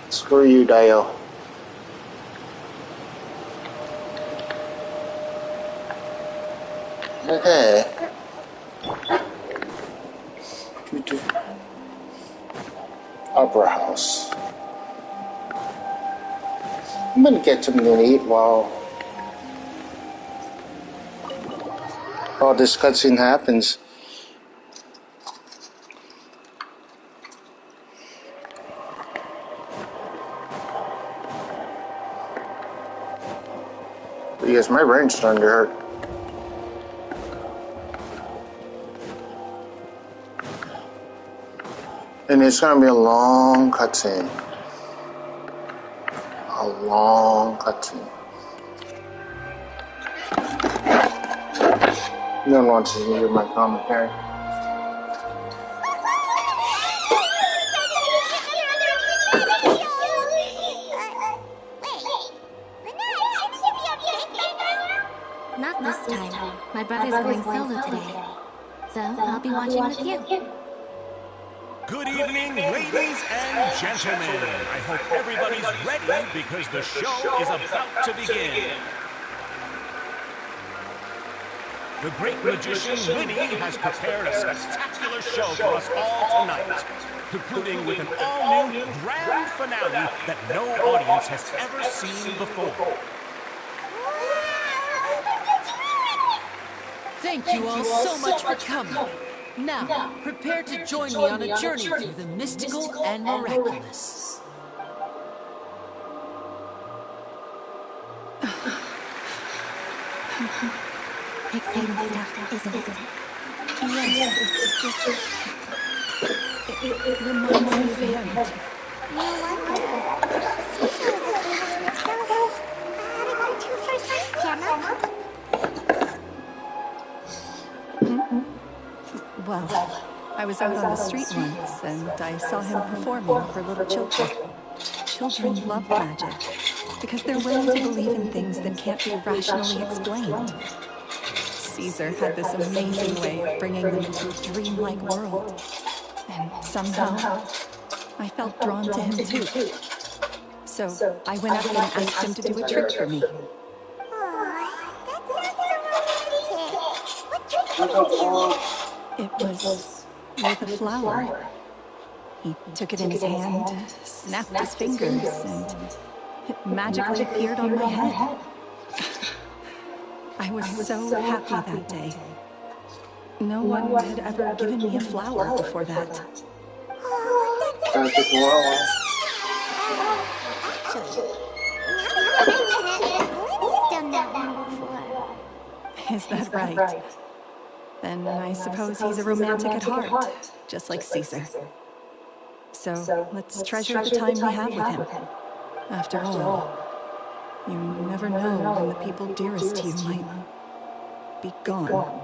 Speaker 10: Screw you, Dio. Hey. Opera House. I'm gonna get something to eat while this cutscene happens. Because my brain's starting to hurt. And it's gonna be a long cutscene. A long cutscene. No one wants to hear my commentary.
Speaker 2: Not this time. My brother's going solo today. So I'll be watching with you.
Speaker 12: Good evening, ladies and gentlemen. I hope everybody's ready because the show is about to begin. The great magician Winnie has prepared a spectacular show for us all tonight, concluding with an all-new grand finale that no audience has ever seen before.
Speaker 5: Thank you all so much for coming. Now, prepare to join me on a journey through the mystical and miraculous.
Speaker 2: Exciting stuff, isn't it?
Speaker 9: Yes, it's just... It reminds me of the end.
Speaker 1: No wonder. Caesar was the greatest himself. How to go to first, Gemma?
Speaker 9: Well, I was out on the street once, and I saw him performing for little children. Children love magic, because they're willing to believe in things that can't be rationally explained. Caesar had this amazing way of bringing them into a dreamlike world. And somehow, I felt drawn to him too. So I went up and asked him to do a trick for me.
Speaker 1: That sounds so romantic. What trick did he do?
Speaker 9: It was with a flower. He took it in his hand, snapped his fingers, and it magically appeared on my head. I was so happy that day. No one had ever given me a flower before that.
Speaker 1: Actually, now that you mention it, Linny's done that one before.
Speaker 9: Is that right? Then I suppose he's a romantic at heart, just like Caesar. So let's treasure the time we have with him. After all, you never know when the people dearest to you might be gone.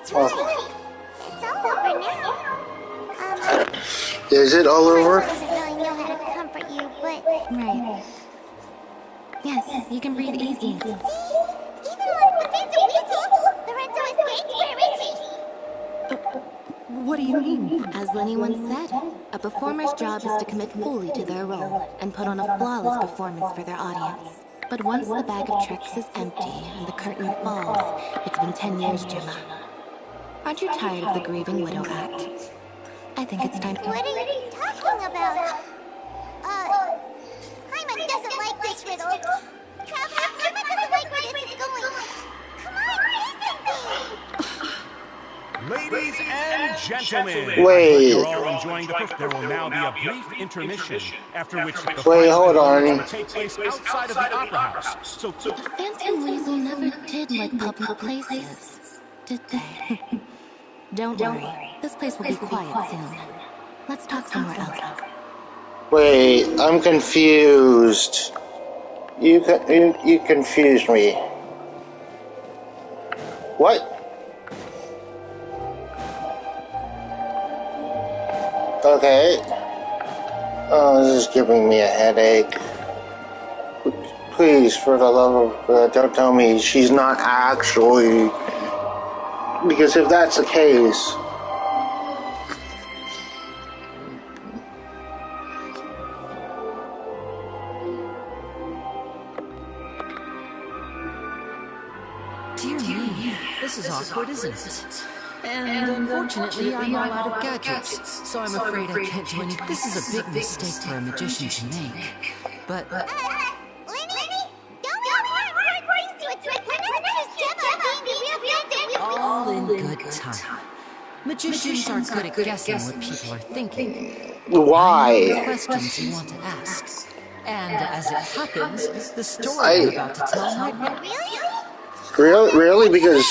Speaker 1: That's right. It's all over now.
Speaker 10: Is it all over?
Speaker 1: Doesn't really know how to comfort you, but...
Speaker 2: Right. Yes, you can breathe easy.
Speaker 1: See? Even on Defeat the Weasel, Lorenzo escaped. Where is he?
Speaker 9: What do you mean?
Speaker 2: As Lenny once said, a performer's job is to commit fully to their role and put on a flawless performance for their audience. But once the bag of tricks is empty and the curtain falls, it's been 10 years, Gemma. Aren't you tired of the grieving widow act? I think it's time to...
Speaker 1: What are you talking about? Hyman doesn't like this riddle. Traveler, Hyman doesn't like where this is going. Come on, say something!
Speaker 12: Ladies and gentlemen,
Speaker 10: Wait.
Speaker 12: you're all enjoying the There will now be a brief intermission, after which the
Speaker 10: Wait,
Speaker 12: final
Speaker 10: hold on.
Speaker 12: will take place outside of the Opera House. So
Speaker 2: The Phantom Weasel never did like public places, did they? Don't worry, this place will be quiet soon. Let's talk somewhere else.
Speaker 10: Wait, I'm confused. You confused me. What? Okay. Oh, this is giving me a headache. Please, for the love of God, don't tell me she's not actually... Because if that's the case...
Speaker 5: Dear me, this is awkward, isn't it? And unfortunately, I'm all out of gadgets, so I'm afraid I can't do anything. This is a big mistake for a magician to make. But...
Speaker 1: Lenny, don't have more important things to address. We're not just Gemma being the real Phantom.
Speaker 5: all in good time. Magicians are good at guessing what people are thinking.
Speaker 10: Why?
Speaker 5: I know the questions you want to ask. And as it happens, the story I'm about to tell might...
Speaker 10: Really? Because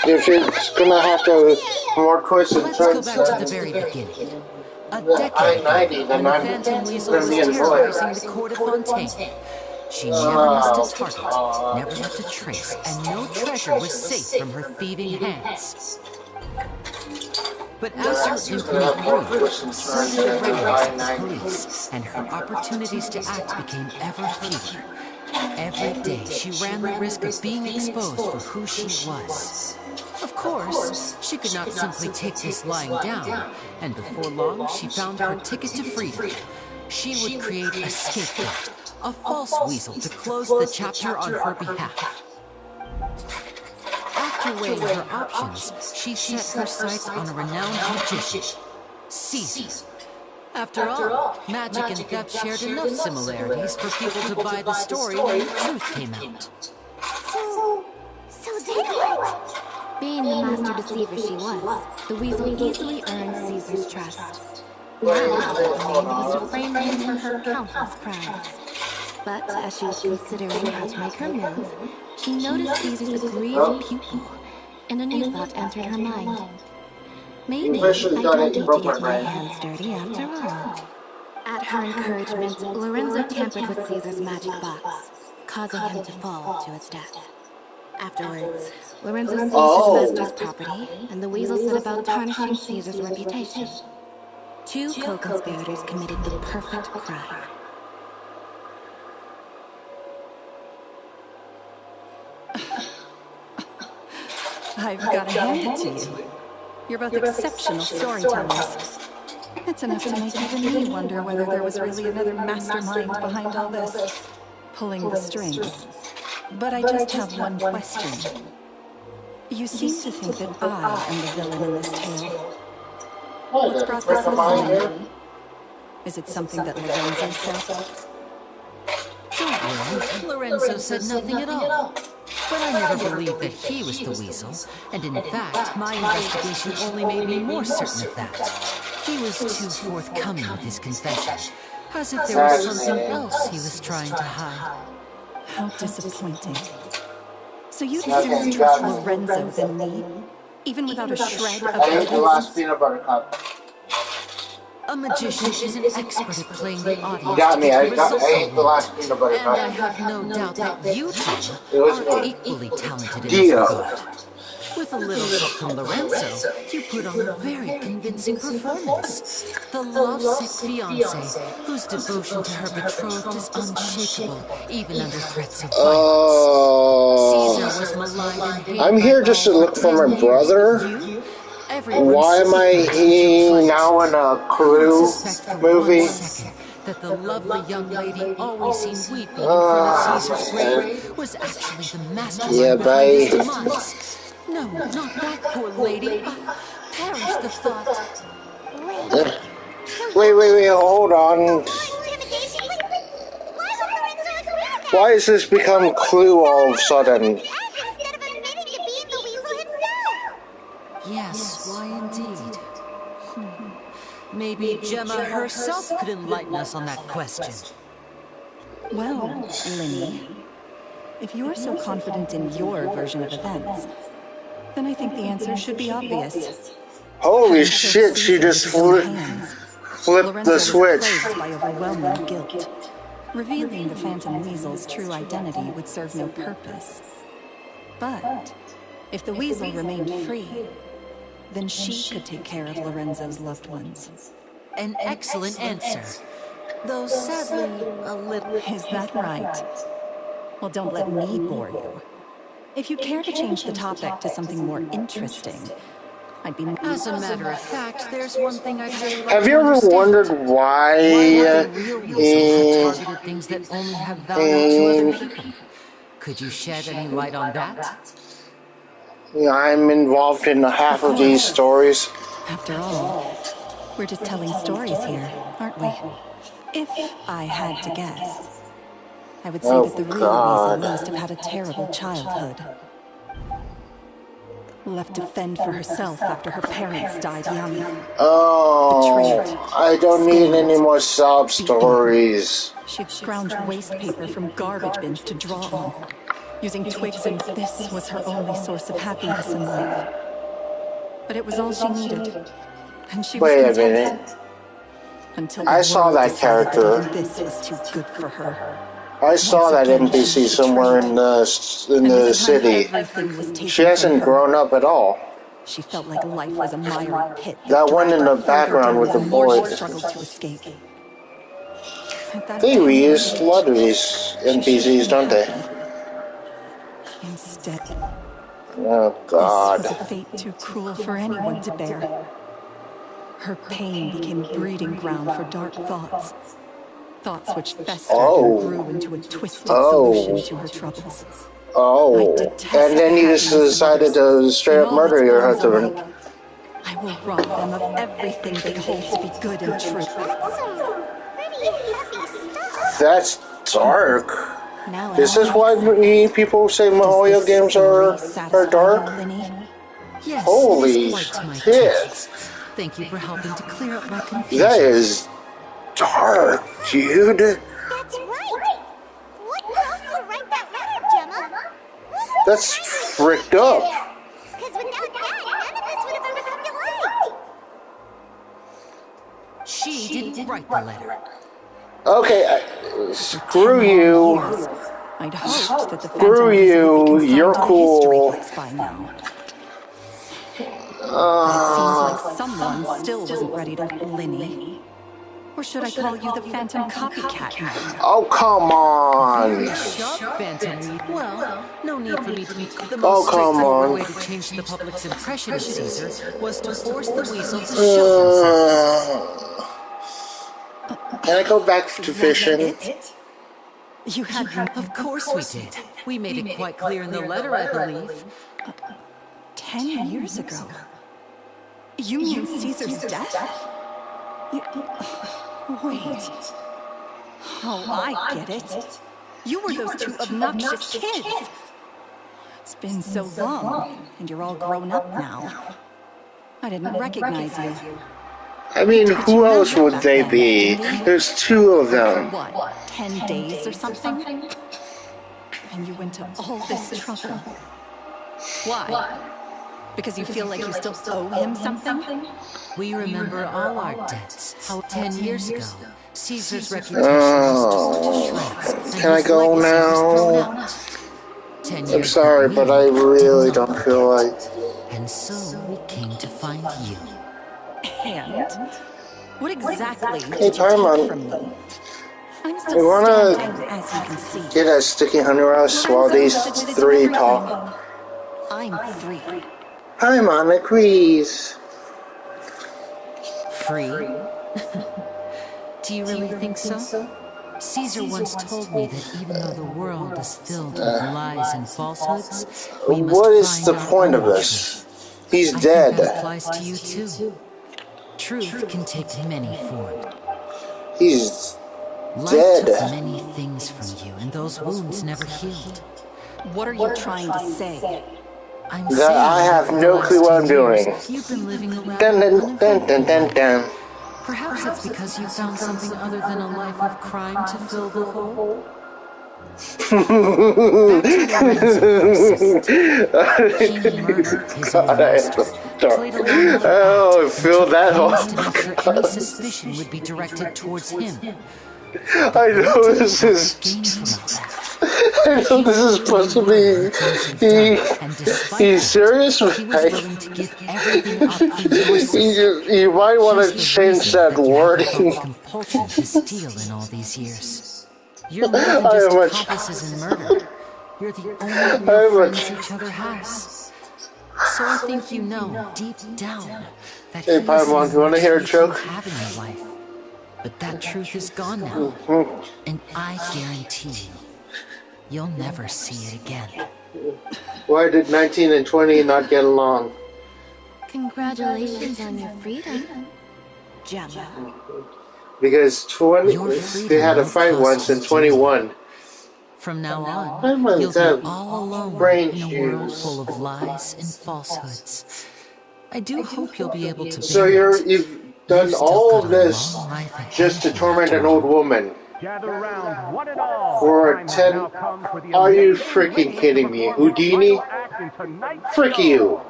Speaker 10: if it's gonna have to more twists and
Speaker 5: Let's
Speaker 10: turns...
Speaker 5: go back to the very beginning. A decade ago, when the Phantom Weasel was terrorizing the court of Fontaine. She never missed a target, never left a trace, and no treasure was safe from her thieving hands. But as her infamy grew, so did the readiness of the police, and her opportunities to act became ever fewer. Every day, she ran the risk of being exposed for who she was. Of course, she could not simply take this lying down, and before long, she found her ticket to freedom. She would create a scapegoat, a false weasel to close the chapter on her behalf. After weighing her options, she set her sights on a renowned magician, Caesar. After all, magic and theft shared enough similarities for people to buy the story when the truth came out.
Speaker 1: So then what?
Speaker 2: Being the master deceiver she was, the weasel easily earned Caesar's trust. Now, what remained was to frame him for her countless crimes. But as she was considering how to make her move, she noticed Caesar's aggrieved pupil, and a new thought entered her mind. Maybe I don't need to get my hands dirty after all. At her encouragement, Lorenzo tampered with Caesar's magic box, causing him to fall to his death. Afterwards, Lorenzo seized his master's property, and the weasel set about tarnishing Caesar's reputation. Two co-conspirators committed the perfect crime.
Speaker 9: I've got to hand it to you. You're both exceptional storytellers. It's enough to make even me wonder whether there was really another mastermind behind all this, pulling the strings. But I just have one question. You seem to think that I am the villain in this tale. What's brought this on? Is it something that Lorenzo said?
Speaker 5: Don't worry, Lorenzo said nothing at all. But I never believed that he was the weasel, and in fact, my investigation only made me more certain of that. He was too forthcoming with his confession, as if there was something else he was trying to hide.
Speaker 9: How disappointing. So you'd sooner trust Lorenzo than me? Even without a shred of
Speaker 10: I ate the last
Speaker 9: evidence?
Speaker 10: peanut butter cup.
Speaker 5: A magician is an expert at playing the audience
Speaker 10: Got
Speaker 5: to
Speaker 10: me.
Speaker 5: get
Speaker 10: I
Speaker 5: the result they
Speaker 10: ate the
Speaker 5: want.
Speaker 10: last peanut butter
Speaker 5: And I
Speaker 10: cup.
Speaker 5: have no doubt that you, Gemma,
Speaker 10: It was
Speaker 5: are
Speaker 10: me.
Speaker 5: equally talented in this
Speaker 10: Deal.
Speaker 5: regard. With a little help from Lorenzo, you put on a very convincing performance. The lovesick fiancé, whose devotion to her betrothed is unshakable, even under threats of violence. Caesar was maligned and hated
Speaker 10: I'm here
Speaker 5: by
Speaker 10: just to
Speaker 5: all
Speaker 10: look for my
Speaker 5: for 10 years,
Speaker 10: brother.
Speaker 5: but you? Everyone
Speaker 10: Why am I
Speaker 5: sympathized with your plight.
Speaker 10: now in a
Speaker 5: Who would
Speaker 10: Clue
Speaker 5: suspect for
Speaker 10: movie?
Speaker 5: 1 second that the lovely young lady always seen weeping in front of Caesar's grave was actually the
Speaker 10: Yeah,
Speaker 5: mastermind behind his
Speaker 10: bye.
Speaker 5: demise? No, not that poor lady. Perish the thought.
Speaker 10: Wait, hold on. Why has this become Clue all of a sudden?
Speaker 5: Yes, why indeed? Maybe Gemma herself could enlighten us on that question.
Speaker 9: Well, Linny, if you're so confident in your version of events, then I think the answer should be obvious.
Speaker 10: Holy shit, she just flipped the switch.
Speaker 9: Lorenzo was plagued by overwhelming guilt. Revealing the Phantom Weasel's true identity would serve no purpose. But if the Weasel remained free, then she could take care of Lorenzo's loved ones.
Speaker 5: An excellent answer. Though sadly, a little...
Speaker 9: Is that right? Well, don't let me bore you. If you care to change the topic to something more interesting, I'd be...
Speaker 5: As a matter of fact, there's one thing I'd really like
Speaker 10: Have
Speaker 5: to
Speaker 10: you ever
Speaker 5: understand.
Speaker 10: wondered why
Speaker 5: the real Weasel had targeted things that only have value to other people? Could you shed any light on that?
Speaker 10: I'm involved in half of these stories.
Speaker 9: After all, we're just telling stories here, aren't we? If I had to guess, I would say that the real Weasel must have had a terrible childhood. Left to fend for herself after her parents died young.
Speaker 10: Oh, I don't need any more sob stories.
Speaker 9: She'd scrounge waste paper from garbage bins to draw on, using twigs, and this was her only source of happiness in life. But it was all she needed, and she was content.
Speaker 10: Wait a minute.
Speaker 9: Until
Speaker 10: I saw that character.
Speaker 9: That this was too good for her.
Speaker 10: I saw that NPC somewhere in the city. She hasn't grown up at all.
Speaker 9: She felt like life was a miry pit.
Speaker 10: That one in the background with the boy.
Speaker 9: Struggled to escape.
Speaker 10: They reuse a lot of these NPCs, don't they?
Speaker 9: Instead,
Speaker 10: oh God.
Speaker 9: This was a fate too cruel for anyone to bear. Her pain became a breeding ground for dark thoughts. Thoughts which festered and grew into a twisted solution to her troubles.
Speaker 10: Oh, and then you just decided to straight up murder your husband.
Speaker 9: I will rob them of everything they hold to be good and true.
Speaker 10: That's dark. Is this why people say Mahoyo games are dark?
Speaker 5: Yes,
Speaker 10: holy shit.
Speaker 5: Thank you for helping to clear up my confusion.
Speaker 10: That is dark, dude.
Speaker 1: That's right. What caused you to write that letter, Gemma?
Speaker 10: That's fricked up.
Speaker 1: Because without that, none of this would have ever come to light.
Speaker 5: She didn't write the letter.
Speaker 10: Okay, screw you.
Speaker 9: I'd hoped that the
Speaker 10: screw you. You're cool.
Speaker 9: By now. It seems like someone still wasn't ready to Linny. Or should I call you the Phantom Copycat now?
Speaker 10: Oh, come on.
Speaker 5: Very sharp, Phantom Weed. Well, no need for me to be the most straightforward way to change the public's impression of Caesar was to force the Weasel to show himself.
Speaker 10: Can I go back to fishing?
Speaker 9: You had...
Speaker 5: Of course we did. We made it quite clear in the letter, I believe.
Speaker 9: 10 years ago? You mean Caesar's death? Wait. Oh, I get it. You were those two obnoxious kids. It's been so long, and you're all grown up now. I didn't recognize you.
Speaker 10: I mean, who else would they be? There's two of them.
Speaker 9: What, 10 days or something? And you went to all this trouble. Why? Because you feel like you still owe him something?
Speaker 5: We remember all our debts. How 10 years ago, Caesar's reputation was torn to shreds, and
Speaker 10: can I
Speaker 5: his
Speaker 10: go
Speaker 5: legacy was thrown
Speaker 10: now?
Speaker 5: out. 10
Speaker 10: I'm
Speaker 5: years
Speaker 10: sorry,
Speaker 5: that
Speaker 10: but
Speaker 5: we
Speaker 10: I really
Speaker 5: did not
Speaker 10: don't feel like...
Speaker 5: And so we came to find you.
Speaker 9: And? What exactly
Speaker 10: Hey,
Speaker 9: did you take
Speaker 10: Paimon,
Speaker 9: from me? I'm
Speaker 10: you
Speaker 9: still
Speaker 10: wanna
Speaker 9: standing, as you can see.
Speaker 10: get a sticky honey roast while
Speaker 9: Lorenzo
Speaker 10: these
Speaker 9: admitted to
Speaker 10: three
Speaker 9: everything.
Speaker 10: talk?
Speaker 9: I'm free.
Speaker 10: Paimon agrees.
Speaker 5: Free? Do you really think so? Caesar once told me that even though the world is filled with lies and falsehoods, we must
Speaker 10: What is
Speaker 5: find
Speaker 10: the
Speaker 5: our
Speaker 10: point
Speaker 5: own
Speaker 10: of this?
Speaker 5: truth.
Speaker 10: He's
Speaker 5: I
Speaker 10: dead.
Speaker 5: think that applies to you too. Truth can take many forms.
Speaker 10: He's
Speaker 5: Life
Speaker 10: dead.
Speaker 5: took many things from you, and those wounds never healed.
Speaker 9: What are you trying to say?
Speaker 5: I'm
Speaker 10: That
Speaker 5: saying
Speaker 10: I
Speaker 5: that
Speaker 10: have
Speaker 5: for the
Speaker 10: no
Speaker 5: last
Speaker 10: clue what
Speaker 5: 10
Speaker 10: I'm
Speaker 5: years,
Speaker 10: doing.
Speaker 5: you've been living a rather
Speaker 10: Dun dun dun dun
Speaker 5: uneventful
Speaker 10: dun
Speaker 5: life.
Speaker 10: dun.
Speaker 5: Perhaps it's because you found something other than a life of crime to fill the hole? Back to Lorenzo for a second. He murdered his own master, played along with your
Speaker 10: Oh, I
Speaker 5: act,
Speaker 10: feel
Speaker 5: and took
Speaker 10: that
Speaker 5: pains to
Speaker 10: hard.
Speaker 5: make sure any suspicion would be directed towards him.
Speaker 10: I know this is. I know this is supposed to be. He's serious,
Speaker 5: He was
Speaker 10: right?
Speaker 5: willing to give everything up for your sake.
Speaker 10: You might want to
Speaker 5: He's the
Speaker 10: change
Speaker 5: reason
Speaker 10: that
Speaker 5: that you haven't felt
Speaker 10: wording.
Speaker 5: the compulsion to steal in all these years. You're more than
Speaker 10: I
Speaker 5: just
Speaker 10: am a
Speaker 5: accomplices in murder. You're the only real friends each other has. So I think you know, deep down, that
Speaker 10: Hey,
Speaker 5: he is
Speaker 10: Paimon, you want to hear a
Speaker 5: truth you
Speaker 10: joke?
Speaker 5: have in your life. But that truth is gone now. And I guarantee you, you'll never see it again.
Speaker 10: Why did 19 and 20 not get along?
Speaker 2: Congratulations on your freedom, Gemma.
Speaker 10: Because 20, they had a fight once and 21.
Speaker 5: From now on,
Speaker 10: Paimon's
Speaker 5: you'll
Speaker 10: got
Speaker 5: be all alone
Speaker 10: brain
Speaker 5: in a world
Speaker 10: juice.
Speaker 5: full of lies and falsehoods. I do hope you'll be able to
Speaker 10: So
Speaker 5: bear it.
Speaker 10: you've done all of this just to torment an old woman
Speaker 12: Gather around, one and all.
Speaker 10: for 10. Are you freaking kidding me, Houdini? Frick you!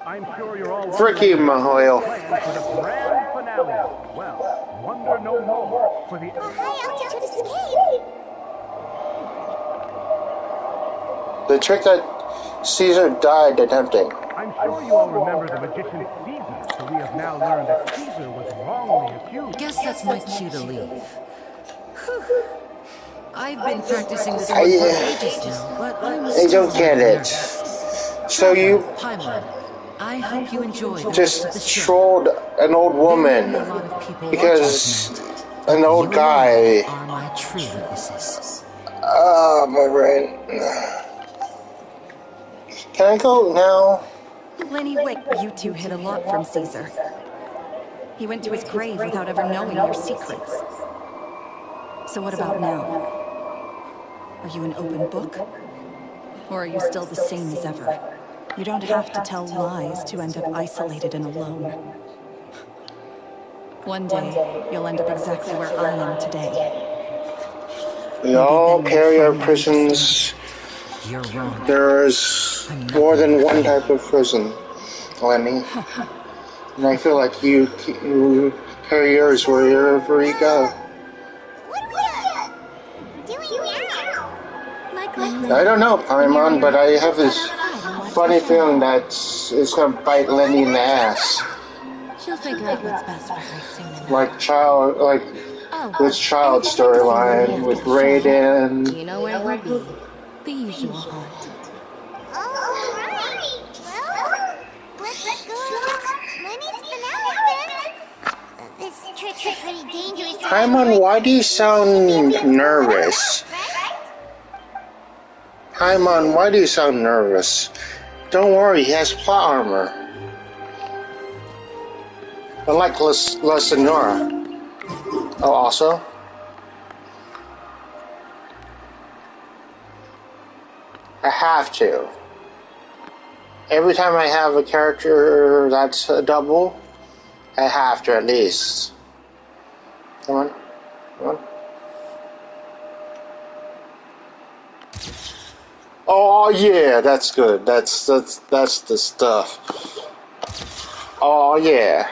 Speaker 12: I'm sure you're all
Speaker 10: Frick you, Mahoyle.
Speaker 12: plans for the grand finale. Well, wonder no more for the
Speaker 1: High-altitude escape!
Speaker 10: The trick that Caesar died attempting.
Speaker 12: I'm sure you all remember the magician Caesar, so we have now learned that Caesar was wrongly accused.
Speaker 5: Guess that's my cue to leave. I've been practicing this
Speaker 10: I
Speaker 5: one for ages now, but I'm
Speaker 10: I
Speaker 5: still
Speaker 10: don't get it. So you
Speaker 5: Paimon, I hope you enjoy the rest of the
Speaker 10: just
Speaker 5: show.
Speaker 10: trolled an old woman
Speaker 5: There will be a lot of people
Speaker 10: because
Speaker 5: watching
Speaker 10: an old guy.
Speaker 5: are my true witnesses.
Speaker 10: Oh, my brain. Can I go now?
Speaker 9: Lenny Wick, you two hid a lot from Caesar. He went to his grave without ever knowing your secrets. So what about now? Are you an open book? Or are you still the same as ever? You don't have to tell lies to end up isolated and alone. One day, you'll end up exactly where I am today.
Speaker 10: We all carry our prisons.
Speaker 5: You're wrong.
Speaker 10: There's more than one type of prison, Lenny. And I feel like you carry yours wherever you go. I don't know, Paimon, but I have this funny feeling that it's gonna bite Lenny in the ass.
Speaker 2: She'll figure out what's best for her soon enough.
Speaker 10: Like this child storyline with Raiden.
Speaker 2: You know where we'll be. The usual haunt.
Speaker 1: Alright, well, let's go. Lenny's finale then. This trip's pretty dangerous.
Speaker 10: Paimon, why do you sound nervous? Paimon, why do you sound nervous? Don't worry, he has plot armor. Unlike La Senora. Oh, also? I have to. Every time I have a character that's a double, I have to at least. Come on. Come on. Oh yeah, that's good. That's the stuff. Oh yeah.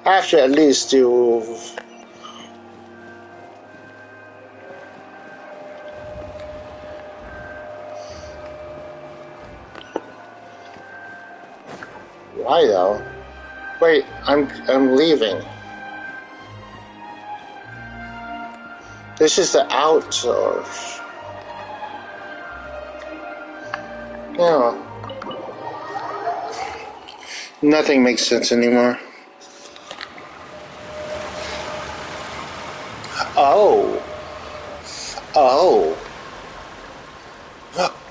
Speaker 10: I should at least do. Why though? Wait, I'm leaving. This is the outsource. No. Nothing makes sense anymore. Oh. Oh.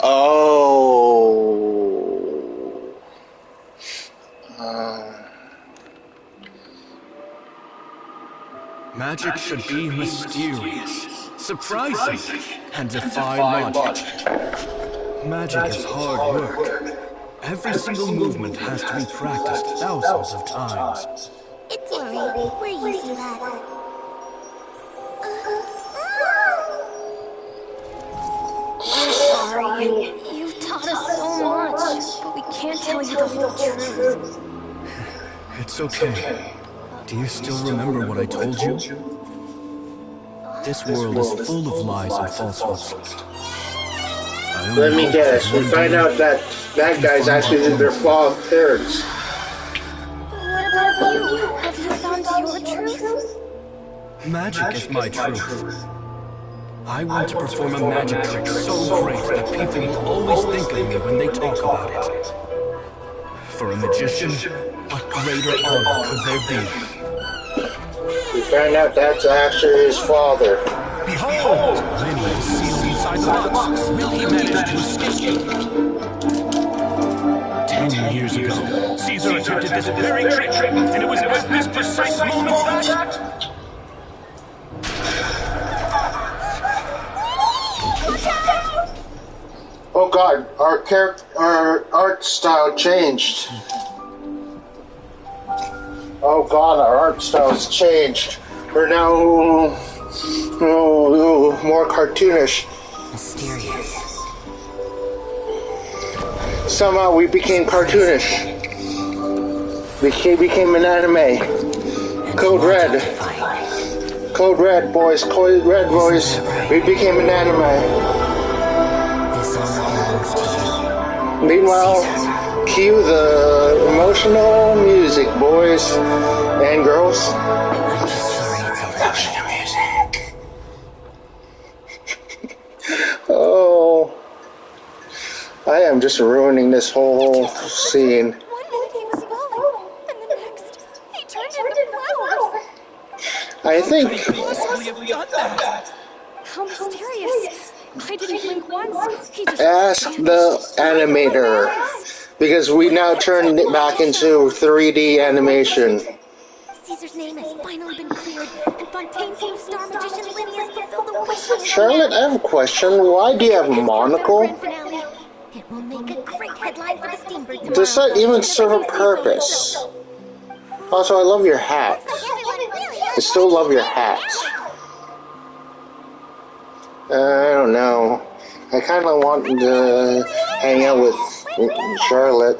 Speaker 10: Oh.
Speaker 13: Magic should be mysterious, surprising, and defy logic. Magic is hard work. Every single movement has to be practiced thousands of times.
Speaker 2: It's alright. We're used to that. We're sorry. You've taught us so much, but we can't tell you the whole truth.
Speaker 13: It's okay. Do you still remember what I told you? This world is full of lies and falsehoods.
Speaker 10: Let me guess. We find out that that guy's actually their flawed parents.
Speaker 2: What about you? Have you found your truth?
Speaker 13: Magic is my truth. I want to perform a magic trick so great that people will always think of me when they talk about it. For a magician, what greater honor could there be?
Speaker 10: We found out that's actually his father.
Speaker 12: Behold! Lenny is sealed inside the box. Will he manage to escape? 10 years ago, Caesar attempted this very trick, and it was at this precise moment that...
Speaker 10: Oh God, our art style changed. Oh God, our art style's changed. We're now more cartoonish.
Speaker 5: Mysterious.
Speaker 10: Somehow we became cartoonish. We became an anime. Code Red. Code Red, boys. Code Red, boys. We became an anime. Meanwhile, cue the emotional music, boys and girls. Emotional music. Oh, I am just ruining this whole scene.
Speaker 2: 1 minute he was falling, and the next, he turned into flowers.
Speaker 10: I think.
Speaker 4: How mysterious. I didn't blink once. He just
Speaker 10: Ask the animator, because we now turned it back into 3D animation.
Speaker 2: Caesar's name has finally been cleared, and Fontaine's new star magician Linny has fulfilled the wish of his
Speaker 10: Charlotte, I have a question. Why do you have a monocle?
Speaker 2: It will make a great headline for the Steambird tomorrow.
Speaker 10: Does that even serve a purpose? Also, I love your hat. I still love your hat. I don't know. I kind of want to hang out with Charlotte.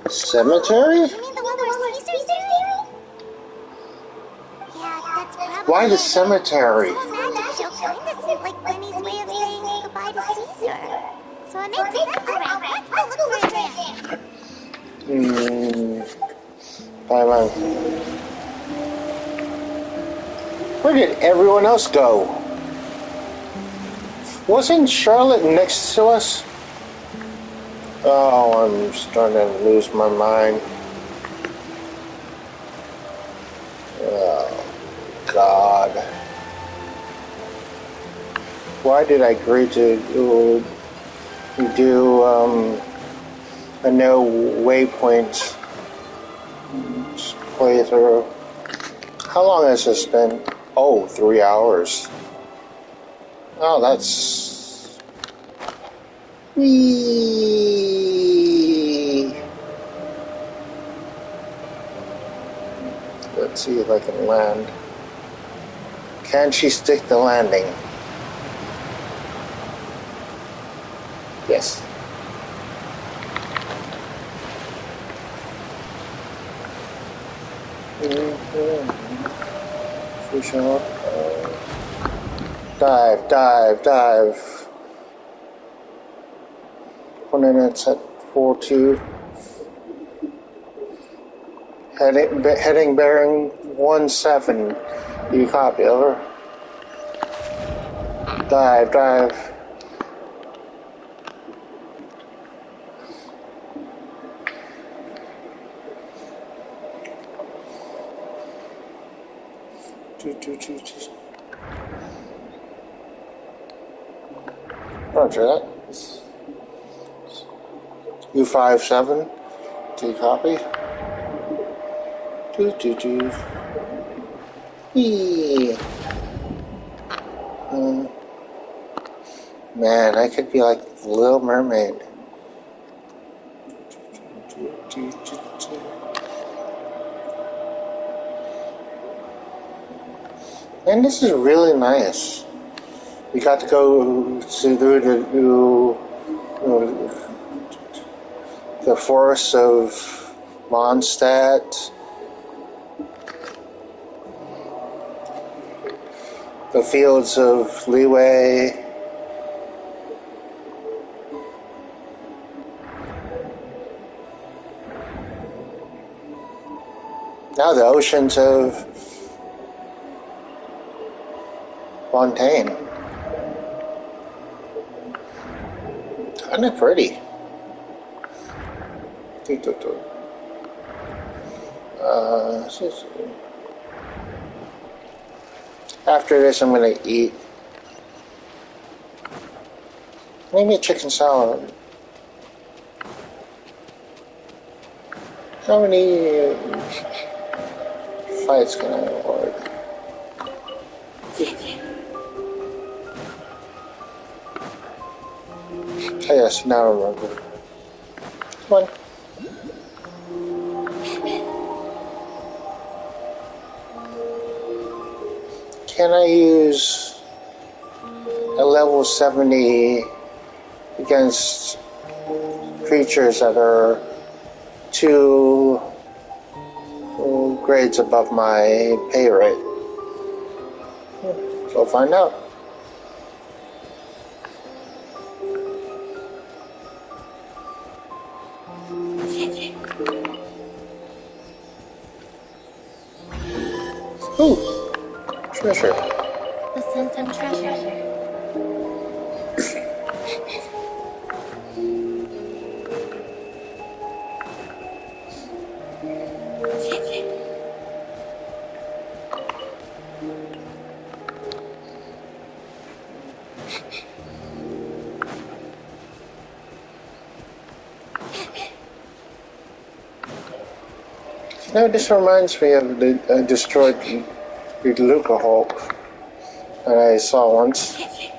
Speaker 10: Cemetery?
Speaker 1: You mean the one where Caesar's doing? Yeah, that's probably...
Speaker 10: Why the cemetery?
Speaker 1: The magic show kinda seemed like Lenny's way of saying goodbye to Caesar. So it makes sense. Alright, let's go look for him there.
Speaker 10: Bye. Where did everyone else go? Wasn't Charlotte next to us? Oh, I'm starting to lose my mind. Oh, God. Why did I agree to do a no waypoint playthrough? How long has this been? Oh, 3 hours. Oh, that's... Whee! Let's see if I can land. Can she stick the landing? Yes. Fish out. Dive, dive, dive. 1 minute at 4-2. Heading bearing 17. You copy, over. Dive, dive. Roger that. U57. Do you copy? Yeah. Man, I could be like the Little Mermaid. And this is really nice. We got to go through the forests of Mondstadt, the fields of Leeway, now the oceans of Fontaine. Kind of pretty. After this, I'm gonna eat maybe a chicken salad. How many fights can I avoid? Oh yes, now I remember. Come on. Can I use a level 70 against creatures that are 2 grades above my pay rate? We'll find out. Ooh, treasure.
Speaker 2: The Centum treasure.
Speaker 10: No, this reminds me of the destroyed Luca Hulk that I saw once.
Speaker 1: Here you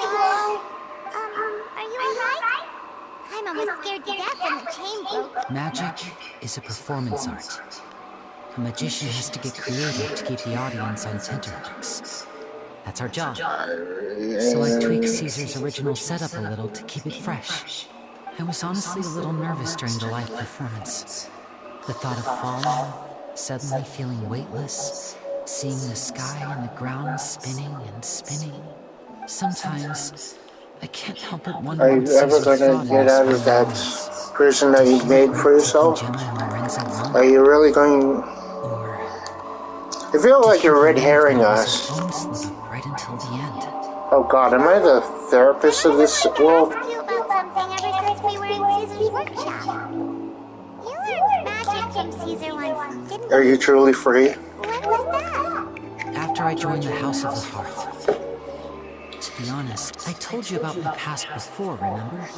Speaker 1: are. Are you alright? I'm almost scared to death when the chain broke.
Speaker 5: Magic is a performance art. A magician has to get creative to keep the audience on tenterhooks. That's our job. So I tweaked Caesar's original setup a little to keep it fresh. I was honestly a little nervous during the live performance. The thought of falling, suddenly feeling weightless, seeing the sky and the ground spinning and spinning. Sometimes I can't help but wonder
Speaker 10: Are
Speaker 5: what
Speaker 10: you ever
Speaker 5: Caesar
Speaker 10: gonna
Speaker 5: thought
Speaker 10: get
Speaker 5: in
Speaker 10: out
Speaker 5: his
Speaker 10: of that
Speaker 5: moments.
Speaker 10: prison that you made for yourself? Are you really going? I feel like you're red herring us.
Speaker 5: Right until the end.
Speaker 10: Oh God, am I the therapist of this world?
Speaker 1: I asked you about something ever since we were in Caesar's workshop. You learned magic from Caesar once, didn't you?
Speaker 10: Are you truly free?
Speaker 1: When was that?
Speaker 5: After I joined the House of the Hearth. To be honest, I told you about my past before, remember?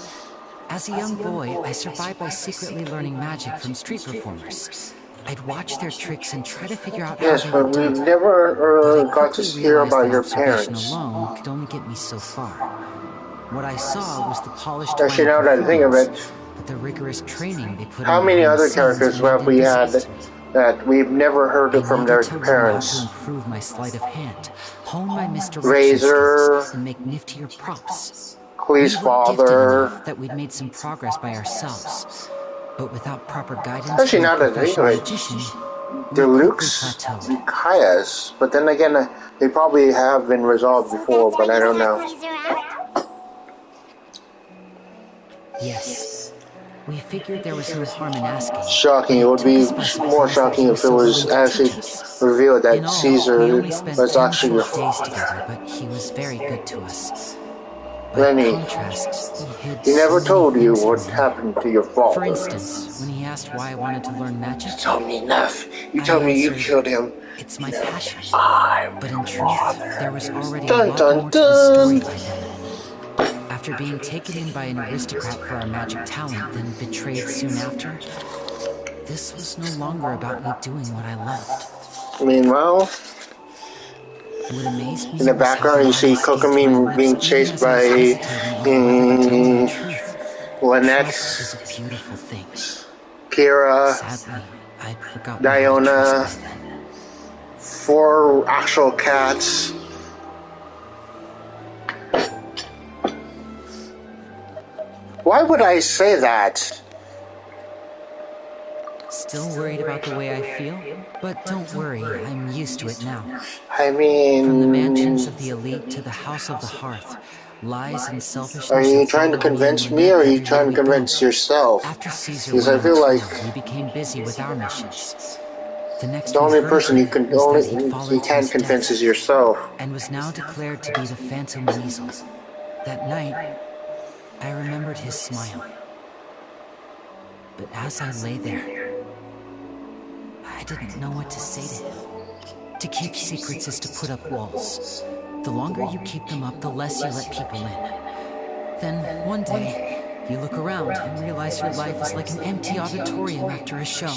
Speaker 5: As a young boy, I survived by secretly learning magic from street performers. I'd watch their tricks and try to figure out
Speaker 10: Yes,
Speaker 5: how they
Speaker 10: but
Speaker 5: were
Speaker 10: we
Speaker 5: done.
Speaker 10: never
Speaker 5: But I
Speaker 10: got to
Speaker 5: quickly
Speaker 10: hear
Speaker 5: realized
Speaker 10: about
Speaker 5: that
Speaker 10: your
Speaker 5: observation
Speaker 10: parents.
Speaker 5: alone could only get me so far. What I saw was the polished
Speaker 10: Actually,
Speaker 5: final
Speaker 10: now that I think of
Speaker 5: performance,
Speaker 10: it,
Speaker 5: but the rigorous training they put
Speaker 10: how
Speaker 5: in
Speaker 10: many
Speaker 5: behind the
Speaker 10: other
Speaker 5: scenes
Speaker 10: characters
Speaker 5: remained
Speaker 10: have we had
Speaker 5: invisible to me.
Speaker 10: that we've never heard
Speaker 5: I
Speaker 10: from their
Speaker 5: needed to learn how to
Speaker 10: parents?
Speaker 5: improve my sleight of hand, hone my misdirection
Speaker 10: Razor,
Speaker 5: skills, and make niftier props.
Speaker 10: Klee's
Speaker 5: We were gifted
Speaker 10: father.
Speaker 5: enough that we'd made some progress by ourselves, but without proper guidance
Speaker 10: Actually,
Speaker 5: from a
Speaker 10: now that I think of
Speaker 5: professional
Speaker 10: it,
Speaker 5: magician, we quickly
Speaker 10: Deluxe
Speaker 5: plateaued.
Speaker 10: and Caius. But then again, they probably have been resolved before, but I don't know.
Speaker 1: Caesar out?
Speaker 5: Yes. We figured there was no harm in asking.
Speaker 10: Shocking. It
Speaker 5: But
Speaker 10: would
Speaker 5: took
Speaker 10: be
Speaker 5: us by
Speaker 10: more
Speaker 5: surprise that
Speaker 10: shocking
Speaker 5: he
Speaker 10: if it
Speaker 5: so
Speaker 10: was
Speaker 5: willing to
Speaker 10: actually
Speaker 5: teach us.
Speaker 10: revealed that
Speaker 5: In all,
Speaker 10: Caesar
Speaker 5: we only spent
Speaker 10: was
Speaker 5: 10
Speaker 10: actually your
Speaker 5: short days together, but he was very good to us. By
Speaker 10: Lenny.
Speaker 5: contrast, he hid
Speaker 10: He
Speaker 5: so
Speaker 10: never
Speaker 5: many
Speaker 10: told you
Speaker 5: things
Speaker 10: what
Speaker 5: from me.
Speaker 10: happened to your father.
Speaker 5: For instance, when he asked why I wanted to learn magic,
Speaker 10: You told me enough. You
Speaker 5: I
Speaker 10: told me you
Speaker 5: answered,
Speaker 10: killed him.
Speaker 5: it's my passion.
Speaker 10: I'm
Speaker 5: But in
Speaker 10: your
Speaker 5: truth,
Speaker 10: father.
Speaker 5: there was already a
Speaker 10: Dun
Speaker 5: lot
Speaker 10: dun
Speaker 5: more to the story
Speaker 10: dun.
Speaker 5: by then. After being taken in by an aristocrat for our magic talent, then betrayed soon after, this was no longer about me doing what I loved.
Speaker 10: Meanwhile,
Speaker 5: What amazed me
Speaker 10: in the
Speaker 5: was how the
Speaker 10: background, you
Speaker 5: lie
Speaker 10: see
Speaker 5: escaped my
Speaker 10: Kokomi
Speaker 5: lips
Speaker 10: being
Speaker 5: even
Speaker 10: chased
Speaker 5: as I
Speaker 10: by
Speaker 5: was hesitating over whether to tell him the truth.
Speaker 10: Lynette,
Speaker 5: Trust is a beautiful thing.
Speaker 10: Kira,
Speaker 5: Sadly, I'd forgotten how to trust
Speaker 10: Diona,
Speaker 5: by then.
Speaker 10: 4 actual cats. Why would I say that?
Speaker 5: Still worried about the way I feel? But don't worry, I'm used to it now.
Speaker 10: I mean...
Speaker 5: From the mansions of the elite to the house of the hearth, lies and selfishness
Speaker 10: Are you
Speaker 5: have
Speaker 10: trying to
Speaker 5: followed me and
Speaker 10: convince me, or
Speaker 5: Lynette
Speaker 10: are you
Speaker 5: everywhere
Speaker 10: trying to
Speaker 5: we go.
Speaker 10: convince yourself?
Speaker 5: After Caesar
Speaker 10: Because
Speaker 5: went
Speaker 10: I
Speaker 5: on
Speaker 10: feel
Speaker 5: trial,
Speaker 10: like
Speaker 5: we became busy with our missions. The next
Speaker 10: the
Speaker 5: we
Speaker 10: only
Speaker 5: heard
Speaker 10: person
Speaker 5: of
Speaker 10: you
Speaker 5: him
Speaker 10: can
Speaker 5: was that he'd fallen to
Speaker 10: can
Speaker 5: his
Speaker 10: convince
Speaker 5: death
Speaker 10: is yourself.
Speaker 5: and was now declared to be the Phantom Weasel. That night, I remembered his smile. But as I lay there, I didn't know what to say to him. To keep secrets is to put up walls. The longer you keep them up, the less you let people in. Then, one day, you look around and realize your life is like an empty auditorium after a show,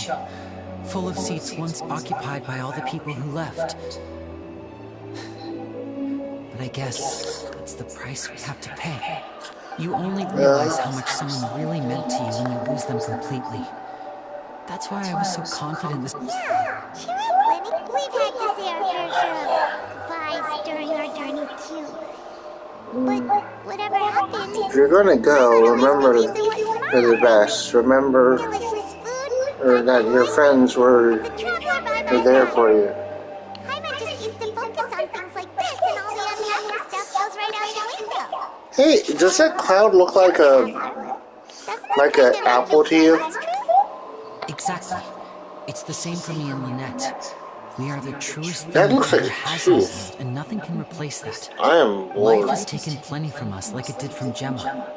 Speaker 5: full of seats once occupied by all the people who left. But I guess that's the price we have to pay. You only realize how much someone really meant to you when you lose them completely. That's why I was so confident this...
Speaker 1: Yeah, cheer up, Lenny. We've had to say our fair share of goodbyes during our journey, too. But whatever happens,
Speaker 10: If you're gonna go, remember
Speaker 1: the
Speaker 10: the best. Remember
Speaker 1: delicious food,
Speaker 10: that your friends were
Speaker 1: the traveler by my
Speaker 10: there
Speaker 1: side.
Speaker 10: for you.
Speaker 1: Paimon just used to focus on things like this, and all the unhappy stuff goes right out the window.
Speaker 10: Hey, does that cloud look like an apple to you?
Speaker 5: Exactly. It's the same for me and Lynette. We are the truest thing
Speaker 10: That looks
Speaker 5: that
Speaker 10: like
Speaker 5: ever
Speaker 10: a
Speaker 5: has
Speaker 10: tooth.
Speaker 5: happened, and nothing can replace that.
Speaker 10: I am bored.
Speaker 5: Life has taken plenty from us, like it did from Gemma.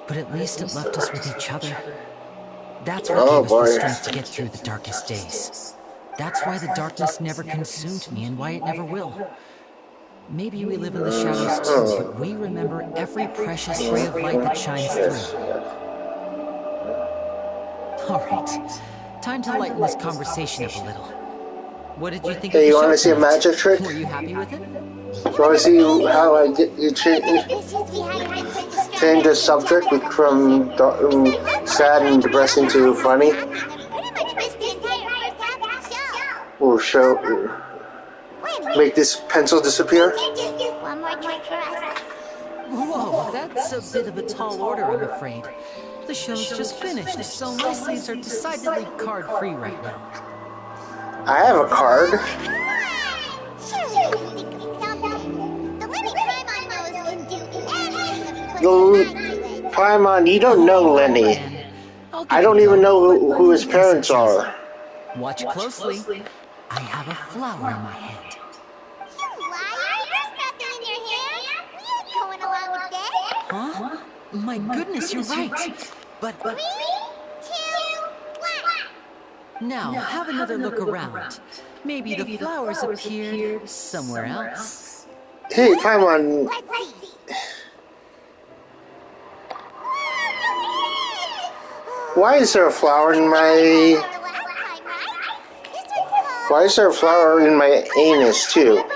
Speaker 5: But at least it left us with each other. That's what gave us the strength to get through the darkest days. That's why the darkness never consumed me, and why it never will. Maybe we live in the shadows too, but we remember every precious ray of light that shines through. All right, time to lighten this conversation up a little. What did you think of the show?
Speaker 10: Hey, you want to see a
Speaker 5: tonight?
Speaker 10: magic trick?
Speaker 5: Were you happy with it?
Speaker 10: You want to see how I get you change the subject from sad and depressing to funny? Or show make this pencil disappear?
Speaker 1: One more trick for us.
Speaker 5: Whoa, that's a bit of a tall order, I'm afraid. The show's just finished, so my sleeves are decidedly card-free right now.
Speaker 10: I have a card.
Speaker 1: Surely you can think of something. The Lenny Paimon knows can do anything if he puts his mind to it.
Speaker 10: Paimon, you don't know Lenny. I don't even know who his parents are.
Speaker 5: Watch closely. I have a flower in my hand.
Speaker 1: You liar! There's nothing in your hand. We ain't going along with this.
Speaker 5: Huh? My goodness, you're right. But...
Speaker 1: 3, 2, 1.
Speaker 5: Now, have another look around. Maybe the flowers appeared somewhere else.
Speaker 10: Hey, Paimon.
Speaker 1: Let's see.
Speaker 10: Why is there a flower in my... Why is there a flower in my anus, too?
Speaker 1: But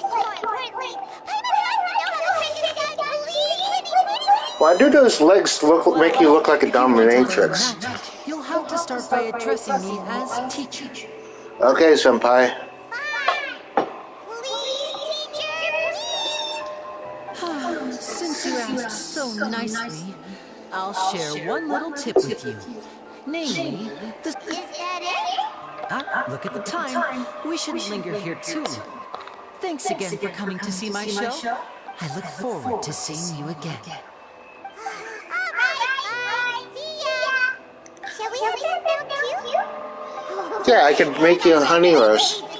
Speaker 1: more importantly, Paimon has to know how to trick his dad. Please, pretty, pretty, pretty.
Speaker 10: Why do those legs make you look like a
Speaker 5: If you want to learn
Speaker 10: dominatrix?
Speaker 5: magic, you'll have to start by addressing me as teacher.
Speaker 10: Okay, senpai.
Speaker 1: Fine. Please, teacher, please.
Speaker 5: Since you asked so nicely, I'll share one little tip with you. Namely, the...
Speaker 1: Is that it?
Speaker 5: Look at the time. We shouldn't linger here too long. Thanks again for coming to see my show. I look forward to seeing you again.
Speaker 1: Alright, bye. See ya. Shall we head back now too?
Speaker 10: Yeah, I could make you a honey roast.
Speaker 1: Let's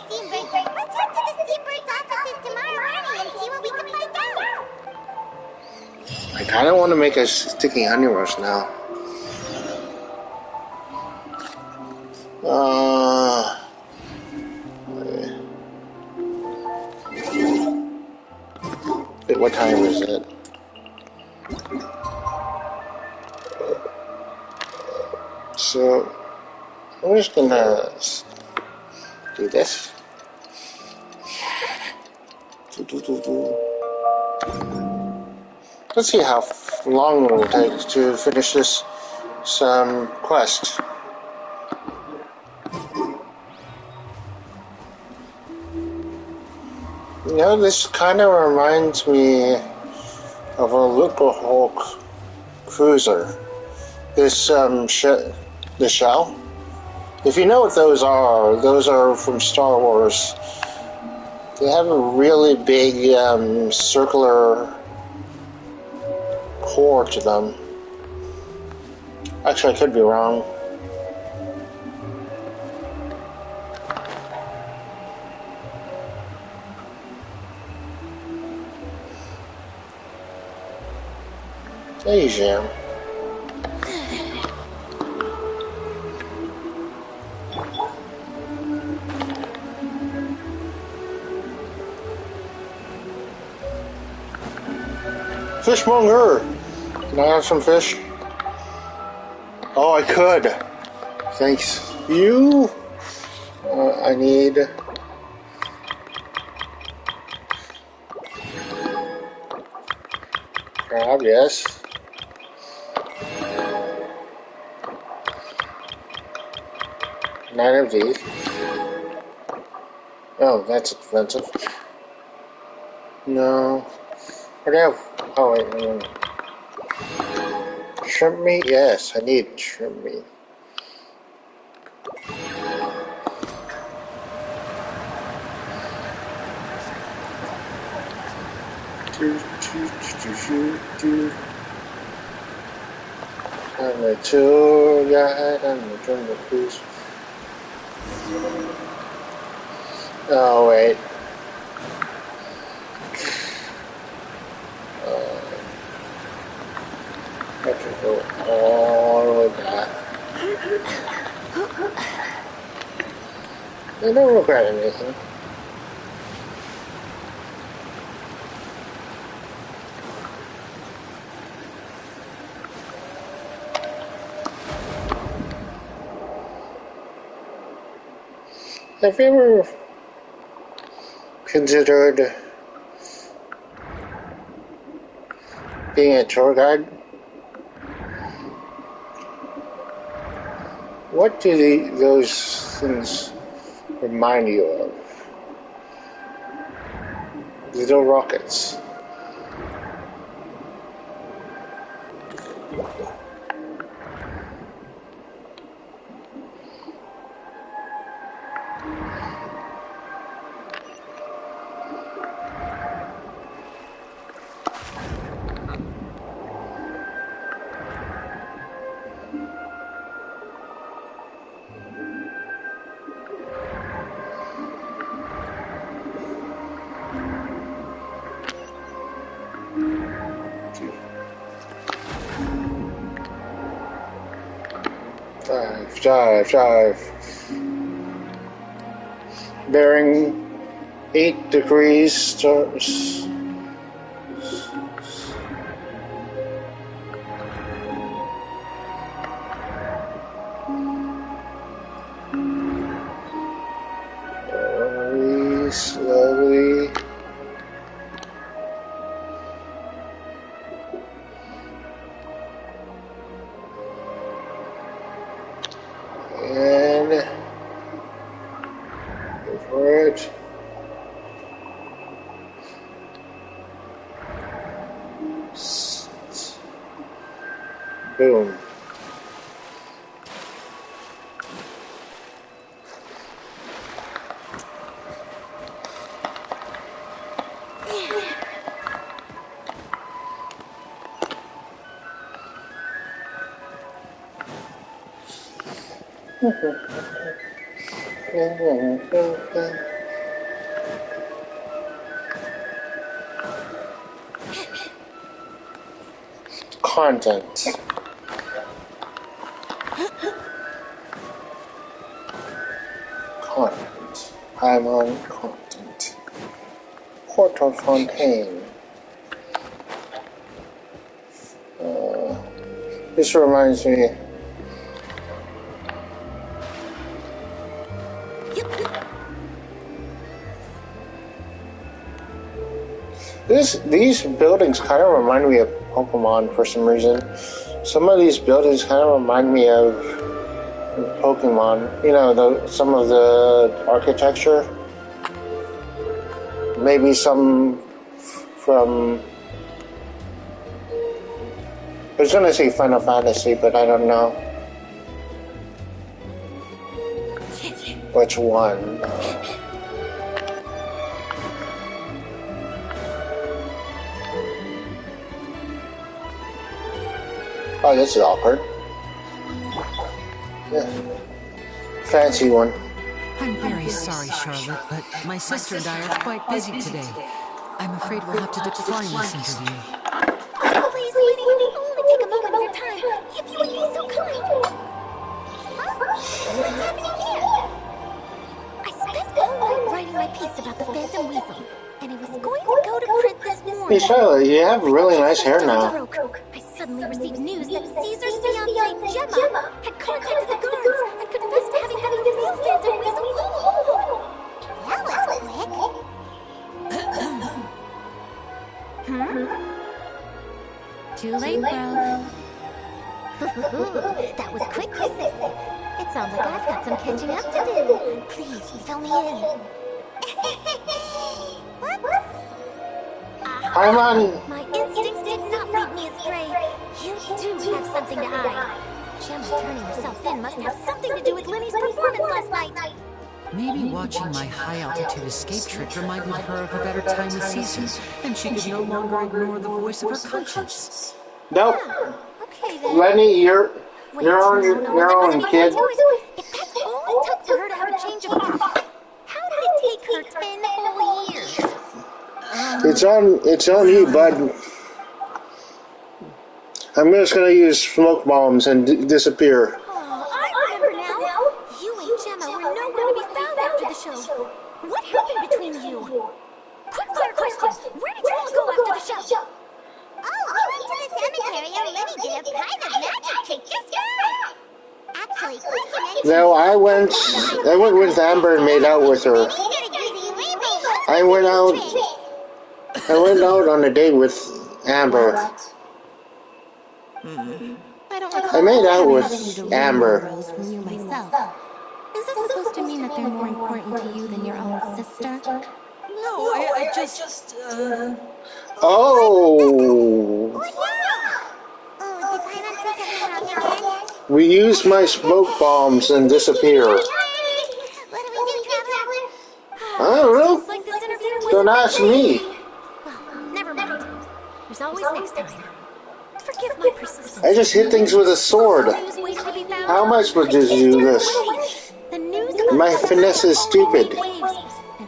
Speaker 1: head to the Steambird's offices tomorrow morning and see what we can find out.
Speaker 10: I kind of want to make a sticky honey roast now. Wait, what time is it? So, I'm just gonna do this. Let's see how long it will take to finish this quest. You know, this kind of reminds me of a Lucahawk cruiser. This the shell. If you know what those are from Star Wars. They have a really big circular core to them. Actually, I could be wrong. Hey, Jam. Fishmonger! Can I have some fish? Oh, I could. Thanks. You? I need... crab, yes. Nine of these. Oh, that's expensive. No. What do I have? Oh, wait. Shrimp meat? Yes, I need shrimp meat. I'm a tour guide, I'm a jungle cruise. Oh, wait. I have to go all the way back. I don't regret anything. Have you ever considered being a tour guide? What do those things remind you of? Little rockets. Dive. Bearing 8 degrees stars. Boom. Content. Content. I'm on content. Portal Fontaine. This reminds me. These buildings kind of remind me of Pokemon for some reason. Some of these buildings kind of remind me of Pokemon. You know, some of the architecture. Maybe some from. I was gonna say Final Fantasy, but I don't know which one. Oh, this is awkward. Yeah. Fancy one.
Speaker 5: I'm very sorry, Charlotte, but my sister and I are quite busy today. I'm afraid we'll have to decline this interview.
Speaker 2: Please, Lenny, only take a moment of your time, if you would be so kind. What's happening here? I spent all night writing my piece about the Phantom Weasel, and it was going to go to print this morning.
Speaker 10: Hey, Charlotte, you have really nice hair now.
Speaker 2: I suddenly received news that Caesar's fiancée, Gemma, had contacted the guards and confessed to having been the real Phantom Weasel all along.
Speaker 1: That was quick.
Speaker 2: Too late, bro. That was quick, you say. It sounds like I've got some catching up to do. Please, fill me in.
Speaker 10: I'm on.
Speaker 2: My instincts did not lead me astray. You do have something to hide. Gemma turning herself in must have something to do with Lenny's performance last night.
Speaker 5: Maybe watching my high-altitude escape trick reminded her of a better time with Caesar, and she could no longer ignore the voice of her conscience.
Speaker 10: Nope.
Speaker 2: Okay, then.
Speaker 10: Lenny, you're on your own, kid.
Speaker 2: If that's all it took for her to have a change of heart, how did it take her 10 whole years?
Speaker 10: It's on you, bud. I'm just gonna use smoke bombs and disappear.
Speaker 2: I remember now. You and Gemma were nowhere to be found after the show. What happened between you? Quick fire question. Where did you all go after the show?
Speaker 1: Oh, we went to the cemetery and Lenny did a private magic trick just for us. Actually, quick connection.
Speaker 10: No, I went with Amber and made out with her. I went out on a date with Amber. I made out with Amber.
Speaker 2: From you myself. Is this supposed to mean that they're more important to you than your own sister?
Speaker 5: No, I just.
Speaker 10: Oh! We used my smoke bombs and disappear. I don't know. Don't ask me.
Speaker 2: Well, never mind. There's always next time. Forgive my persistence.
Speaker 10: I just hit things with a sword. How am I supposed to do this? My finesse is stupid.
Speaker 2: And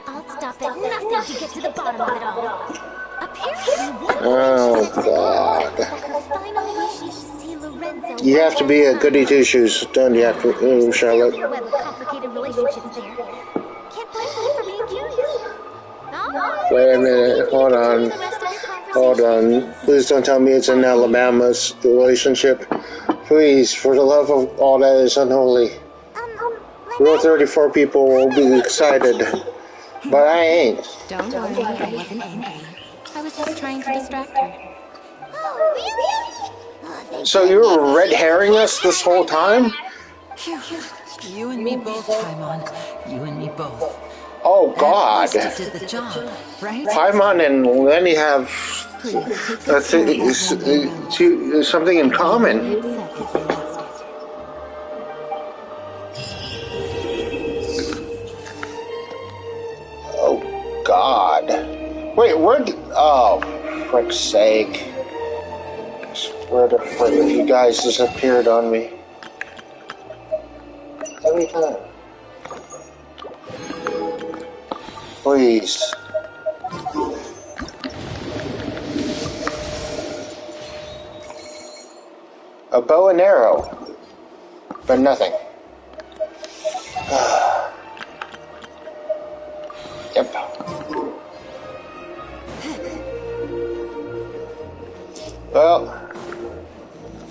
Speaker 2: I'll stop at nothing to get to the bottom of it all.
Speaker 10: Oh, God. You have to be a goody two-shoes, don't you, Charlotte? Wait a minute, hold on. Hold on. Please don't tell me it's an Alabama relationship. Please, for the love of all that is unholy. Rule 34 people will be excited. But I ain't.
Speaker 2: Don't worry, I wasn't angry. I was just trying to distract her.
Speaker 1: Oh, really?
Speaker 10: So you were red herring us this whole time?
Speaker 5: You and me both, Paimon. You and me both.
Speaker 10: Oh, God.
Speaker 5: Did the job, right?
Speaker 10: Paimon and Lenny have something in common. Oh, God. Wait, where did... Oh, frick's sake. Where the frick have you guys disappeared on me? Every time. Please. A bow and arrow. But nothing. Yep. Well,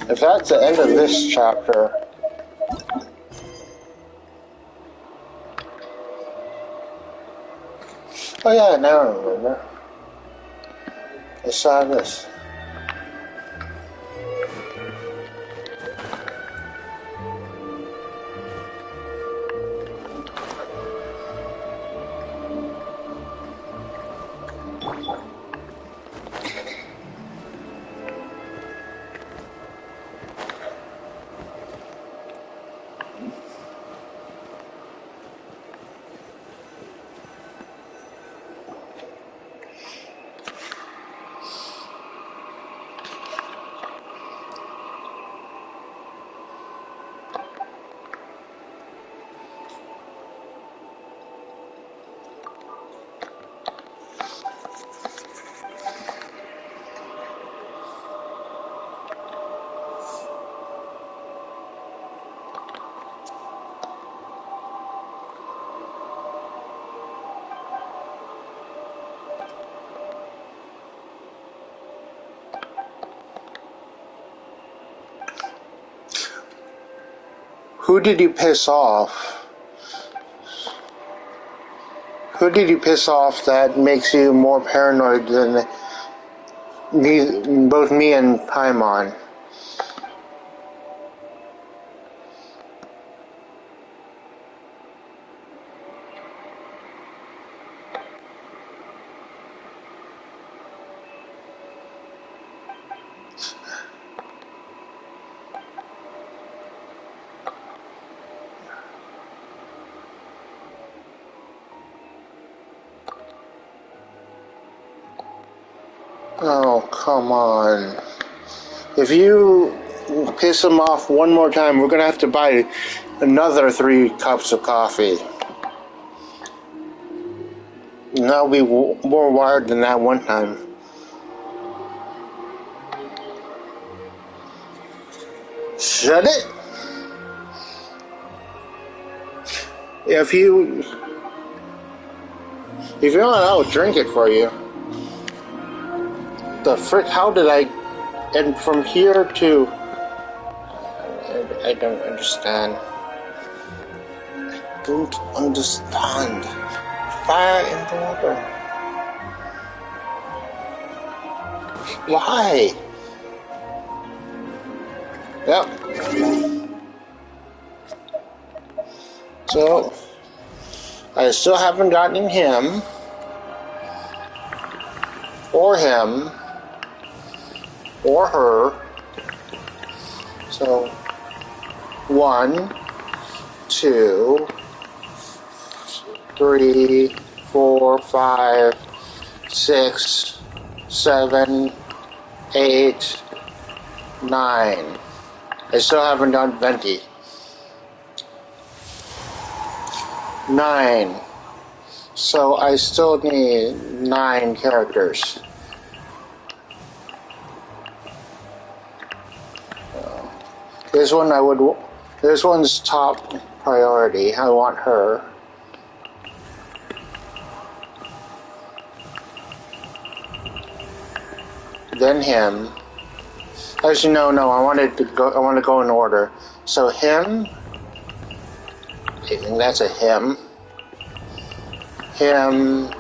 Speaker 10: if that's the end of this chapter... Oh yeah, now I remember. I saw this. Who did you piss off? Who did you piss off that makes you more paranoid than both me and Paimon? Oh, come on. If you piss him off one more time, we're gonna have to buy another 3 cups of coffee. And I'll be more wired than that one time. Shut it! If you want, I'll drink it for you. The frick, how did I... And from here to... I don't understand. I don't understand. Fire in the water. Why? Yep. So, I still haven't gotten him. Or him. Or her. So, 1, 2, 3, 4, 5, 6, 7, 8, 9. I still haven't done Venti. 9. So I still need 9 characters. This one's top priority. I want her. Then him. Actually, no. I want to go in order. So him. I think that's a him. Him.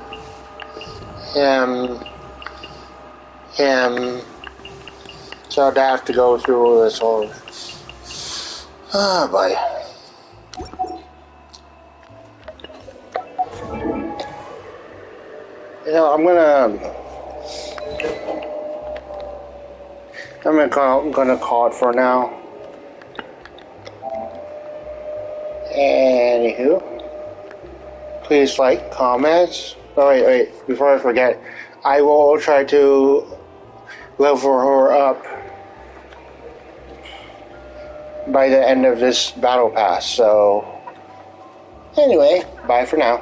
Speaker 10: So I'd have to go through this whole. Oh boy. You know, I'm gonna I'm gonna call it for now. Anywho, please like, comments. Oh, wait, before I forget, I will try to level her up by the end of this battle pass. So, anyway, bye for now.